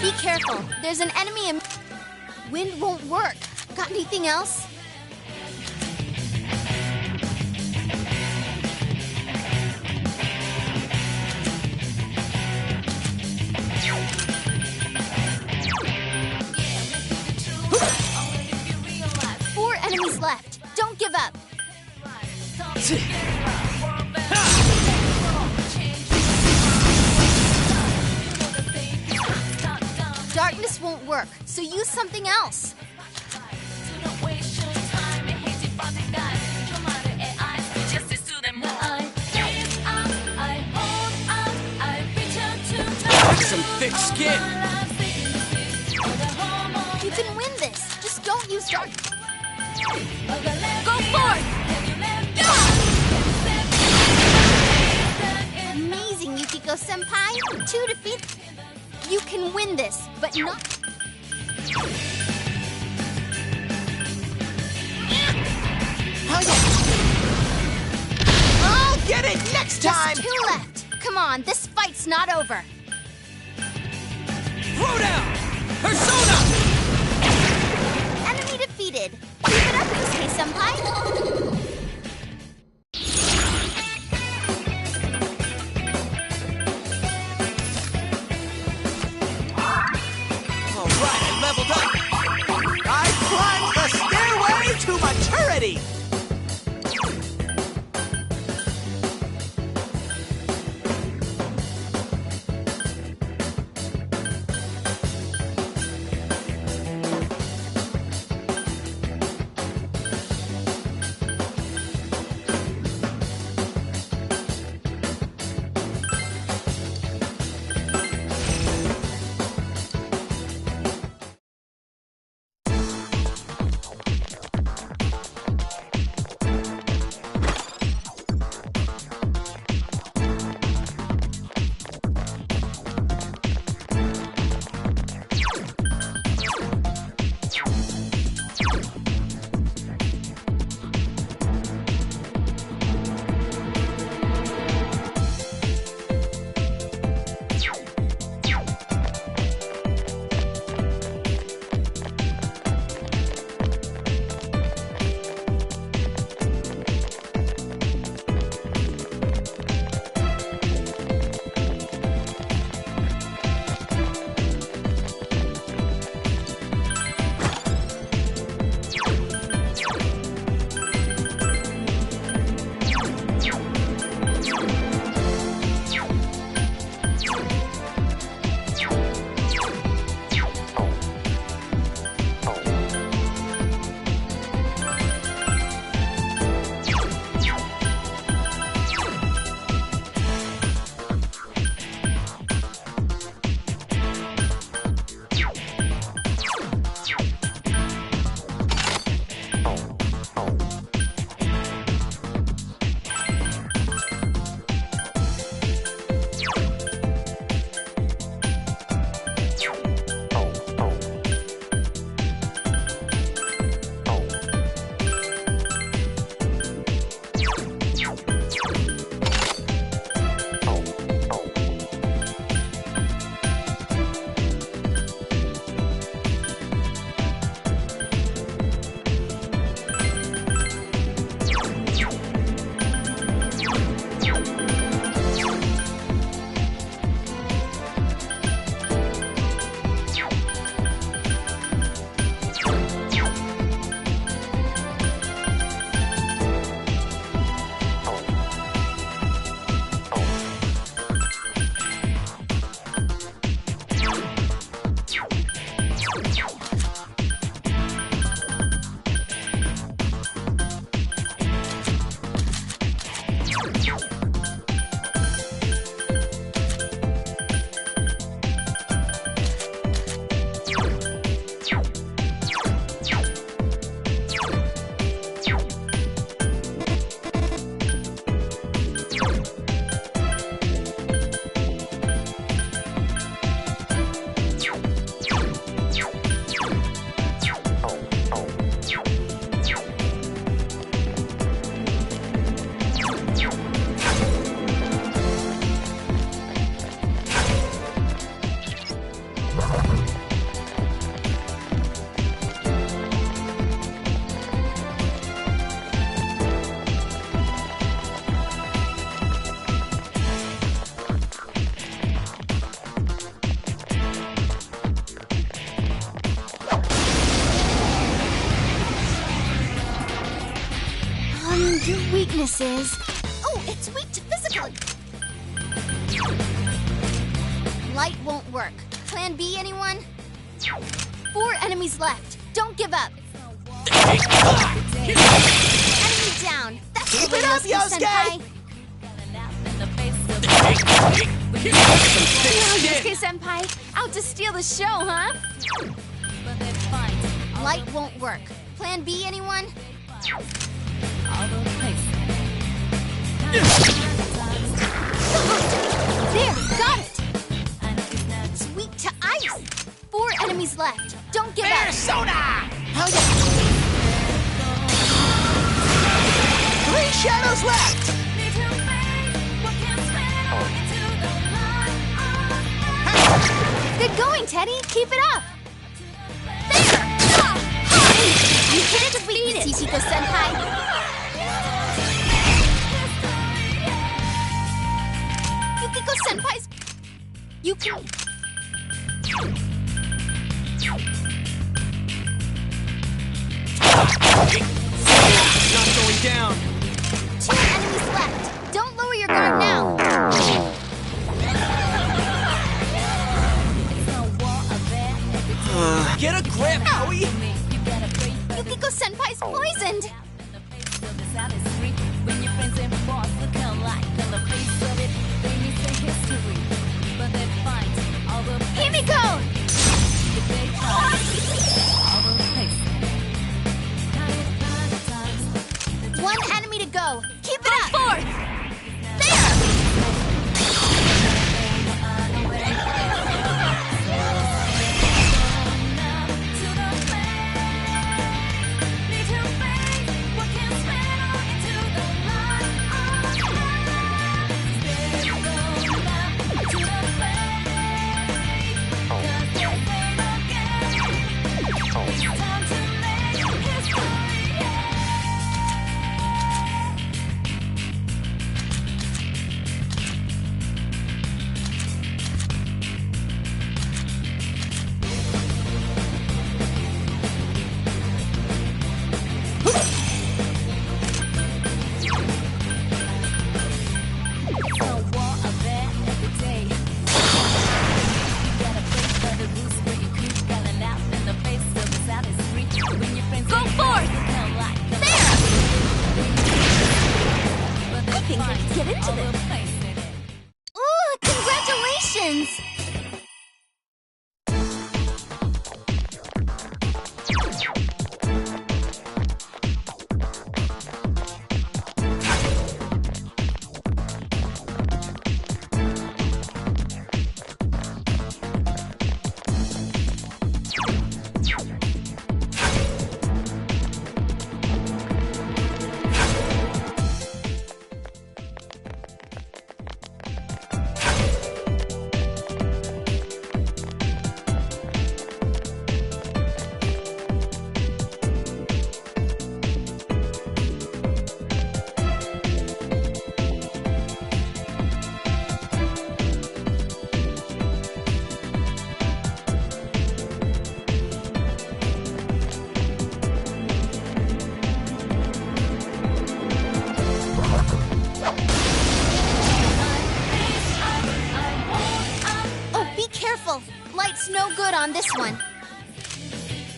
Be careful. There's an enemy in... Wind won't work. Got anything else? Four enemies left. Don't give up. Darkness won't work, so use something else. Some thick skin! You can win this. Just don't use dark. Go forth! Amazing, Yukiko-senpai. 2 defeats. You can win this, but not... I'll get it next time! Just 2 left. Come on, this fight's not over. Throw down! Persona! Enemy defeated. Keep it up, Yusuke-senpai. Alright, I leveled up. I climbed the stairway to maturity. this is... Oh, it's weak to physical... Light won't work. Plan B, anyone? 4 enemies left. Don't give up. Enemy down. That's the way, Yosuke-senpai. Yosuke-senpai, out to steal the show, huh? Light won't work. Plan B, anyone? There, got it! It's weak to ice. 4 enemies left. Don't give up. Soda! Oh, yeah. 3 shadows left! Good going, Teddy. Keep it up. There! You hit it, beat it, Yukiko-senpai. Yukiko-senpai's... You can... Not going down. 2 enemies left. Don't lower your guard now. Get a grip! Owie! Yukiko-senpai's poisoned! Himiko! 1 enemy to go. Keep it up! Forth! There! Go forth! There! I think I can get into this. Ooh, congratulations! Light's no good on this one.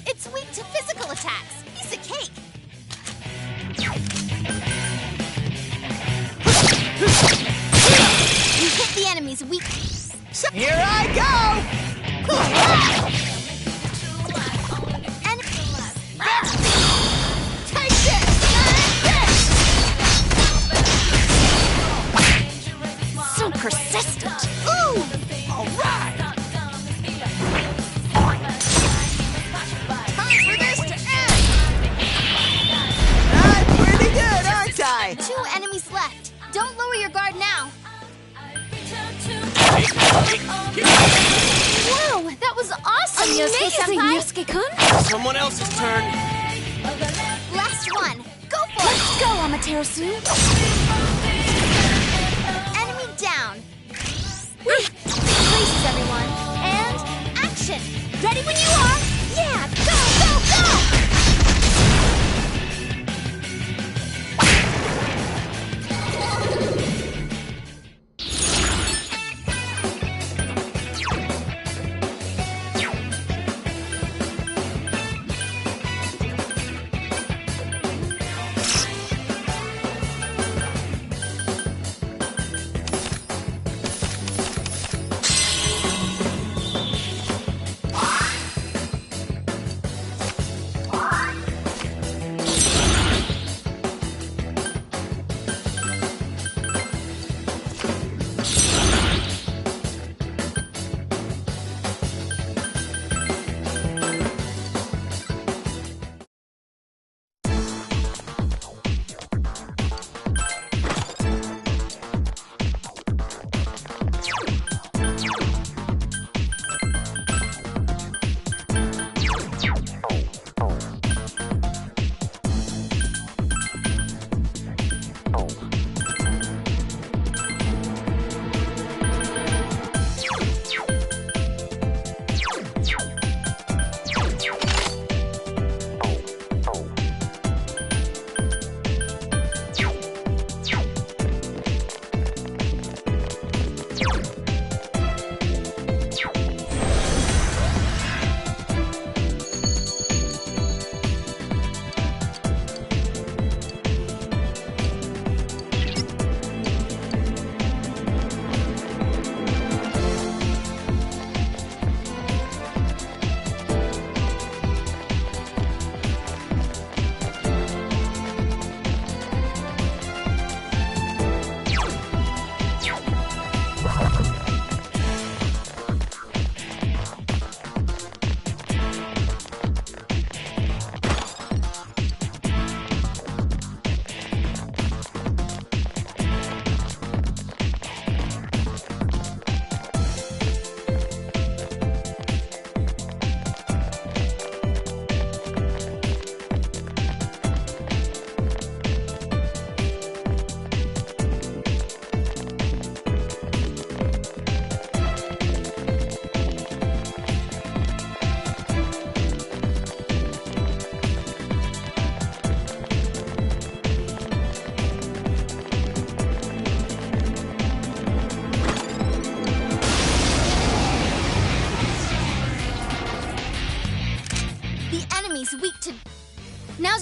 It's weak to physical attacks. Piece of cake. You hit the enemy's weak. Here I go! Take this! So persistent. Ooh! All right! Two enemies left. Don't lower your guard now. Whoa, that was awesome, Yosuke-senpai. Yosuke-kun? Someone else's turn. Last one. Go for it. Let's go, Amaterasu. Enemy down. Places, everyone. And action. Ready when you are. Yeah, go, go, go!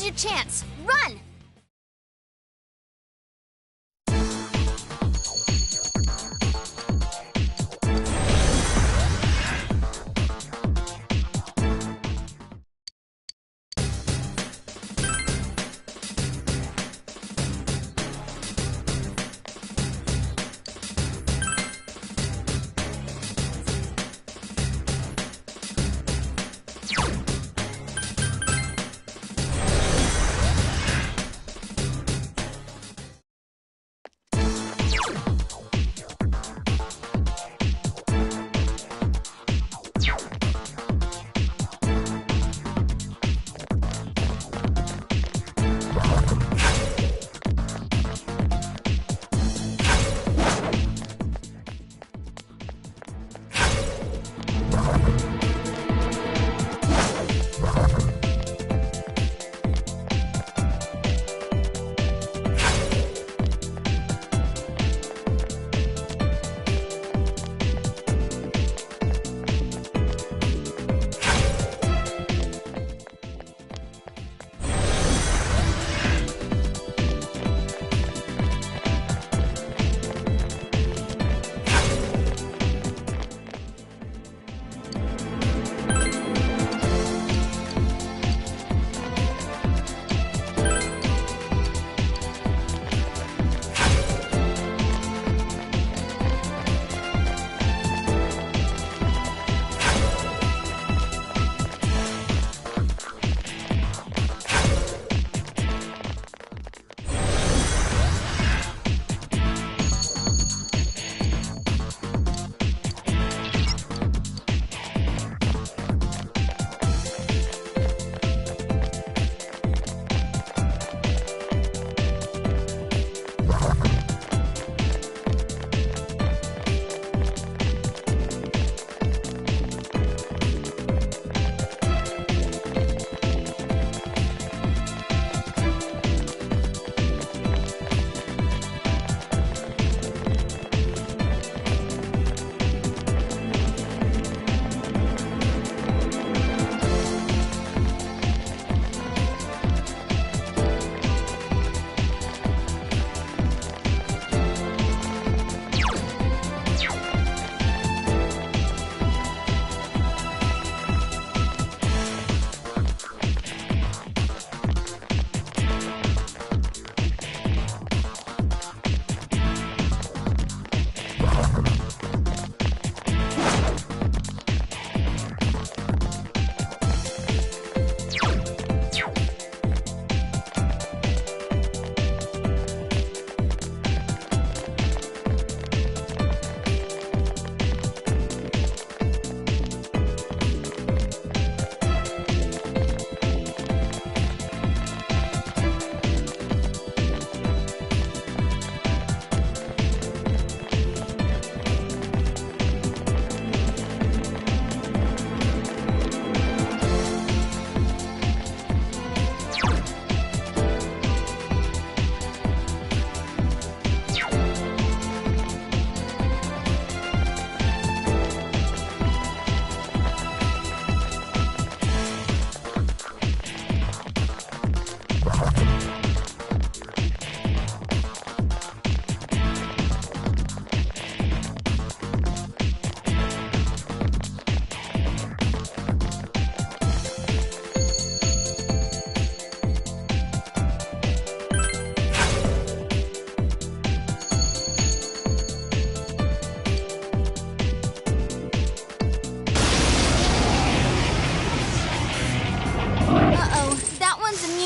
Now's your chance. Run!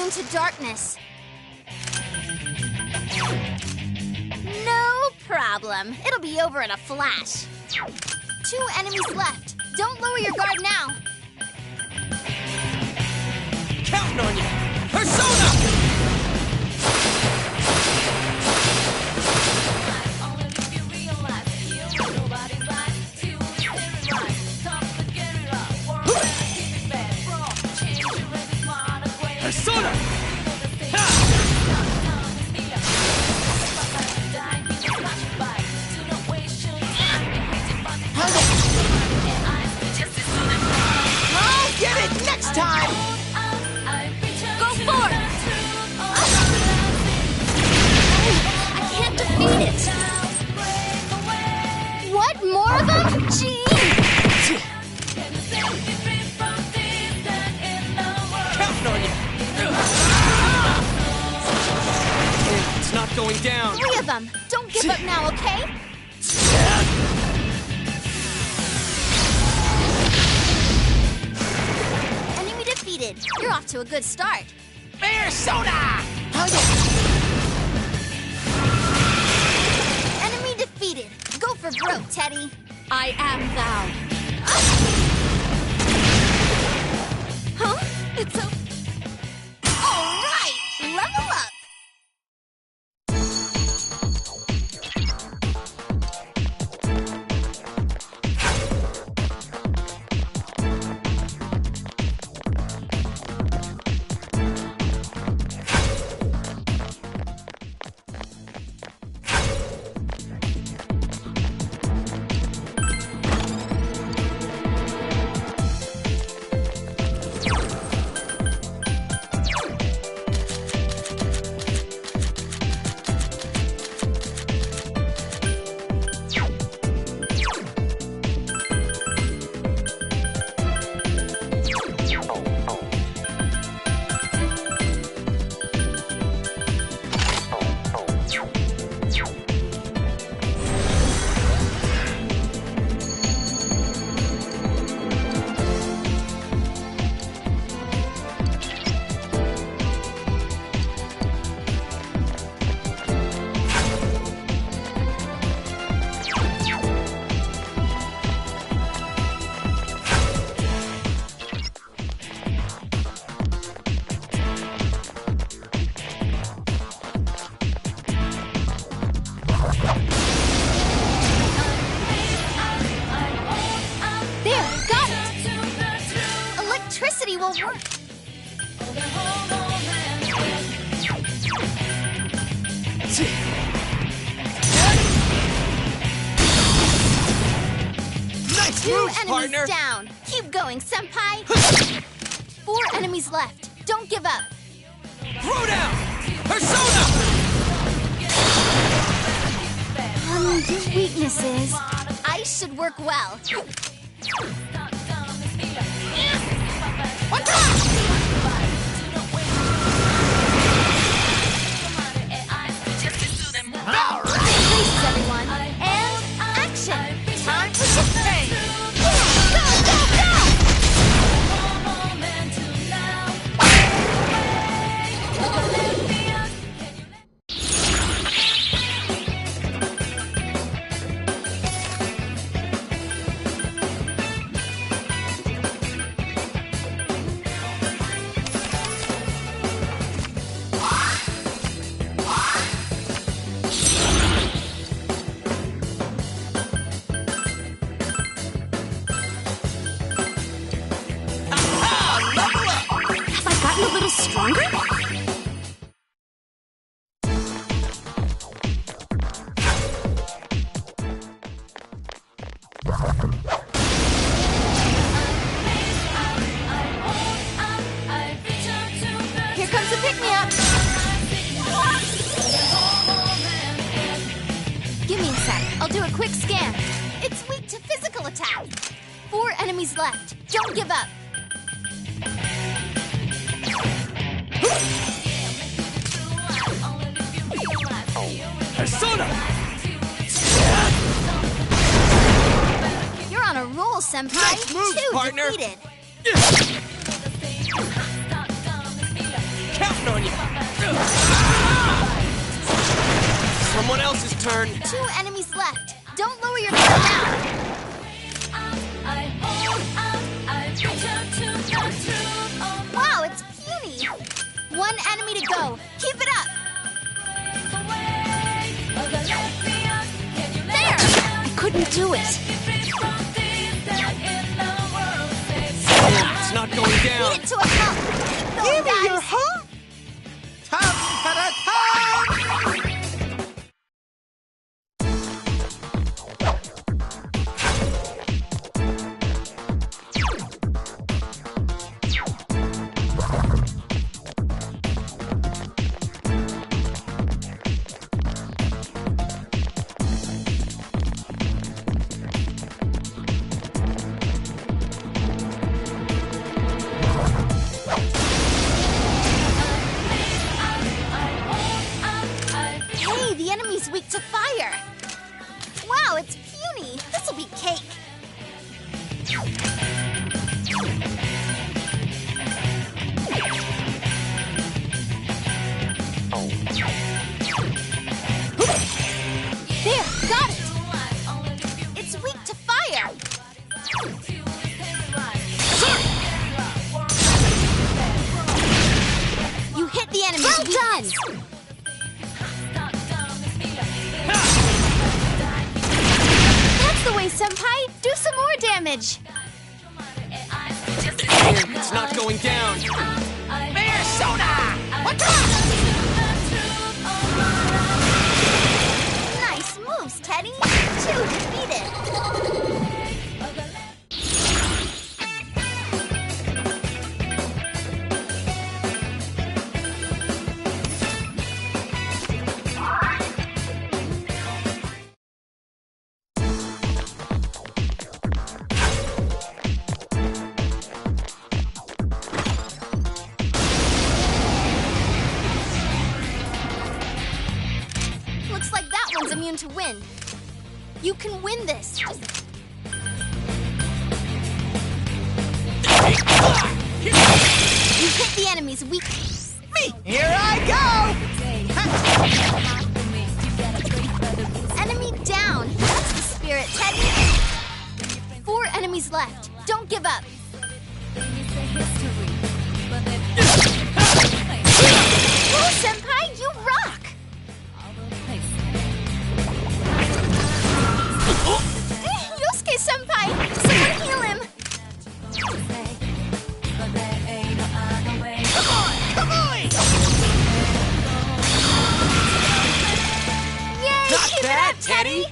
To darkness. No problem. It'll be over in a flash. 2 enemies left. Don't lower your guard now. Counting on you! Persona! Persona! I'll get it next time! Go forth! give up now, okay? Enemy defeated. You're off to a good start. Bear soda! Enemy defeated. Go for broke, Teddy. I am thou. Huh? It's so... All right! Level up! Will work. Nice Two moves, enemies partner. down. Keep going, senpai. 4 enemies left. Don't give up. Throw down! Persona! Your weakness is ice should work well. What's up? All right. Faces, everyone. And action. Time for some pain. Go, go, go! Have I gotten a little stronger? Here comes the pick-me-up. Give me a sec. I'll do a quick scan. It's weak to physical attack. 4 enemies left. Don't give up. Persona! You're on a roll, senpai. Nice moves, 2 partner. defeated. Counting on you! Someone else's turn. 2 enemies left. Don't lower your guard now. Wow, it's puny. 1 enemy to go. Keep it up. There! I couldn't do it. It's not going down. Beat it to a pulp. Keep going, guys. Your hump. Wow, it's puny. This'll be cake. There, got it! It's weak to fire! You hit the enemy. Well done! That's the way, Senpai! Do some more damage! It's not going down! Mayor Soda! What's up? Nice moves, Teddy! 2 defeated! Looks like that one's immune to wind. You can win this. You hit the enemy's weak. Me! Here I go! Enemy down. That's the spirit, Teddy. 4 enemies left. Don't give up. Whoa, Senpai, you rock! Yosuke Senpai! Someone heal him! Come on! Come on! Yay! Not Keep bad, it up, Teddy!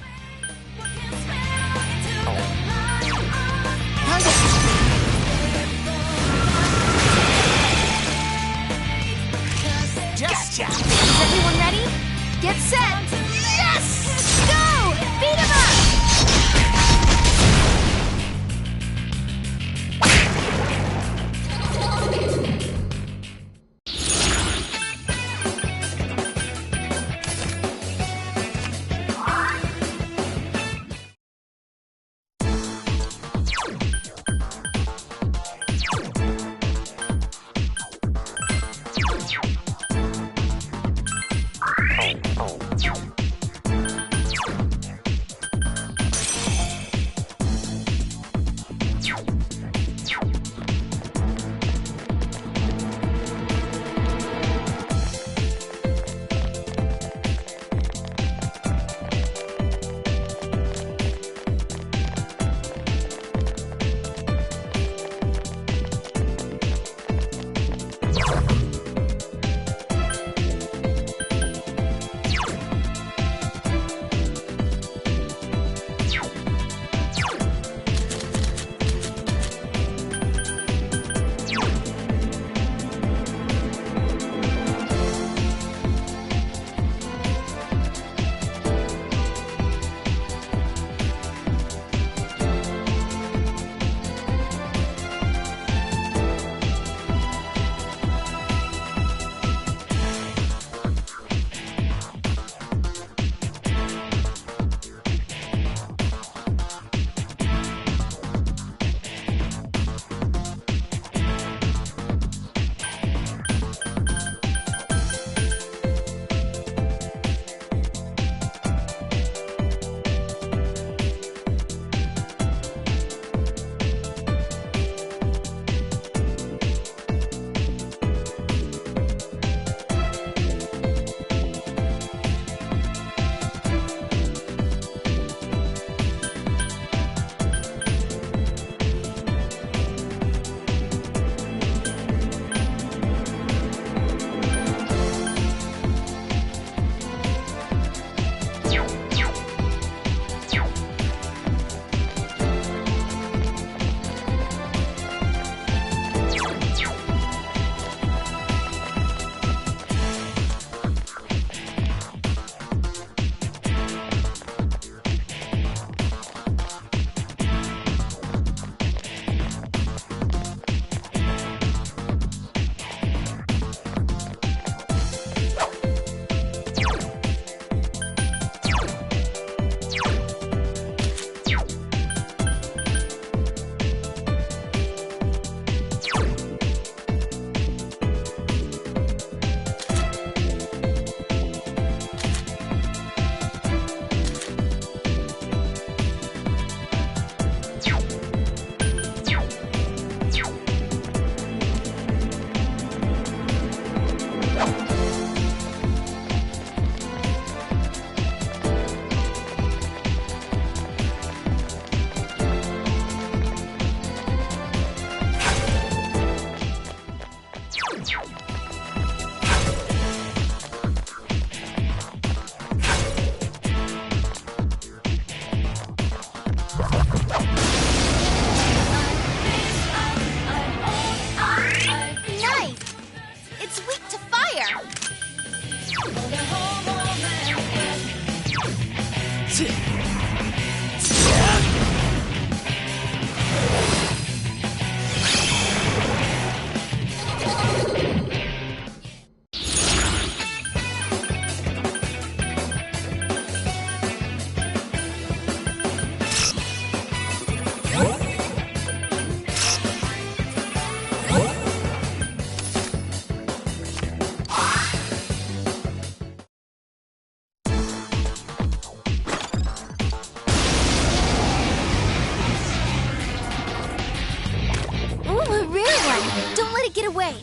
get away.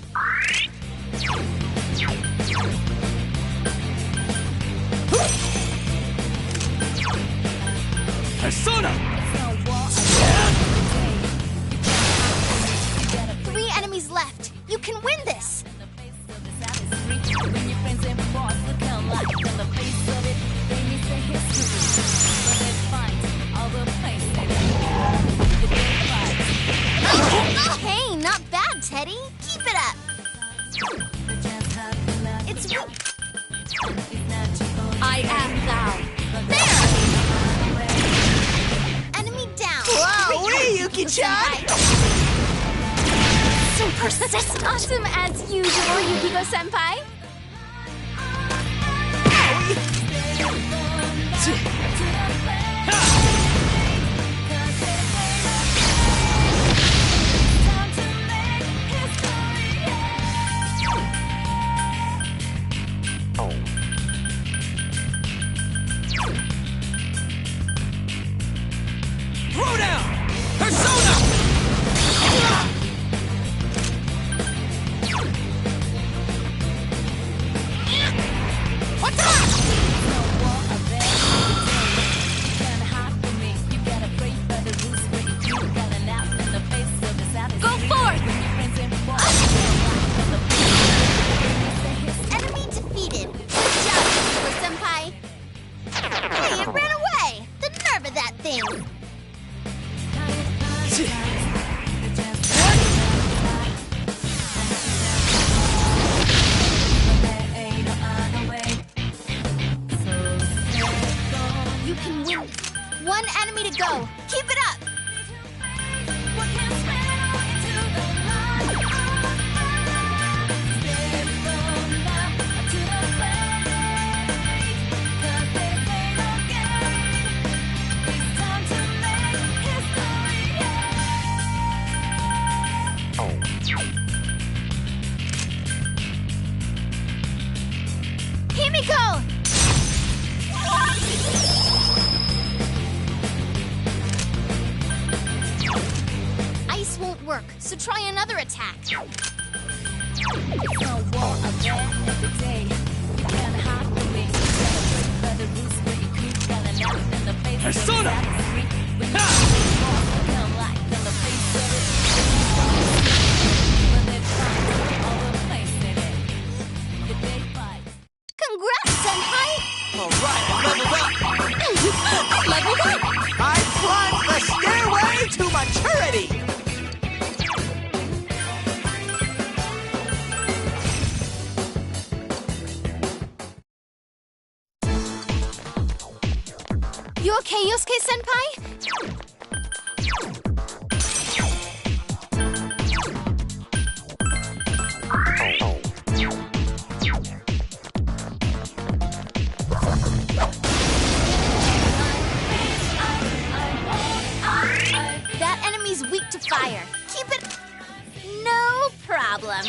Persona! 3 enemies left. You can win this. Hey, not bad, Teddy. Keep it up. It's I am thou. there. Enemy down. Wow, Yuki-chan! So persistent. Awesome as usual, Yukiko-senpai. Throw down! Persona! What's up? Go forth! Enemy defeated. Good job, Yukiko-senpai. Hey, it ran away. The nerve of that thing. You can win. 1 enemy to go. Keep it up. Himiko! Ice won't work, so try another attack. Persona! Congrats, Senpai! Alright, I leveled up! I leveled up! I climbed the stairway to maturity! You okay, Yosuke-senpai? That enemy's weak to fire. Keep it... No problem.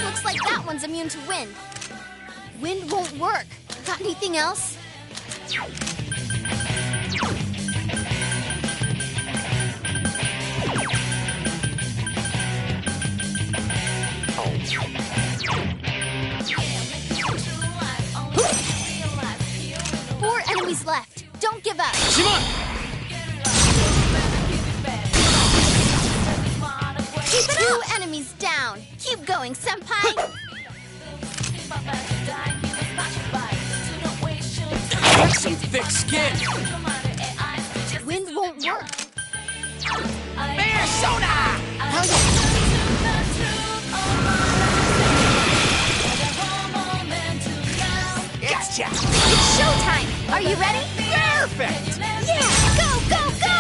Looks like that one's immune to wind. Wind won't work. Got anything else? Four enemies left. Don't give up. Shimon! Keep it 2 enemies down. Keep going, senpai. That's some thick skin! Wind won't work. Persona! Hell yeah. Gotcha! It's showtime. Are you ready? Perfect! Yeah! Go, go, go!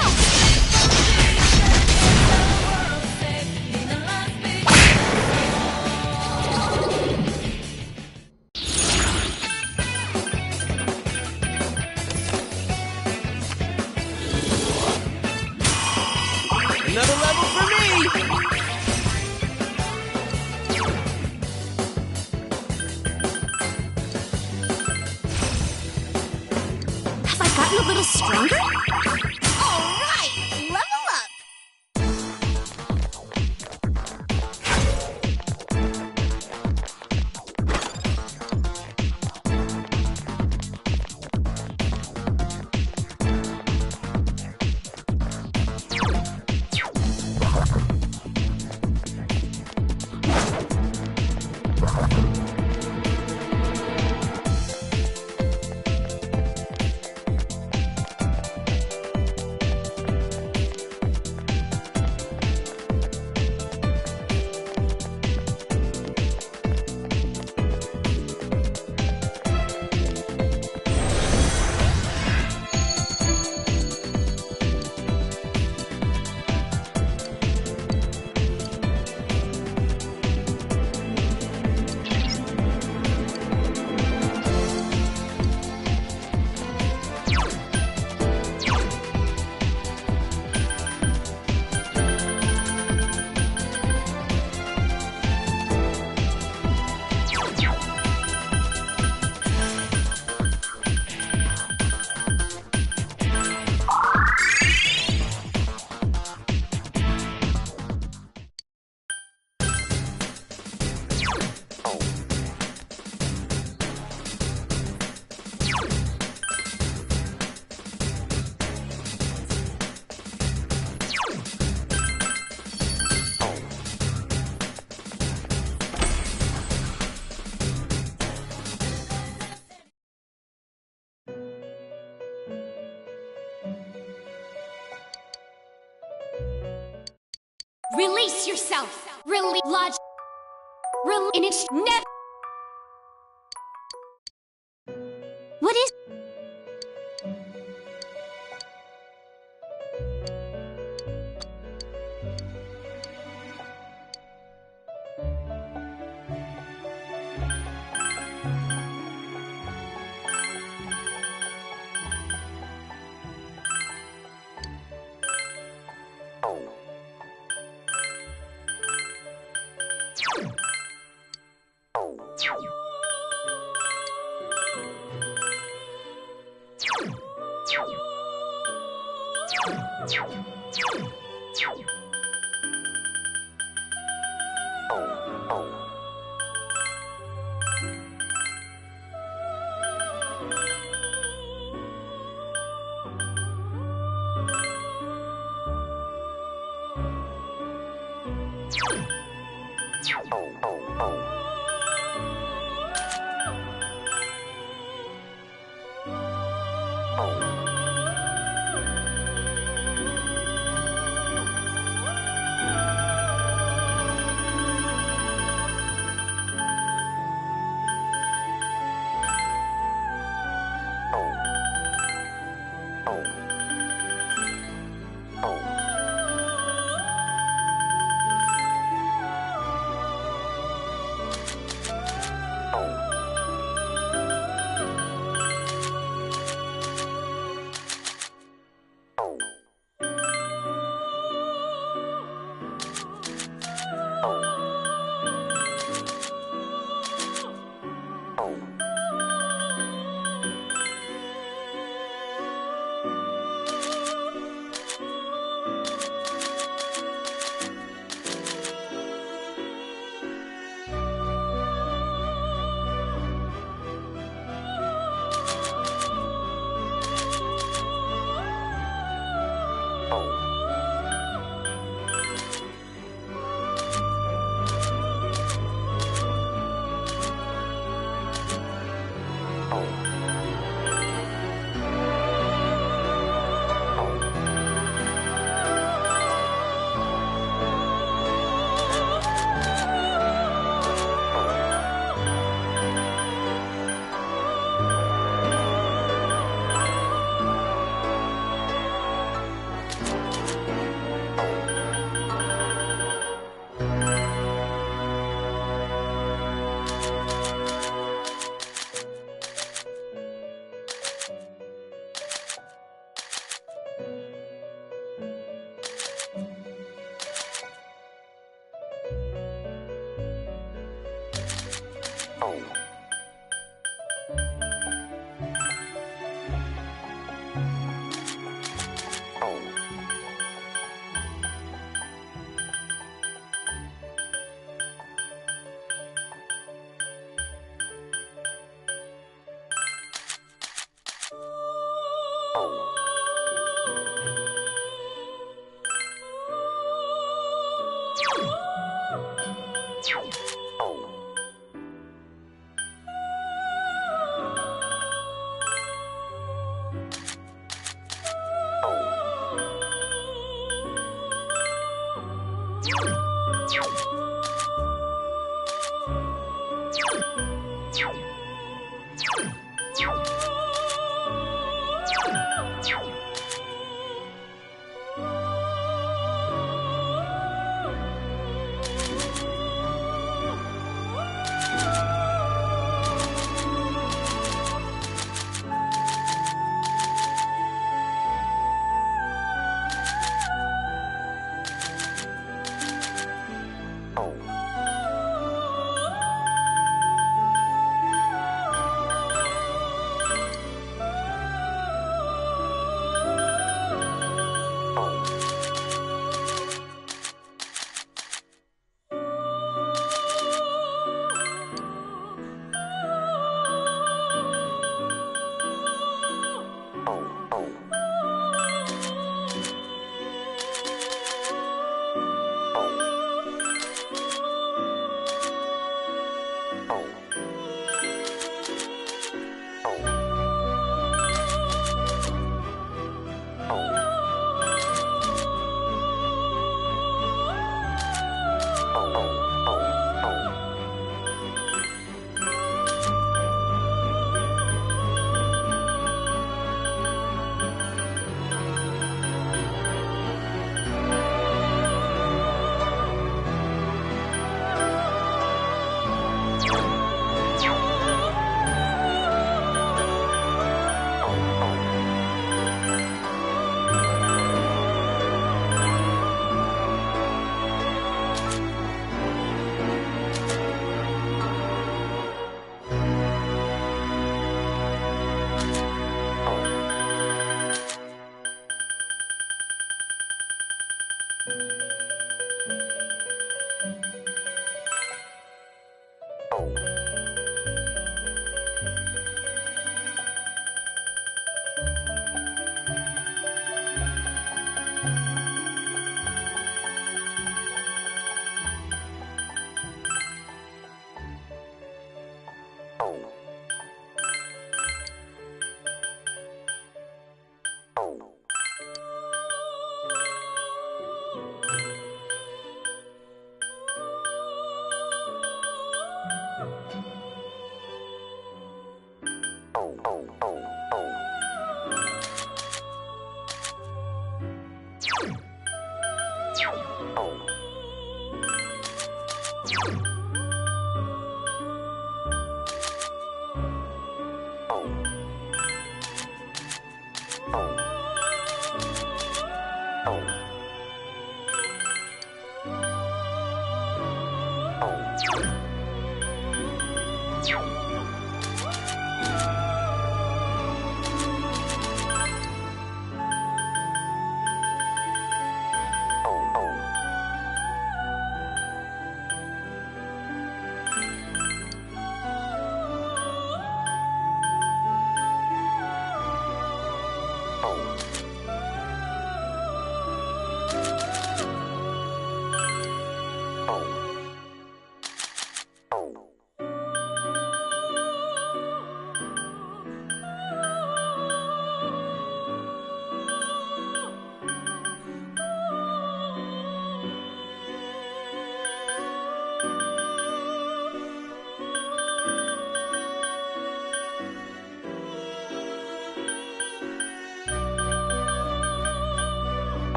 Another level for me! Have I gotten a little stronger? All right, level up! Release yourself! Release logic! And it's never. What is...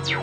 You